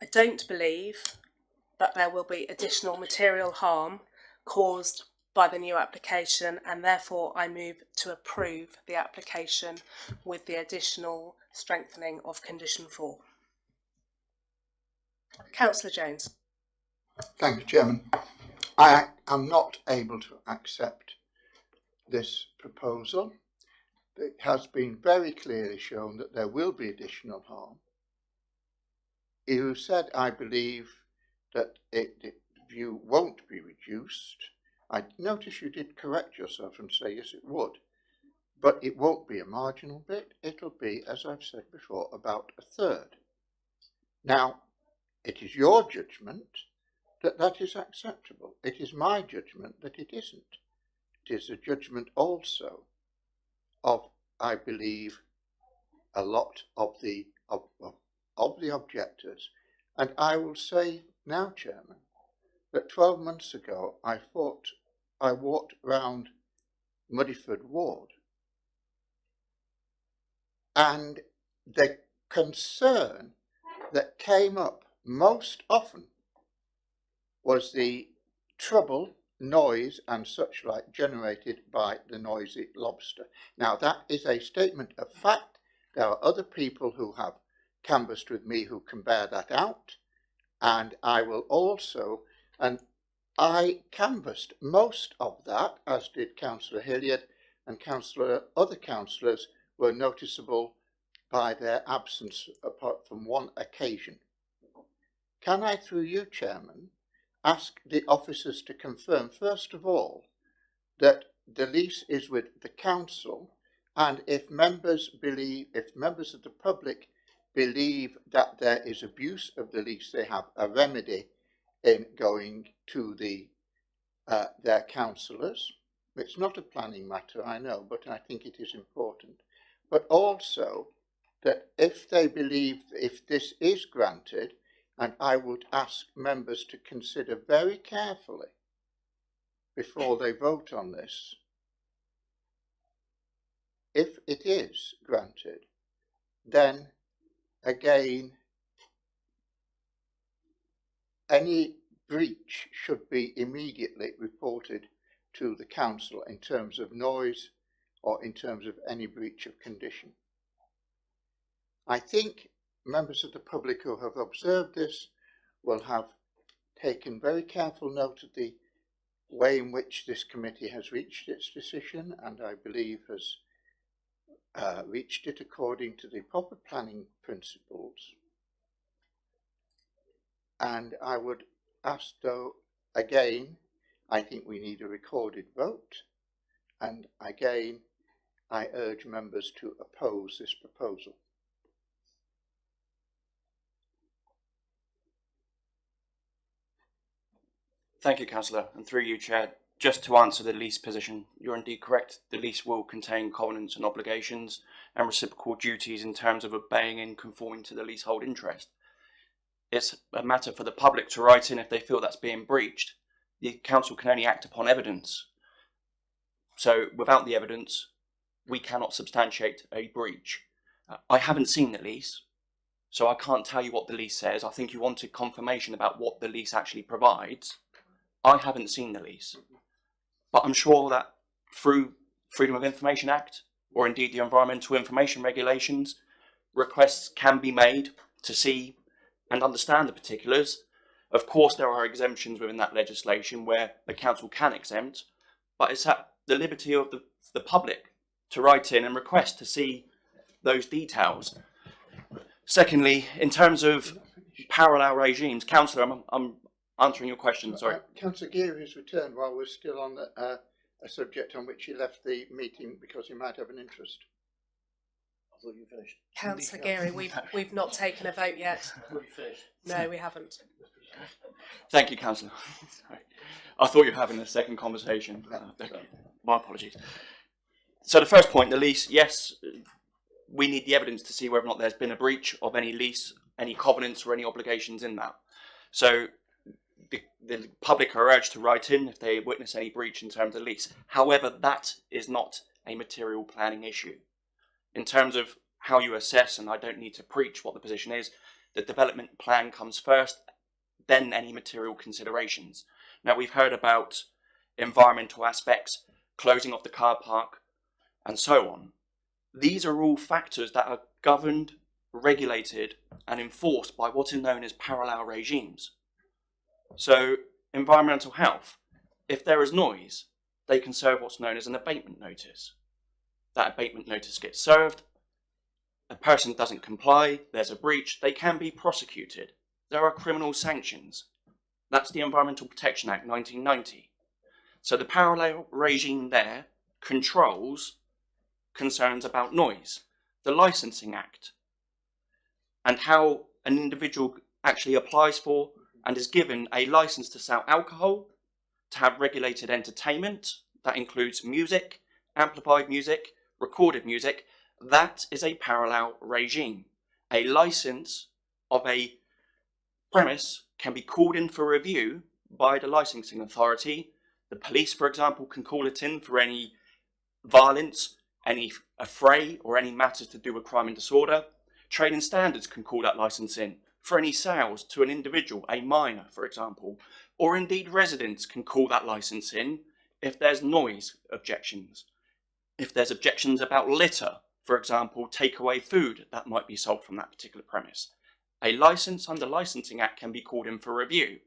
I don't believe that there will be additional material harm caused by the new application, and therefore I move to approve the application with the additional strengthening of condition 4. Councillor Jones. Thank you, Chairman. I am not able to accept this proposal. It has been very clearly shown that there will be additional harm. You said, I believe, that the view won't be reduced. I notice you did correct yourself and say, yes, it would. But it won't be a marginal bit. It'll be, as I've said before, about a third. Now, it is your judgment that that is acceptable. It is my judgment that it isn't. It is a judgment also of, I believe, a lot of the objectors. And I will say now, Chairman, that 12 months ago I walked round Muddyford Ward, and the concern that came up most often was the trouble, noise and such like generated by the noisy lobster. Now that is a statement of fact. There are other people who have canvassed with me who can bear that out, and I will also, and I canvassed most of that, as did Councillor Hilliard, and other councillors were noticeable by their absence apart from one occasion. Can I, through you, Chairman, ask the officers to confirm, first of all, that the lease is with the council, and if members of the public believe that there is abuse of the lease, they have a remedy in going to their councillors. It's not a planning matter, I know, but I think it is important. But also that if they believe, if this is granted, and I would ask members to consider very carefully before they vote on this, if it is granted, then again, any breach should be immediately reported to the council in terms of noise or in terms of any breach of condition. I think members of the public who have observed this will have taken very careful note of the way in which this committee has reached its decision, and I believe has reached it according to the proper planning principles. And I would ask, though, again, I think we need a recorded vote, and again, I urge members to oppose this proposal. Thank you, Councillor. And through you, Chair, just to answer the lease position, you're indeed correct. The lease will contain covenants and obligations and reciprocal duties in terms of obeying and conforming to the leasehold interest. It's a matter for the public to write in if they feel that's being breached. The council can only act upon evidence. So without the evidence, we cannot substantiate a breach. I haven't seen the lease, so I can't tell you what the lease says. I think you wanted confirmation about what the lease actually provides. I haven't seen the lease, but I'm sure that through Freedom of Information Act, or indeed the Environmental Information Regulations, requests can be made to see and understand the particulars. Of course, there are exemptions within that legislation where the council can exempt, but it's at the liberty of the public to write in and request to see those details. Secondly, in terms of parallel regimes, Councillor, I'm answering your question, sorry. Councillor Geary has returned while we're still on a subject on which he left the meeting because he might have an interest. I thought you finished. Councillor Geary, we've not taken a vote yet. No, we haven't. Thank you, Councillor. I thought you were having a second conversation. My apologies. So the first point, the lease, yes, we need the evidence to see whether or not there's been a breach of any lease, any covenants or any obligations in that. So the public are urged to write in if they witness any breach in terms of lease. However, that is not a material planning issue. In terms of how you assess, and I don't need to preach what the position is, the development plan comes first, then any material considerations. Now, we've heard about environmental aspects, closing off the car park, and so on. These are all factors that are governed, regulated, and enforced by what is known as parallel regimes. So, environmental health, if there is noise, they can serve what's known as an abatement notice. That abatement notice gets served, a person doesn't comply, there's a breach, they can be prosecuted. There are criminal sanctions. That's the Environmental Protection Act 1990. So the parallel regime there controls concerns about noise. The Licensing Act, and how an individual actually applies for and is given a license to sell alcohol, to have regulated entertainment, that includes music, amplified music, recorded music. That is a parallel regime. A license of a premise can be called in for review by the licensing authority. The police, for example, can call it in for any violence, any affray, or any matters to do with crime and disorder. Trade and standards can call that license in for any sales to an individual, a minor, for example, or indeed residents can call that license in if there's noise objections. If there's objections about litter, for example, take away food that might be sold from that particular premise. A license under Licensing Act can be called in for review.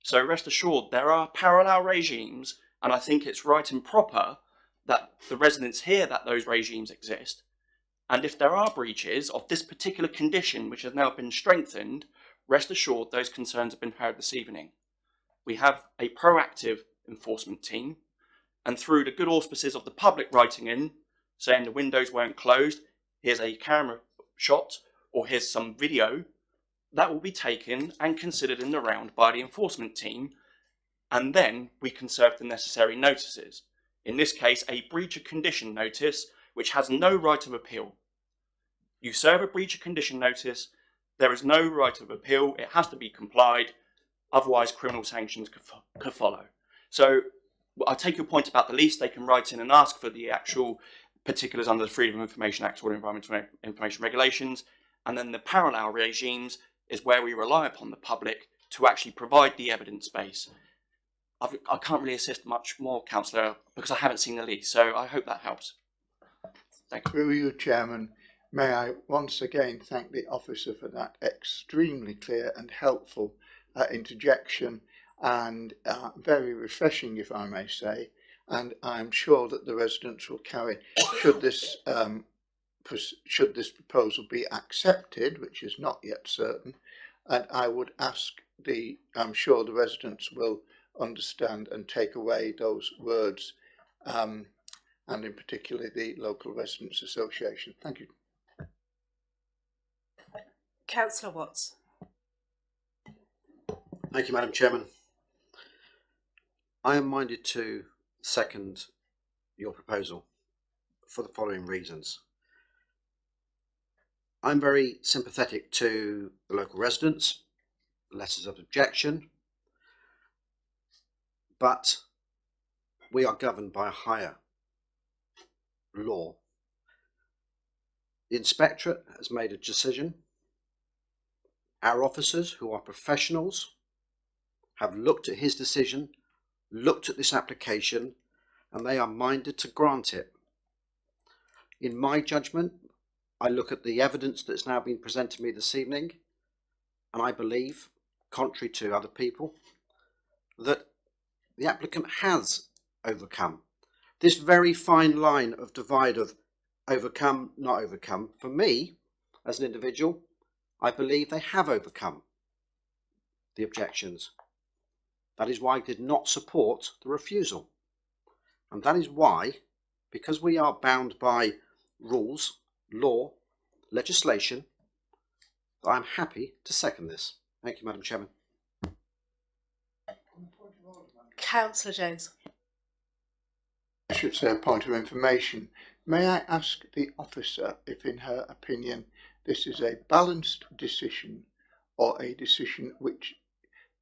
So rest assured, there are parallel regimes, and I think it's right and proper that the residents hear that those regimes exist. And if there are breaches of this particular condition, which has now been strengthened, rest assured those concerns have been heard this evening. We have a proactive enforcement team, and through the good auspices of the public writing in, saying the windows weren't closed, here's a camera shot, or here's some video, that will be taken and considered in the round by the enforcement team, and then we can serve the necessary notices. In this case, a breach of condition notice, which has no right of appeal. You serve a breach of condition notice, there is no right of appeal, it has to be complied, otherwise criminal sanctions could follow. So I take your point about the lease, they can write in and ask for the actual particulars under the Freedom of Information Act or Environmental Information Regulations, and then the parallel regimes is where we rely upon the public to actually provide the evidence base. I can't really assist much more, Councillor, because I haven't seen the lease, so I hope that helps. Thank you. Through you, Chairman, may I once again thank the officer for that extremely clear and helpful interjection, and very refreshing, if I may say, and I'm sure that the residents will carry, should this proposal be accepted, which is not yet certain, and I would ask I'm sure the residents will understand and take away those words, and in particular the Local Residents Association. Thank you. Councillor Watts. Thank you, Madam Chairman. I am minded to second your proposal for the following reasons. I'm very sympathetic to the local residents, letters of objection, but we are governed by a higher law. The inspectorate has made a decision. Our officers, who are professionals, have looked at his decision, looked at this application, and they are minded to grant it. In my judgment, I look at the evidence that's now been presented to me this evening, and I believe, contrary to other people, that the applicant has overcome this very fine line of divide of overcome, not overcome. For me, as an individual, I believe they have overcome the objections. That is why I did not support the refusal. And that is why, because we are bound by rules, law, legislation, I am happy to second this. Thank you, Madam Chairman. Councillor Jones. I should say a point of information. May I ask the officer if, in her opinion, this is a balanced decision or a decision which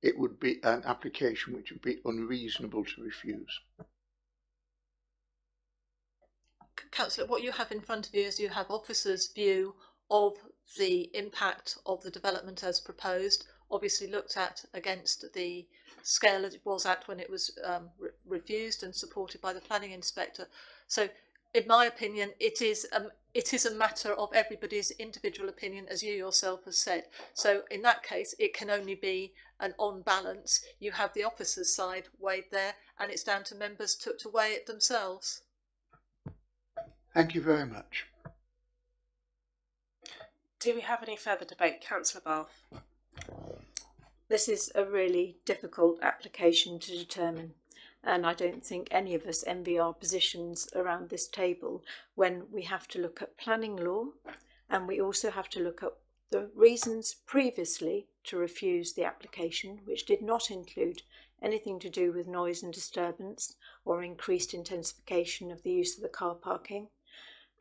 it would be an application which would be unreasonable to refuse? Councillor, what you have in front of you is you have officers' view of the impact of the development as proposed, obviously looked at against the scale that it was at when it was refused and supported by the planning inspector. So in my opinion, it is a matter of everybody's individual opinion, as you yourself have said. So in that case, it can only be an on balance. You have the officers' side weighed there, and it's down to members to weigh it themselves. Thank you very much. Do we have any further debate? Councillor Bath. This is a really difficult application to determine, and I don't think any of us envy our positions around this table when we have to look at planning law, and we also have to look at the reasons previously to refuse the application, which did not include anything to do with noise and disturbance or increased intensification of the use of the car parking.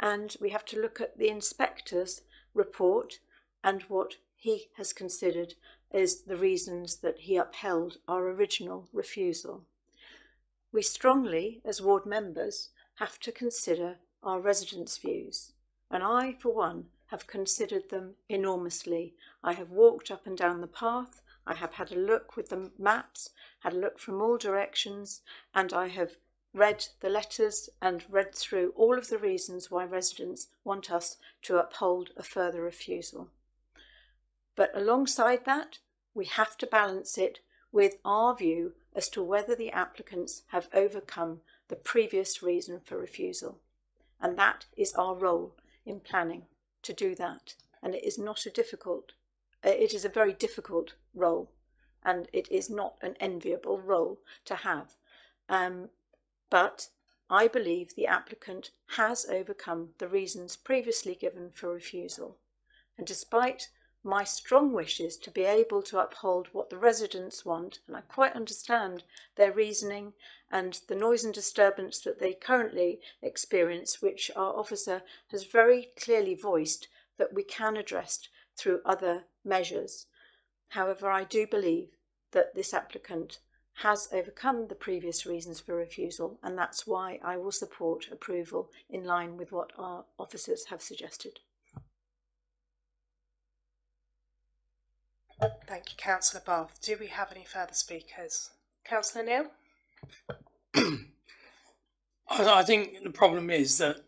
And we have to look at the inspector's report and what he has considered is the reasons that he upheld our original refusal. We strongly, as ward members, have to consider our residents' views, and I, for one, have considered them enormously. I have walked up and down the path, I have had a look with the maps, had a look from all directions, and I have read the letters and read through all of the reasons why residents want us to uphold a further refusal. But alongside that, we have to balance it with our view as to whether the applicants have overcome the previous reason for refusal. And that is our role in planning, to do that. And it is not a difficult, it is a very difficult role, and it is not an enviable role to have. But I believe the applicant has overcome the reasons previously given for refusal. And despite my strong wishes to be able to uphold what the residents want, and I quite understand their reasoning and the noise and disturbance that they currently experience, which our officer has very clearly voiced that we can address through other measures. However, I do believe that this applicant has overcome the previous reasons for refusal, and that's why I will support approval in line with what our officers have suggested. Thank you, Councillor Bath. Do we have any further speakers? Councillor Neal? I think the problem is that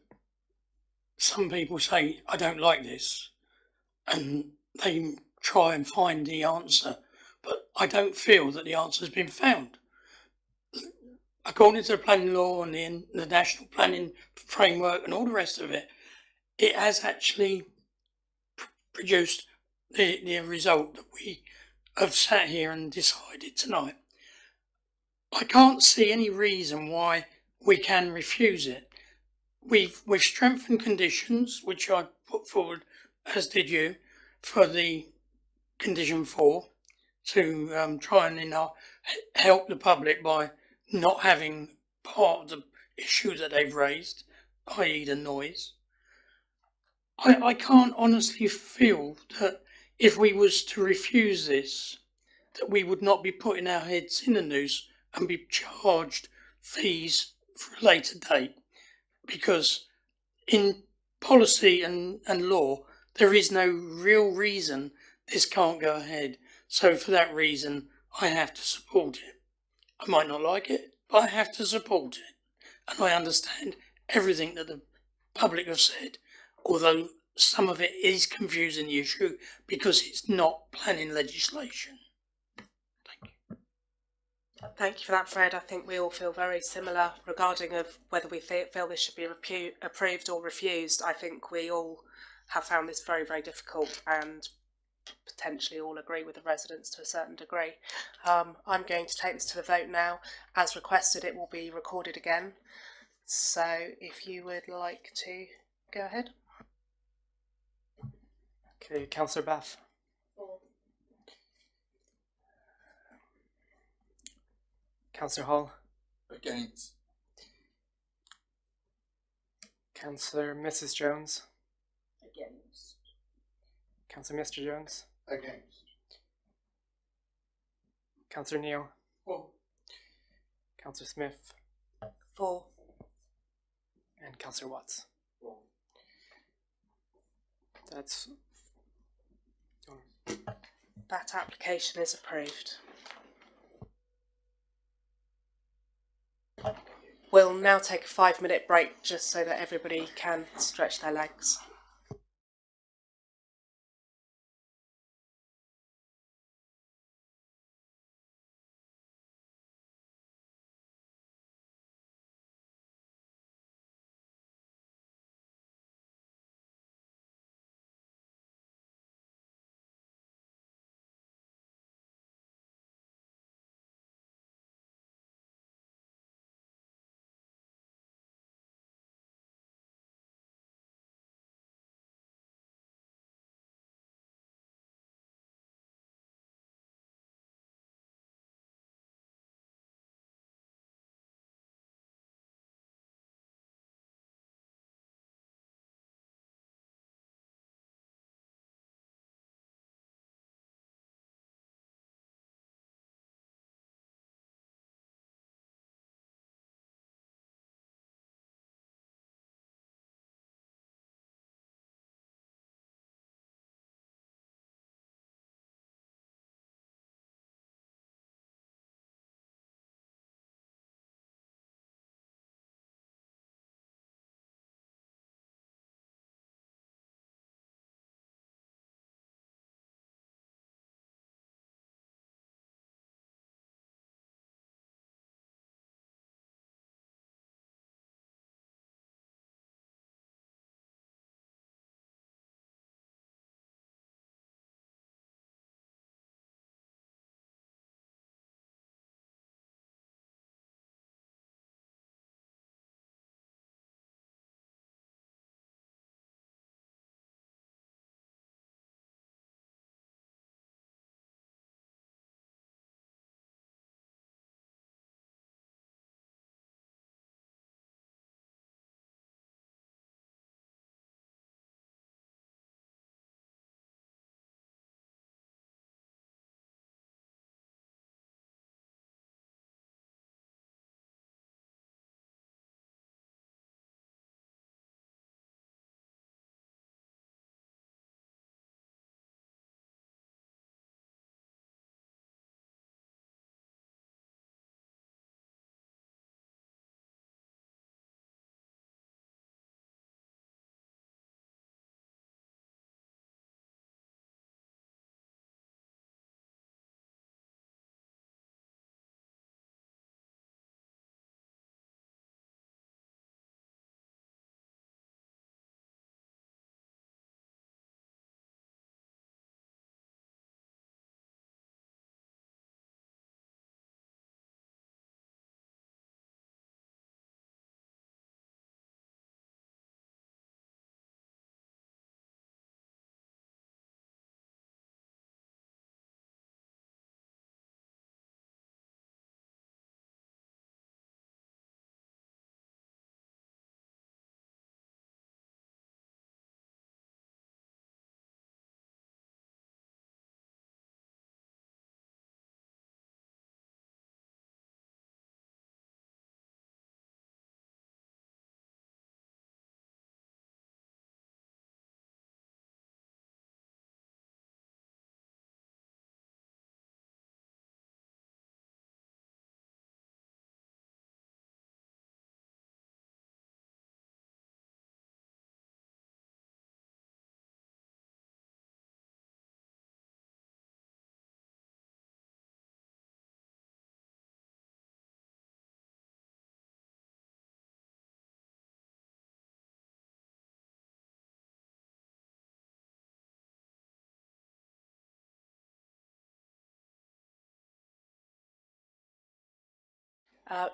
some people say, I don't like this, and they try and find the answer, but I don't feel that the answer has been found. According to the planning law and the national planning framework and all the rest of it, it has actually produced the result that we have sat here and decided tonight. I can't see any reason why we can refuse it. We've strengthened conditions, which I put forward, as did you, for the condition 4, to try and help the public by not having part of the issue that they've raised, i.e. the noise. I can't honestly feel that if we was to refuse this, that we would not be putting our heads in the noose and be charged fees for a later date, because in policy and law, there is no real reason this can't go ahead. So for that reason, I have to support it. I might not like it, but I have to support it. And I understand everything that the public have said, although some of it is confusing the issue because it's not planning legislation. Thank you for that, Fred. I think we all feel very similar regarding of whether we feel this should be approved or refused. I think we all have found this very, very difficult and potentially all agree with the residents to a certain degree. I'm going to take this to the vote now. As requested, it will be recorded again. So if you would like to go ahead. Okay, Councillor Bath. Councillor Hall. Against. Councillor Mrs. Jones. Against. Councillor Mr. Jones. Against. Councillor Neal. For. Councillor Smith. For. And Councillor Watts. For. That's... That application is approved. We'll now take a 5-minute break just so that everybody can stretch their legs.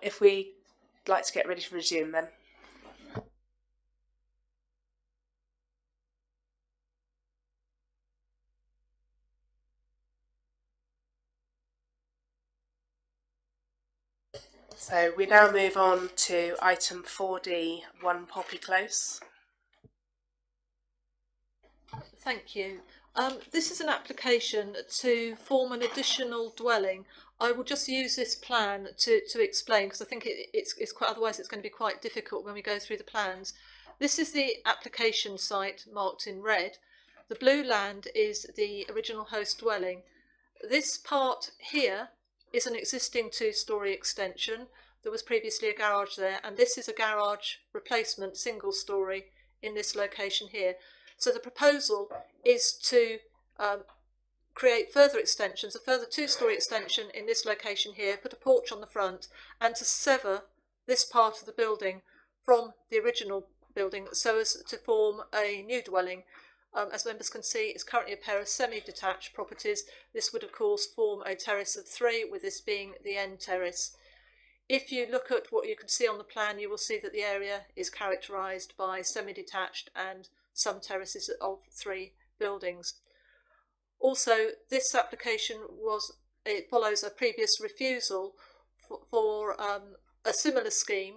If we'd like to get ready to resume then. So we now move on to item 4D, 1 Poppy Close. Thank you. This is an application to form an additional dwelling. I will just use this plan to explain, because I think it's quite, otherwise it's going to be quite difficult when we go through the plans. This is the application site marked in red. The blue land is the original host dwelling. This part here is an existing 2-storey extension. There was previously a garage there, and this is a garage replacement, single storey, in this location here. So the proposal is to create further extensions, a further 2-storey extension in this location here, put a porch on the front, and to sever this part of the building from the original building so as to form a new dwelling. As members can see, it's currently a pair of semi-detached properties. This would of course form a terrace of 3, with this being the end terrace. If you look at what you can see on the plan, you will see that the area is characterised by semi-detached and some terraces of 3 buildings. Also, this application follows a previous refusal for a similar scheme,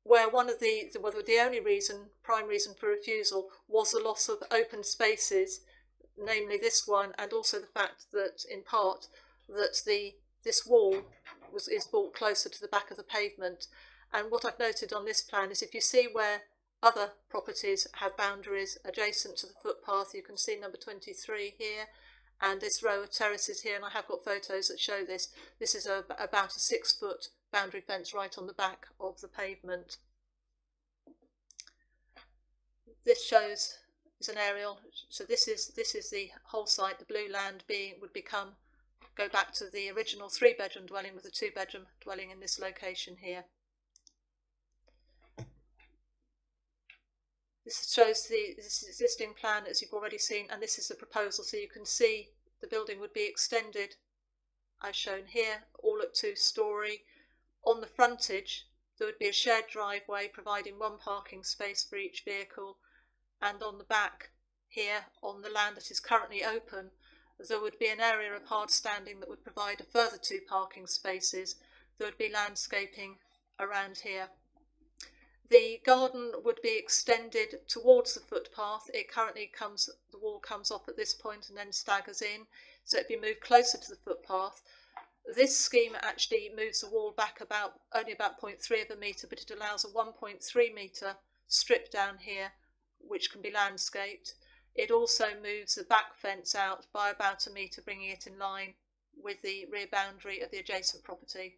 where the only prime reason for refusal was the loss of open spaces, namely this one, and also the fact that in part that this wall is brought closer to the back of the pavement. And what I've noted on this plan is if you see where other properties have boundaries adjacent to the footpath, you can see number 23 here, and this row of terraces here, and I have got photos that show this. This is about a 6-foot boundary fence right on the back of the pavement. This shows is an aerial. So this is the whole site. The blue land would go back to the original 3-bedroom dwelling, with a 2-bedroom dwelling in this location here. This shows this existing plan as you've already seen, and this is the proposal. So you can see the building would be extended as shown here, all at 2-storey. On the frontage there would be a shared driveway providing 1 parking space for each vehicle, and on the back here, on the land that is currently open, there would be an area of hard standing that would provide a further 2 parking spaces. There would be landscaping around here. The garden would be extended towards the footpath. The wall comes off at this point and then staggers in, so it'd be moved closer to the footpath. This scheme actually moves the wall back only about 0.3 of a metre, but it allows a 1.3 metre strip down here, which can be landscaped. It also moves the back fence out by about a metre, bringing it in line with the rear boundary of the adjacent property.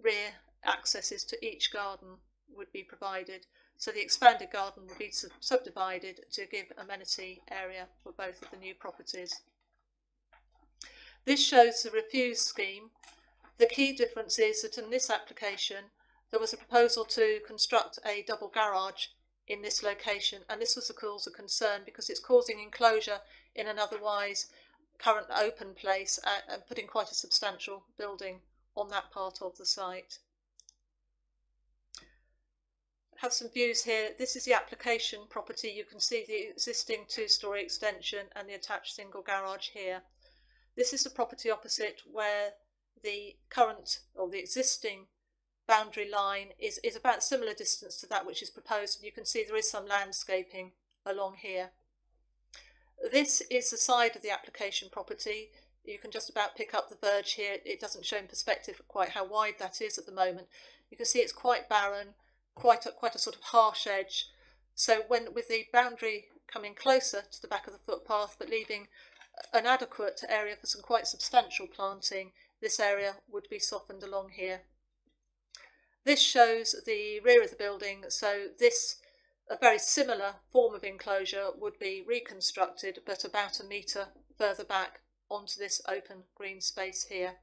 Rear accesses to each garden would be provided, so the expanded garden would be subdivided to give amenity area for both of the new properties. This shows the refused scheme. The key difference is that in this application there was a proposal to construct a double garage in this location, and this was a cause of concern because it's causing enclosure in an otherwise current open place and putting quite a substantial building on that part of the site. Have some views here. This is the application property. You can see the existing 2-storey extension and the attached single garage here. This is the property opposite, where the current or the existing boundary line is about similar distance to that which is proposed, and you can see there is some landscaping along here. This is the side of the application property. You can just about pick up the verge here. It doesn't show in perspective quite how wide that is at the moment. You can see it's quite barren, quite a sort of harsh edge. So with the boundary coming closer to the back of the footpath but leaving an adequate area for some quite substantial planting, this area would be softened along here. This shows the rear of the building, so a very similar form of enclosure would be reconstructed but about a metre further back onto this open green space here.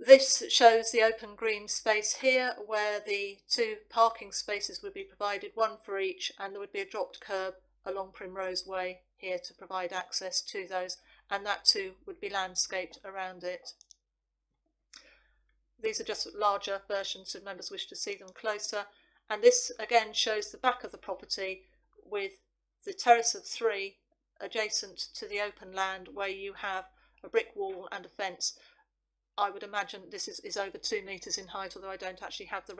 This shows the open green space here, where the 2 parking spaces would be provided, 1 for each, and there would be a dropped curb along Primrose Way here to provide access to those, and that too would be landscaped around it. These are just larger versions if members wish to see them closer. And this again shows the back of the property with the terrace of 3 adjacent to the open land where you have a brick wall and a fence. I would imagine this is over 2 metres in height, although I don't actually have the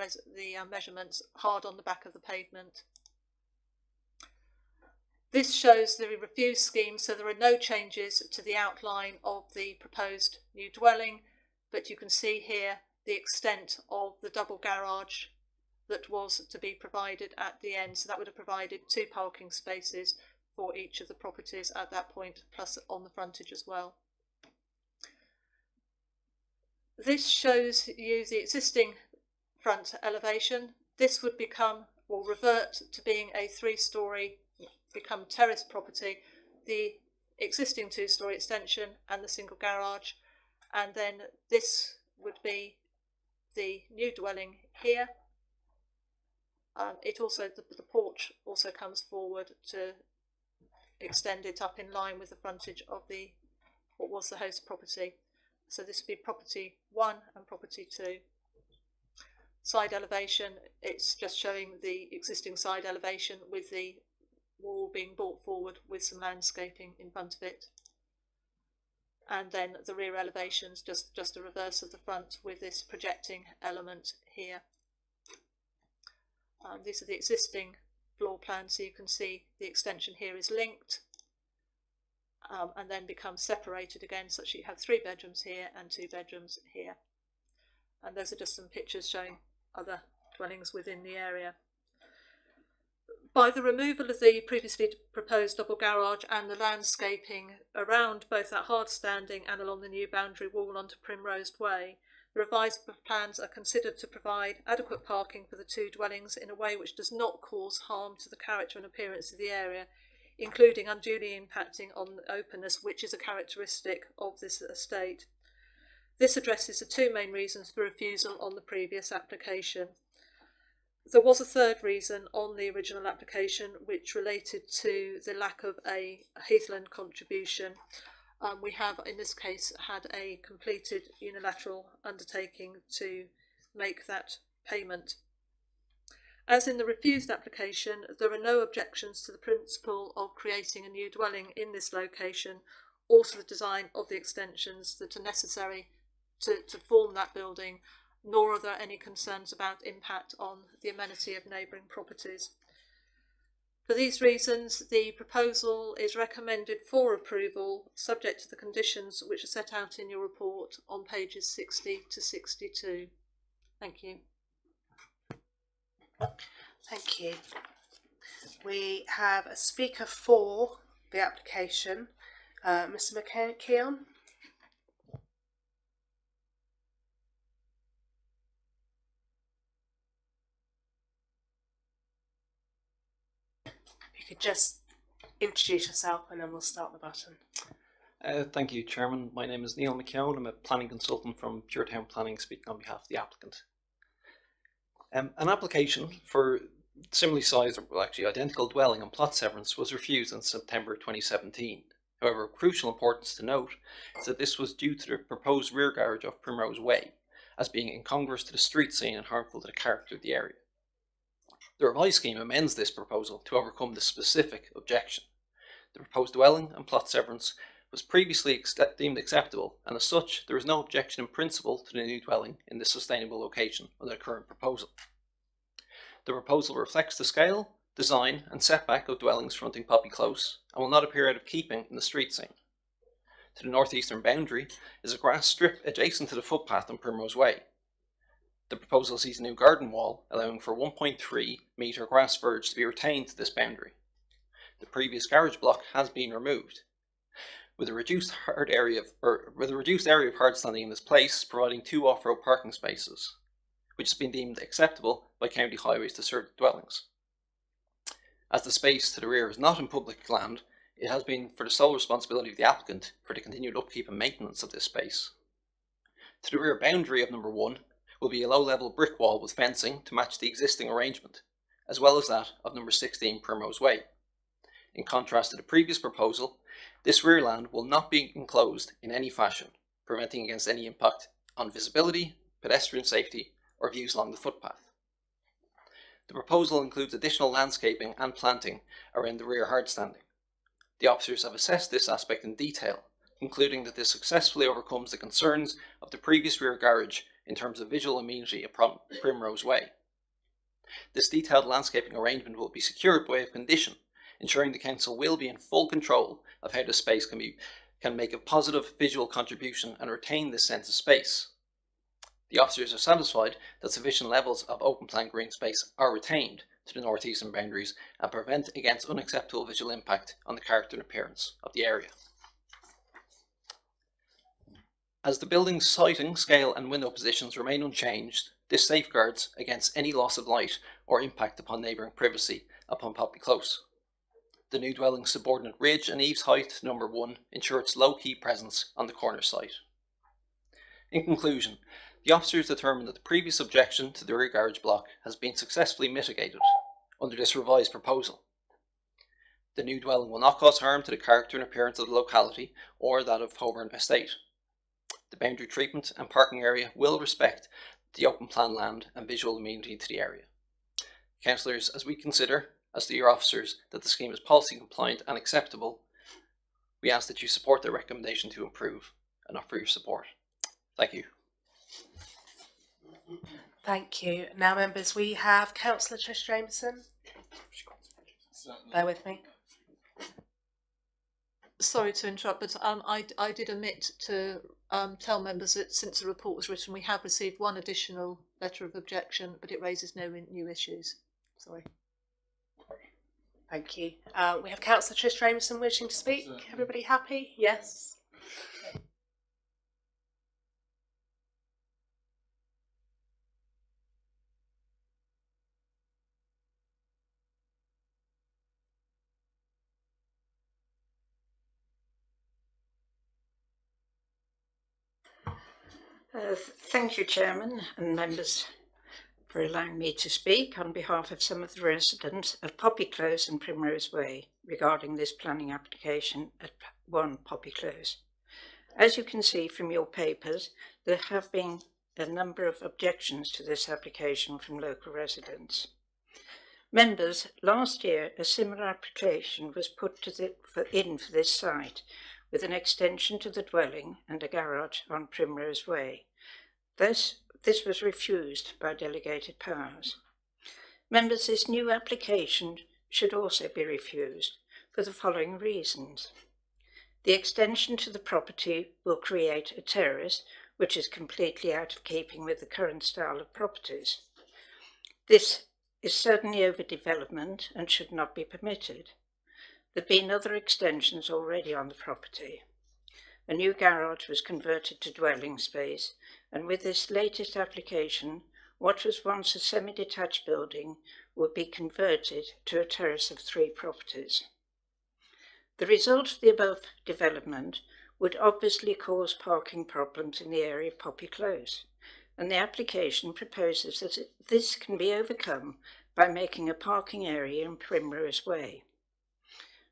measurements hard on the back of the pavement. This shows the refused scheme, so there are no changes to the outline of the proposed new dwelling, but you can see here the extent of the double garage that was to be provided at the end. So that would have provided 2 parking spaces for each of the properties at that point, plus on the frontage as well. This shows you the existing front elevation. This would will revert to being a 3-storey, become terrace property, the existing 2-storey extension and the single garage, and then this would be the new dwelling here. The porch also comes forward to extend it up in line with the frontage of what was the host property. So this would be property 1 and property 2. Side elevation, it's just showing the existing side elevation with the wall being brought forward with some landscaping in front of it. And then the rear elevations, just a reverse of the front with this projecting element here. These are the existing floor plans, so you can see the extension here is linked and then becomes separated again, such that you have 3 bedrooms here and 2 bedrooms here. And those are just some pictures showing other dwellings within the area. By the removal of the previously proposed double garage and the landscaping around both that hard standing and along the new boundary wall onto Primrose Way, the revised plans are considered to provide adequate parking for the 2 dwellings in a way which does not cause harm to the character and appearance of the area, including unduly impacting on openness, which is a characteristic of this estate. This addresses the 2 main reasons for refusal on the previous application. There was a 3rd reason on the original application which related to the lack of a heathland contribution. We have in this case had a completed unilateral undertaking to make that payment. As in the refused application, there are no objections to the principle of creating a new dwelling in this location or to the design of the extensions that are necessary to form that building, nor are there any concerns about impact on the amenity of neighbouring properties. For these reasons, the proposal is recommended for approval, subject to the conditions which are set out in your report on pages 60 to 62. Thank you. Thank you. We have a speaker for the application, Mr. McKeon. You could just introduce yourself and then we'll start the button. Thank you, Chairman. My name is Neil McKeown. I'm a planning consultant from Puretown Planning, speaking on behalf of the applicant. An application for similarly sized, or actually identical dwelling and plot severance was refused in September 2017. However, of crucial importance to note is that this was due to the proposed rear garage of Primrose Way, as being incongruous to the street scene and harmful to the character of the area. The revised scheme amends this proposal to overcome this specific objection. The proposed dwelling and plot severance was previously deemed acceptable, and as such, there is no objection in principle to the new dwelling in this sustainable location under the current proposal. The proposal reflects the scale, design and setback of dwellings fronting Poppy Close and will not appear out of keeping in the street scene. To the northeastern boundary is a grass strip adjacent to the footpath on Primrose Way. The proposal sees a new garden wall allowing for 1.3 metre grass verge to be retained to this boundary. The previous garage block has been removed, with a reduced area of hard standing in this place, providing 2 off-road parking spaces, which has been deemed acceptable by county highways to certain dwellings. As the space to the rear is not in public land, it has been for the sole responsibility of the applicant for the continued upkeep and maintenance of this space. To the rear boundary of number 1 will be a low-level brick wall with fencing to match the existing arrangement, as well as that of number 16 Primrose Way. In contrast to the previous proposal, this rear land will not be enclosed in any fashion, preventing against any impact on visibility, pedestrian safety, or views along the footpath. The proposal includes additional landscaping and planting around the rear hardstanding. The officers have assessed this aspect in detail, concluding that this successfully overcomes the concerns of the previous rear garage in terms of visual amenity upon Primrose Way. This detailed landscaping arrangement will be secured by way of condition, ensuring the council will be in full control of how the space can make a positive visual contribution and retain this sense of space. The officers are satisfied that sufficient levels of open plan green space are retained to the northeastern boundaries and prevent against unacceptable visual impact on the character and appearance of the area. As the building's siting, scale and window positions remain unchanged, this safeguards against any loss of light or impact upon neighbouring privacy upon Poppy Close. The new dwelling's subordinate ridge and eaves height, number 1, ensure its low-key presence on the corner site. In conclusion, the officers determined that the previous objection to the rear garage block has been successfully mitigated under this revised proposal. The new dwelling will not cause harm to the character and appearance of the locality or that of Holborn Estate. The boundary treatment and parking area will respect the open plan land and visual amenity to the area. Councillors, as we consider, as the your officers, that the scheme is policy compliant and acceptable, we ask that you support the recommendation to improve and offer your support. Thank you. Thank you. Now, members, we have Councillor Trish Jameson. Bear with me. Sorry to interrupt, but I did omit to tell members that since the report was written, we have received one additional letter of objection, but it raises no new issues. Sorry. Thank you. We have Councillor Trish Jameson wishing to speak. Everybody happy? Yes. Thank you, Chairman and members, for allowing me to speak on behalf of some of the residents of Poppy Close and Primrose Way regarding this planning application at 1 Poppy Close. As you can see from your papers, there have been a number of objections to this application from local residents. Members, last year a similar application was put in for this site, with an extension to the dwelling and a garage on Primrose Way. This was refused by delegated powers. Members, this new application should also be refused for the following reasons. The extension to the property will create a terrace which is completely out of keeping with the current style of properties. This is certainly overdevelopment and should not be permitted. There have been other extensions already on the property. A new garage was converted to dwelling space, and with this latest application, what was once a semi-detached building would be converted to a terrace of 3 properties. The result of the above development would obviously cause parking problems in the area of Poppy Close, and the application proposes that this can be overcome by making a parking area in Primrose Way.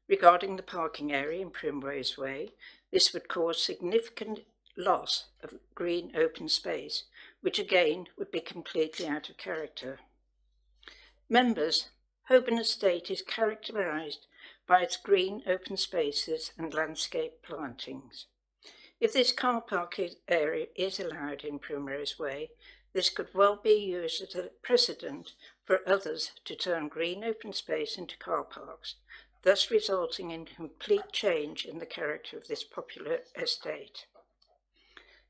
Regarding the parking area in Primrose Way, this would cause significant loss of green open space, which again would be completely out of character. Members, Holborn Estate is characterised by its green open spaces and landscape plantings. If this car park area is allowed in Primrose Way, this could well be used as a precedent for others to turn green open space into car parks, thus resulting in complete change in the character of this popular estate.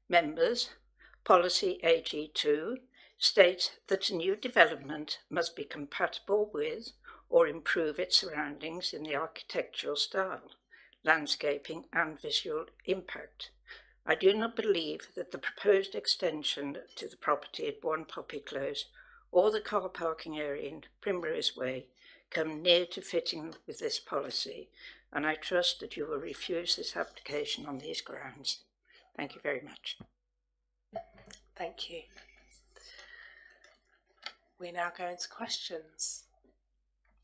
Members, Policy AG2 states that a new development must be compatible with or improve its surroundings in the architectural style, landscaping and visual impact. I do not believe that the proposed extension to the property at 1 Poppy Close or the car parking area in Primrose Way come near to fitting with this policy, and I trust that you will refuse this application on these grounds. Thank you very much. Thank you. We now go into questions.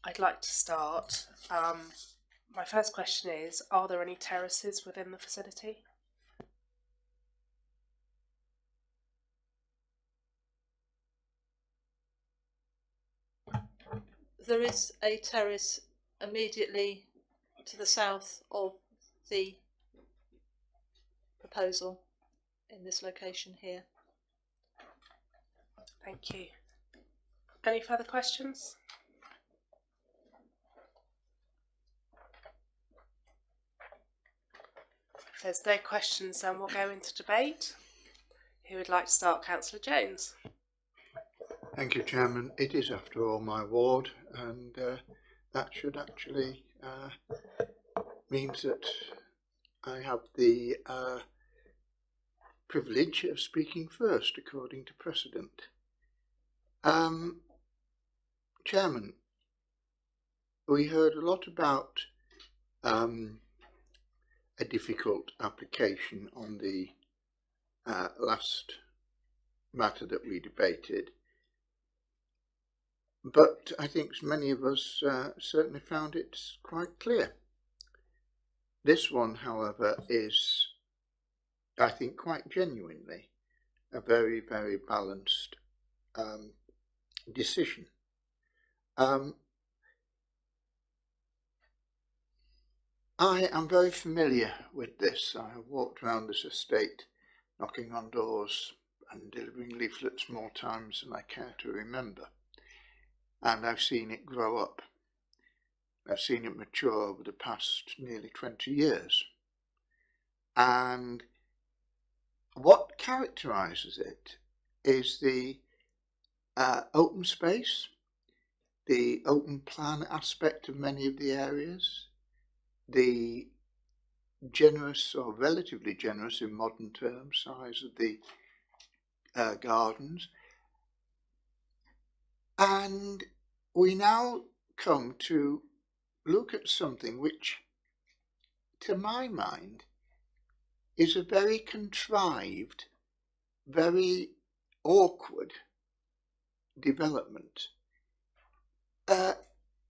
I'd like to start. My first question is, are there any terraces within the facility? there is a terrace immediately to the south of the proposal in this location here. Thank you. Any further questions? If there's no questions, then we'll go into debate. Who would like to start? Councillor Jones. Thank you, Chairman. It is, after all, my ward, and that should actually means that I have the privilege of speaking first, according to precedent. Chairman, we heard a lot about a difficult application on the last matter that we debated, but I think many of us certainly found it quite clear. This one, however, is, I think, quite genuinely a very, very balanced decision. I am very familiar with this. I have walked around this estate, knocking on doors and delivering leaflets more times than I care to remember. And I've seen it grow up. I've seen it mature over the past nearly 20 years. And what characterises it is the open space, the open plan aspect of many of the areas, the generous, or relatively generous in modern terms, size of the gardens. And we now come to look at something which, to my mind, is a very contrived, very awkward development.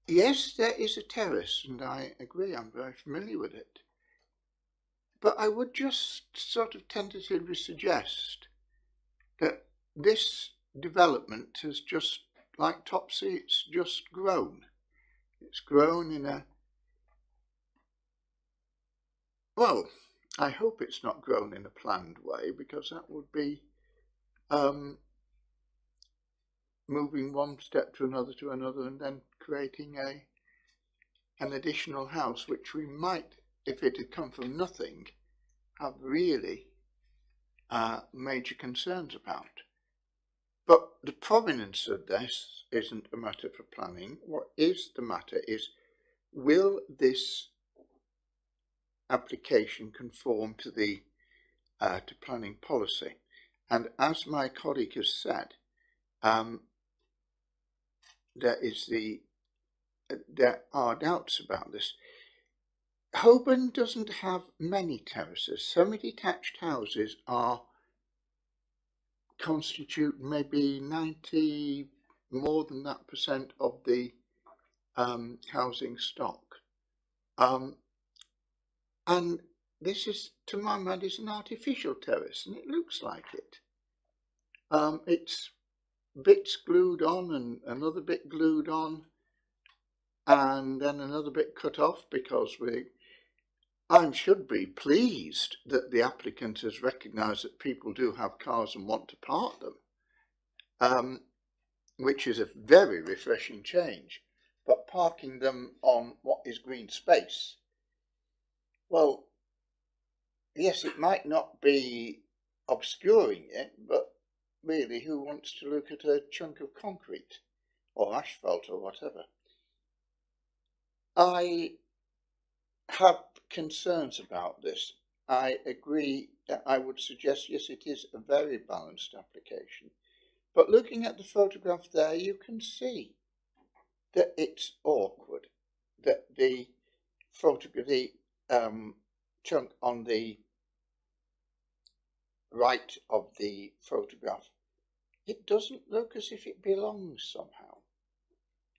Yes, there is a terrace, and I agree, I'm very familiar with it. But I would just sort of tentatively suggest that this development has just, like Topsy, it's just grown. It's grown in a, well, I hope it's not grown in a planned way, because that would be moving one step to another, and then creating an additional house, which we might, if it had come from nothing, have really major concerns about. But the provenance of this isn't a matter for planning. What is the matter is, will this application conform to the to planning policy? And as my colleague has said, there are doubts about this. Holborn doesn't have many terraces. Semi-detached houses constitute maybe 90, more than that % of the housing stock. And this is, to my mind, is an artificial terrace, and it looks like it. It's bits glued on and another bit glued on, and then another bit cut off, because I should be pleased that the applicant has recognised that people do have cars and want to park them, which is a very refreshing change. But parking them on what is green space, well, yes, it might not be obscuring it, but really, who wants to look at a chunk of concrete or asphalt or whatever? I have concerns about this. I agree that I would suggest, yes, it is a very balanced application. But looking at the photograph there, you can see that it's awkward, that the photograph, the chunk on the right of the photograph, it doesn't look as if it belongs somehow.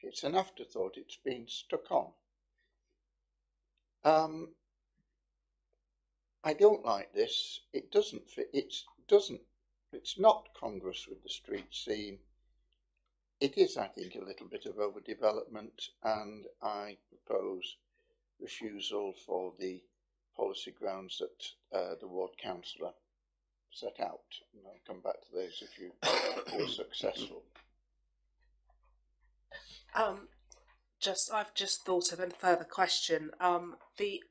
It's an afterthought, it's been stuck on. I don't like this. It doesn't fit. It's not congruous with the street scene. It is, I think, a little bit of overdevelopment, and I propose refusal for the policy grounds that the ward councillor set out. And I'll come back to those if you were successful. I've just thought of a further question. The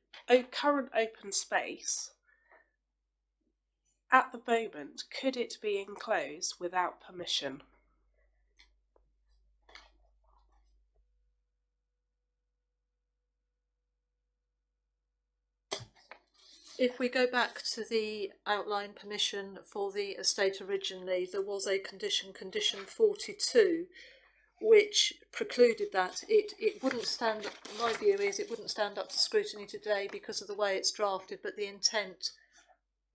current open space, at the moment, could it be enclosed without permission? If we go back to the outline permission for the estate originally, there was a condition 42, which precluded that. It wouldn't stand, my view is it wouldn't stand up to scrutiny today because of the way it's drafted, but the intent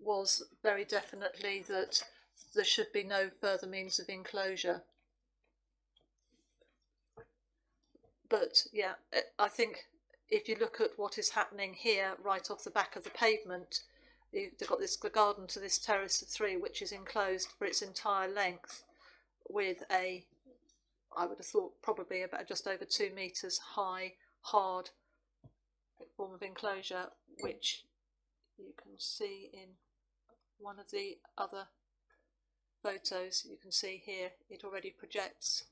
was very definitely that there should be no further means of enclosure. But yeah, I think if you look at what is happening here, right off the back of the pavement, they've got this garden to this terrace of 3, which is enclosed for its entire length with a, I would have thought probably about just over 2 metres high, hard form of enclosure, which you can see in one of the other photos. You can see here it already projects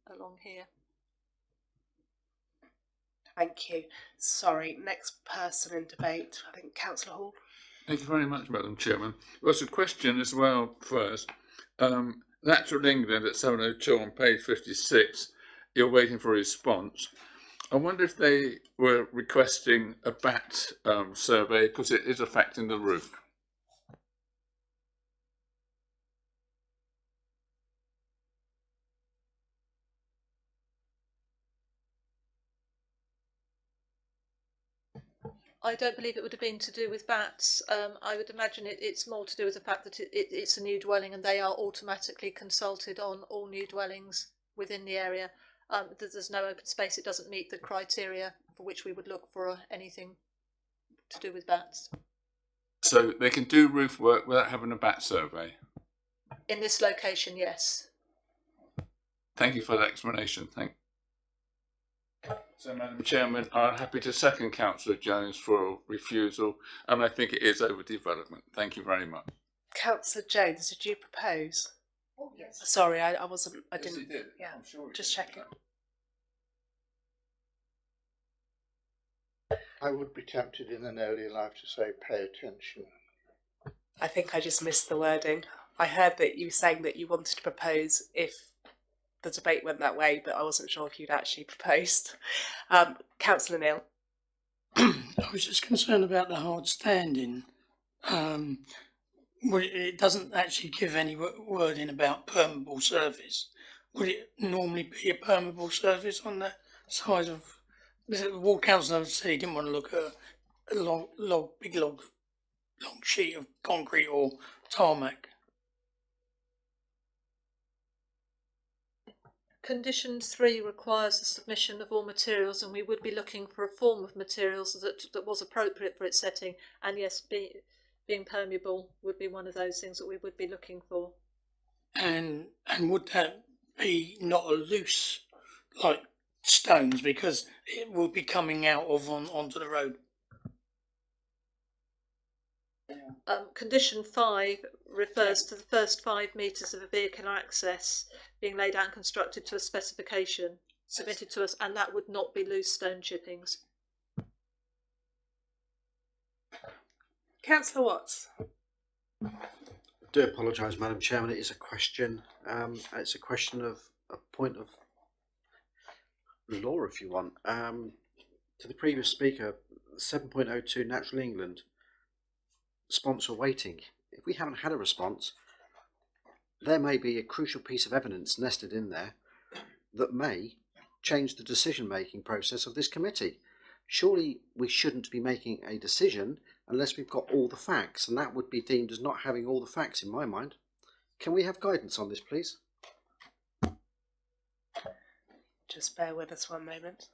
along here. Thank you. Sorry, next person in debate, I think Councillor Hall. Thank you very much, Madam Chairman. Well, it's a question as well first. Natural England at 702 on page 56, you're waiting for a response. I wonder if they were requesting a bat survey because it is affecting the roof. I don't believe it would have been to do with bats. I would imagine it's more to do with the fact that it's a new dwelling and they are automatically consulted on all new dwellings within the area. There's no open space. It doesn't meet the criteria for which we would look for anything to do with bats. So they can do roof work without having a bat survey? In this location, yes. Thank you for the explanation. So, Madam Chairman, I'm happy to second Councillor Jones for refusal, and I think it is overdevelopment. Thank you very much. Councillor Jones, did you propose? Oh, yes. Sorry, I wasn't. I Yes, didn't. he did. Yeah, I'm sure he just did. checking. I would be tempted in an earlier life to say pay attention. I think I just missed the wording. I heard that you were saying that you wanted to propose if the debate went that way, but I wasn't sure if you'd actually proposed. Councillor Neal. I was just concerned about the hard standing. It doesn't actually give any wording about permeable surface. Would it normally be a permeable surface on the size of... The ward councillor said he didn't want to look at a big long sheet of concrete or tarmac. Condition 3 requires the submission of all materials, and we would be looking for a form of materials that was appropriate for its setting. And yes, being permeable would be one of those things that we would be looking for. And would that be not a loose, like stones, because it will be coming out of onto the road? Condition 5 refers to the first 5 metres of a vehicular access being laid out and constructed to a specification submitted to us, and that would not be loose stone chippings. Councillor Watts. I do apologise, Madam Chairman. It is a question. It's a question of a point of law, if you want. To the previous speaker, 7.02 Natural England, sponsor waiting. If we haven't had a response, there may be a crucial piece of evidence nested in there that may change the decision-making process of this committee. Surely we shouldn't be making a decision unless we've got all the facts, and that would be deemed as not having all the facts in my mind. Can we have guidance on this, please? Just bear with us one moment.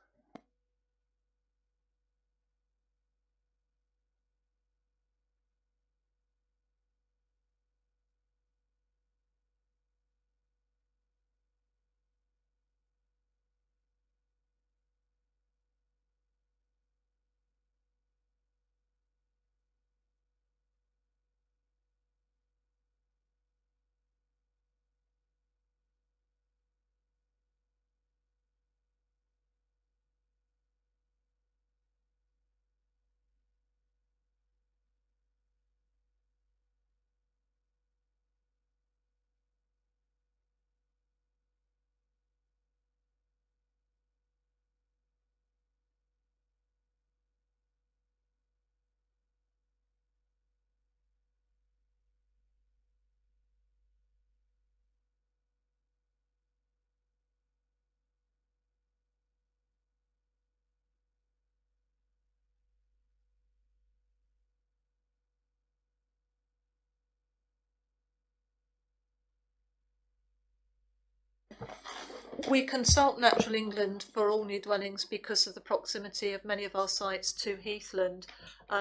We consult Natural England for all new dwellings because of the proximity of many of our sites to heathland.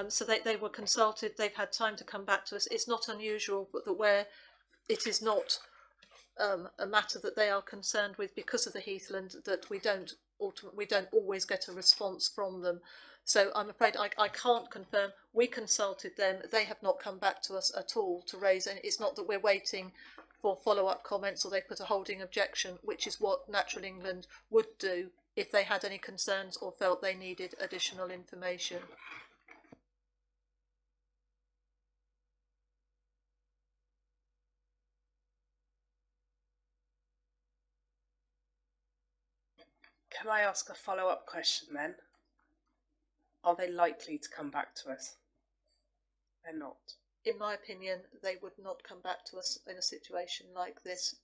So they were consulted, they've had time to come back to us. It's not unusual, but that where it is not a matter that they are concerned with because of the heathland, that we don't always get a response from them. So I'm afraid I can't confirm. We consulted them, they have not come back to us at all to raise, and it's not that we're waiting for follow-up comments or they put a holding objection, which is what Natural England would do if they had any concerns or felt they needed additional information. Can I ask a follow-up question then? Are they likely to come back to us? They're not. In my opinion, they would not come back to us in a situation like this.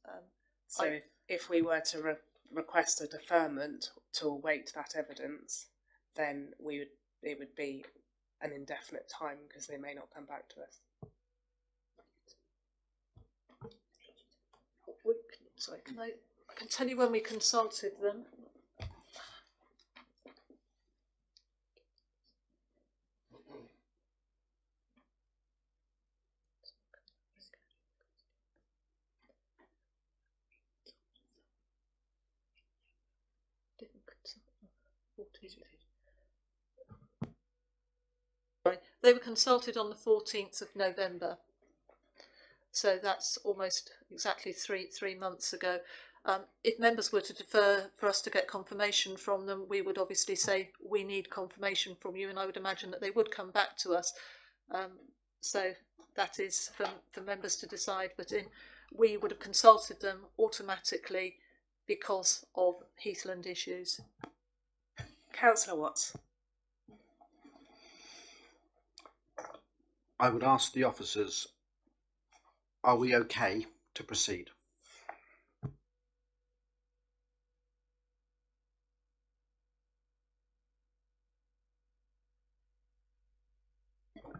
So if we were to request a deferment to await that evidence, then it would be an indefinite time because they may not come back to us. Sorry, I can tell you when we consulted them. They were consulted on the 14th of November, so that's almost exactly three months ago. If members were to defer for us to get confirmation from them, we would obviously say we need confirmation from you, and I would imagine that they would come back to us. So that is for members to decide, but we would have consulted them automatically because of heathland issues. Councillor Watts. I would ask the officers, are we okay to proceed?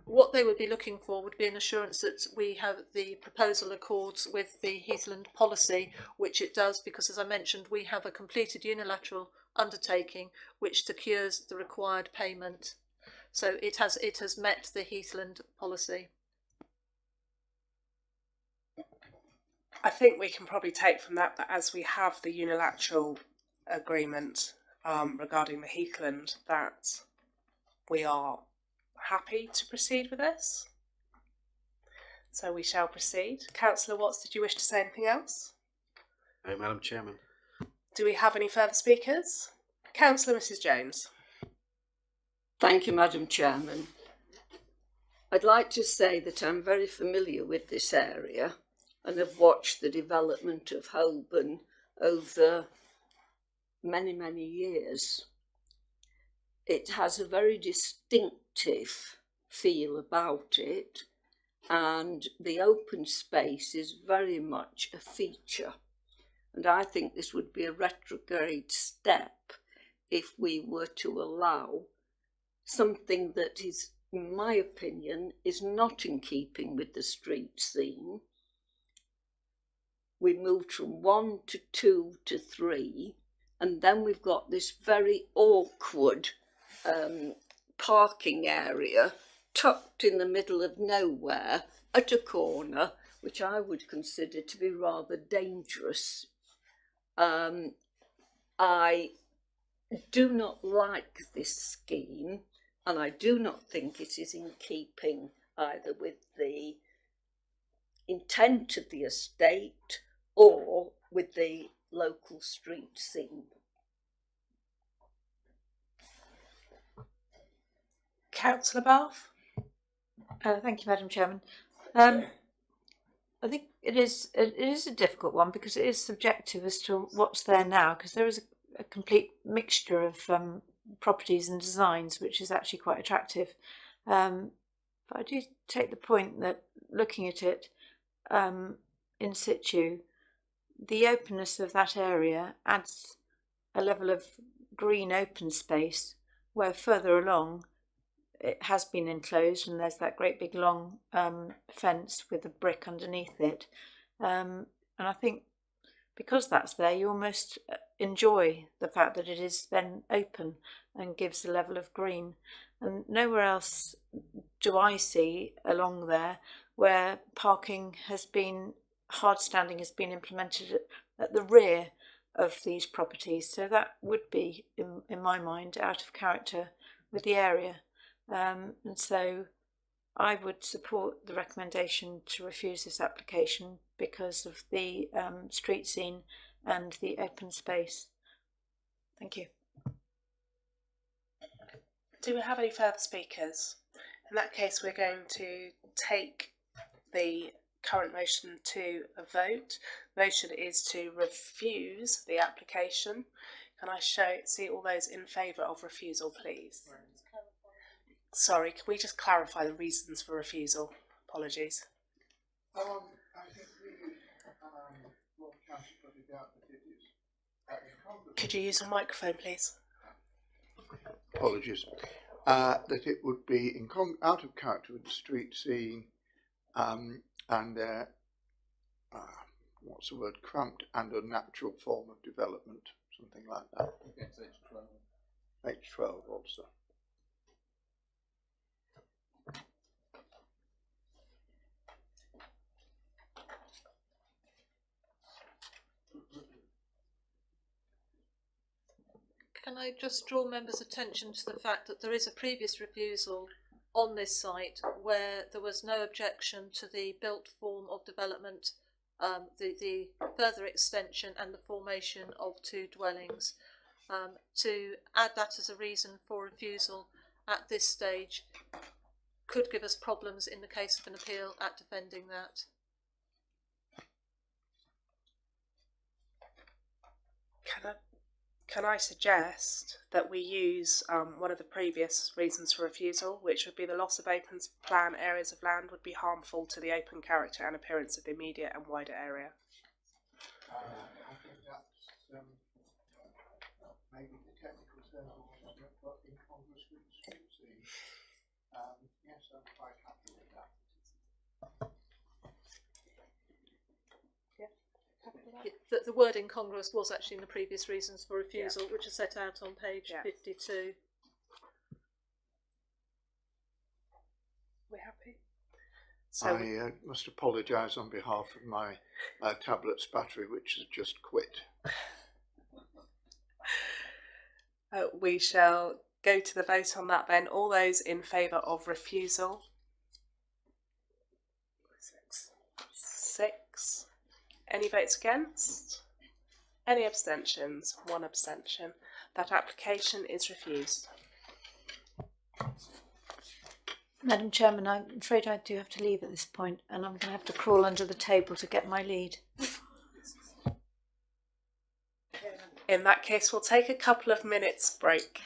What they would be looking for would be an assurance that we have the proposal accords with the heathland policy, which it does, because as I mentioned, we have a completed unilateral undertaking which secures the required payment. So it has met the heathland policy. I think we can probably take from that as we have the unilateral agreement regarding the heathland, that we are happy to proceed with this. So we shall proceed. Councillor Watts, did you wish to say anything else? No, Madam Chairman. Do we have any further speakers? Councillor Mrs Jones. Thank you, Madam Chairman. I'd like to say that I'm very familiar with this area and have watched the development of Holborn over many, many years. It has a very distinctive feel about it, and the open space is very much a feature. And I think this would be a retrograde step if we were to allow something that is, in my opinion, is not in keeping with the street scene. We moved from 1 to 2 to 3, and then we've got this very awkward parking area tucked in the middle of nowhere at a corner, which I would consider to be rather dangerous. I do not like this scheme, and I do not think it is in keeping either with the intent of the estate or with the local street scene. Councillor Bath. Thank you, Madam Chairman. I think it is a difficult one because it is subjective as to what's there now, because there is a complete mixture of properties and designs, which is actually quite attractive. But I do take the point that looking at it in situ, the openness of that area adds a level of green open space where further along it has been enclosed and there's that great big long fence with a brick underneath it. And I think because that's there, you almost enjoy the fact that it is then open and gives a level of green. And nowhere else do I see along there where parking has been, hard standing has been implemented at the rear of these properties. So that would be, in my mind, out of character with the area. And so I would support the recommendation to refuse this application because of the street scene and the open space. Thank you. Do we have any further speakers? In that case, we're going to take the current motion to a vote. The motion is to refuse the application. Can I see all those in favour of refusal, please? Sorry, can we just clarify the reasons for refusal? Apologies. I think the council put it out that it is. Could you use a microphone, please? Apologies. That it would be out of character with the street scene and what's the word, cramped and unnatural form of development, something like that. Against H12. H12 also. Can I just draw members' attention to the fact that there is a previous refusal on this site where there was no objection to the built form of development, the further extension and the formation of two dwellings. To add that as a reason for refusal at this stage could give us problems in the case of an appeal at defending that. Can I suggest that we use one of the previous reasons for refusal, which would be the loss of open plan areas of land would be harmful to the open character and appearance of the immediate and wider area? I think that's maybe the technical term, but in Congress with the street scene. Yes, I'm quite happy with that. The word incongruous was actually in the previous reasons for refusal, which are set out on page 52. We're happy. So I must apologise on behalf of my tablet's battery, which has just quit. We shall go to the vote on that then. All those in favour of refusal? 6. Any votes against? Any abstentions? 1 abstention. That application is refused. Madam Chairman, I'm afraid I do have to leave at this point, and I'm going to have to crawl under the table to get my lead. In that case, we'll take a couple of minutes break.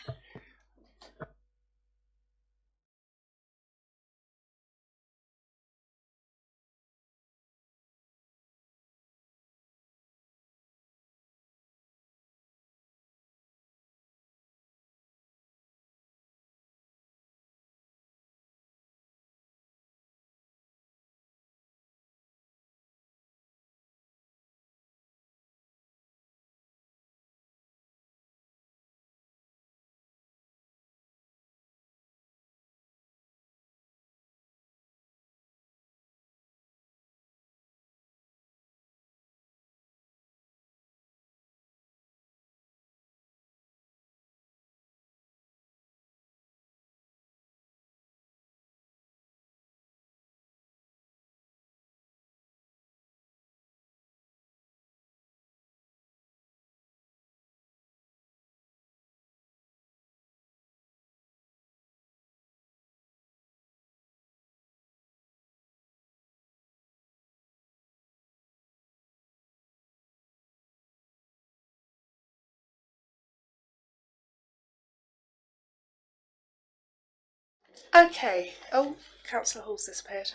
Okay. Oh, Councillor Hall's disappeared.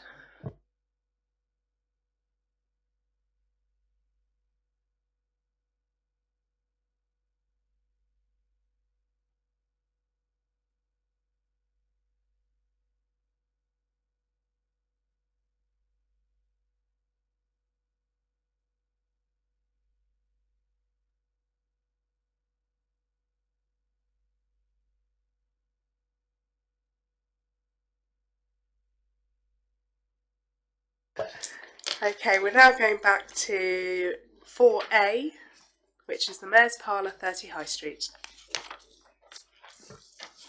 Okay, we're now going back to 4A, which is the Mayor's Parlour, 30 High Street.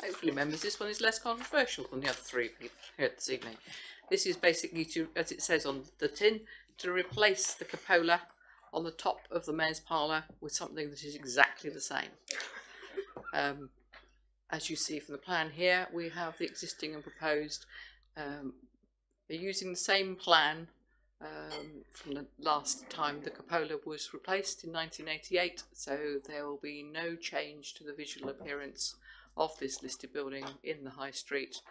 Hopefully, members, this one is less controversial than the other three here this evening. This is basically to, as it says on the tin, to replace the cupola on the top of the Mayor's Parlour with something that is exactly the same. As you see from the plan here, we have the existing and proposed. They're using the same plan from the last time the cupola was replaced in 1988, so there will be no change to the visual appearance of this listed building in the High Street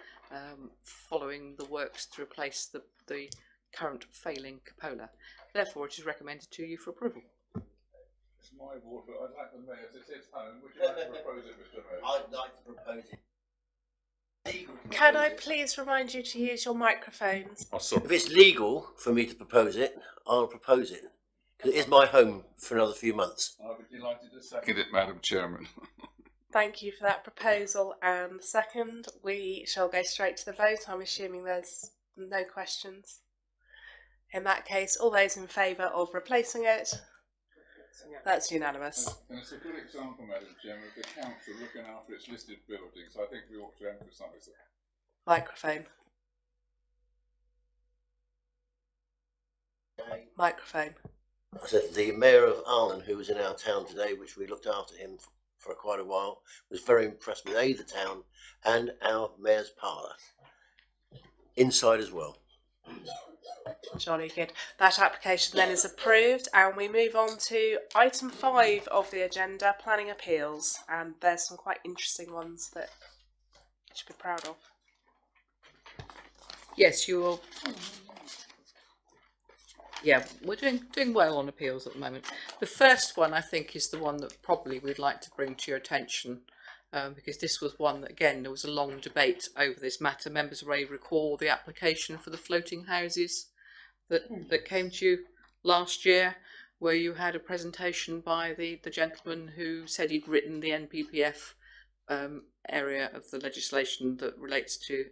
following the works to replace the current failing cupola. Therefore, it is recommended to you for approval. It's my ward, but I'd like the mayor, as it's his home. Would you like to propose it, Mr. Mayor? I'd like to propose it. Can I please remind you to use your microphones? Oh, sorry. If it's legal for me to propose it, I'll propose it. Because it is my home for another few months. I would be delighted to second Second it, Madam Chairman. Thank you for that proposal. And second, we shall go straight to the vote. I'm assuming there's no questions. In that case, all those in favour of replacing it? That's unanimous. And it's a good example, Madam Chairman, of the council looking after its listed buildings. I think we ought to emphasise it. Microphone. Microphone. I said the Mayor of Arlen, who was in our town today, which we looked after him for quite a while, was very impressed with the town and our Mayor's Parlour. Inside as well. Jolly good. That application then is approved, and we move on to item 5 of the agenda, planning appeals. And there's some quite interesting ones that you should be proud of. Yes, you will. Yeah, we're doing well on appeals at the moment. The first one, I think, is the one that probably we'd like to bring to your attention, because this was one that, again, there was a long debate over this matter. Members may recall the application for the floating houses that came to you last year, where you had a presentation by the gentleman who said he'd written the NPPF area of the legislation that relates to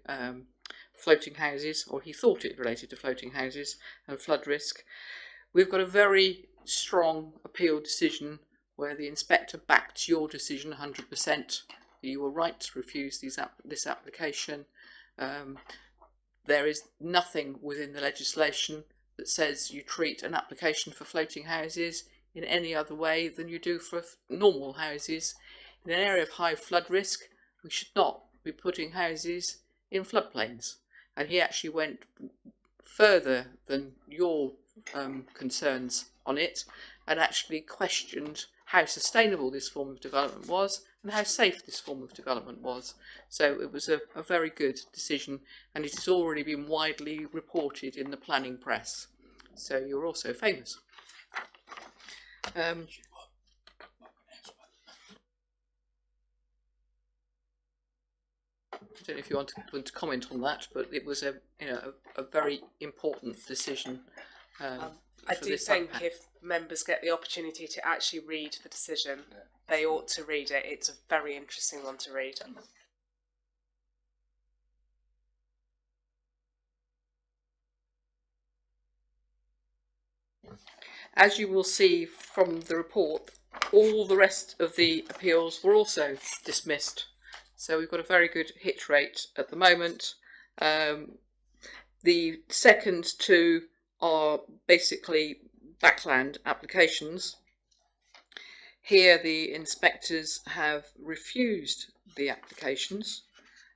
floating houses, or he thought it related to floating houses and flood risk. We've got a very strong appeal decision where the inspector backed your decision 100%. You were right to refuse this application. There is nothing within the legislation that says you treat an application for floating houses in any other way than you do for normal houses. In an area of high flood risk, we should not be putting houses in floodplains. And he actually went further than your concerns on it, and actually questioned how sustainable this form of development was and how safe this form of development was. So it was a very good decision, and it has already been widely reported in the planning press. So you're also famous. I don't know if you want to comment on that, but it was a very important decision. I do think if members get the opportunity to actually read the decision, they ought to read it. It's a very interesting one to read. As you will see from the report, all the rest of the appeals were also dismissed. So we've got a very good hit rate at the moment. The second two are basically backland applications. Here the inspectors have refused the applications.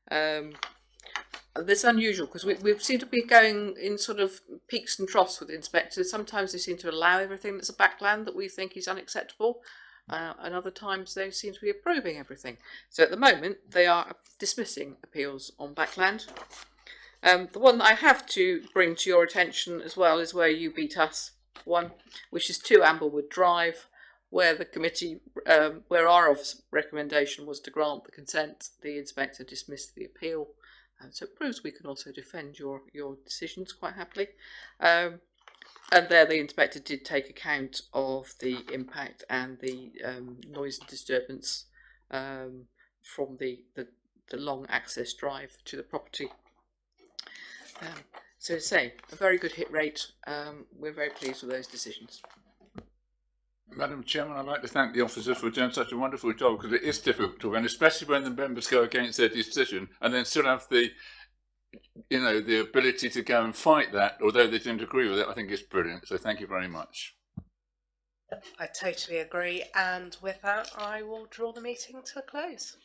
That's unusual because we seem to be going in sort of peaks and troughs with the inspectors. Sometimes they seem to allow everything that's a backland that we think is unacceptable, and other times they seem to be approving everything. So at the moment they are dismissing appeals on backland. The one that I have to bring to your attention as well is where you beat us one, which is 2 Amblewood Drive, where the committee, where our office recommendation was to grant the consent. The inspector dismissed the appeal, so it proves we can also defend your decisions quite happily. And there the inspector did take account of the impact and the noise and disturbance from the long access drive to the property. So say, a very good hit rate. We're very pleased with those decisions. Madam Chairman, I'd like to thank the officers for doing such a wonderful job, because it is difficult to win, especially when the members go against their decision and then still have the, you know, the ability to go and fight that, although they didn't agree with it. I think it's brilliant. So thank you very much. I totally agree, and with that, I will draw the meeting to a close.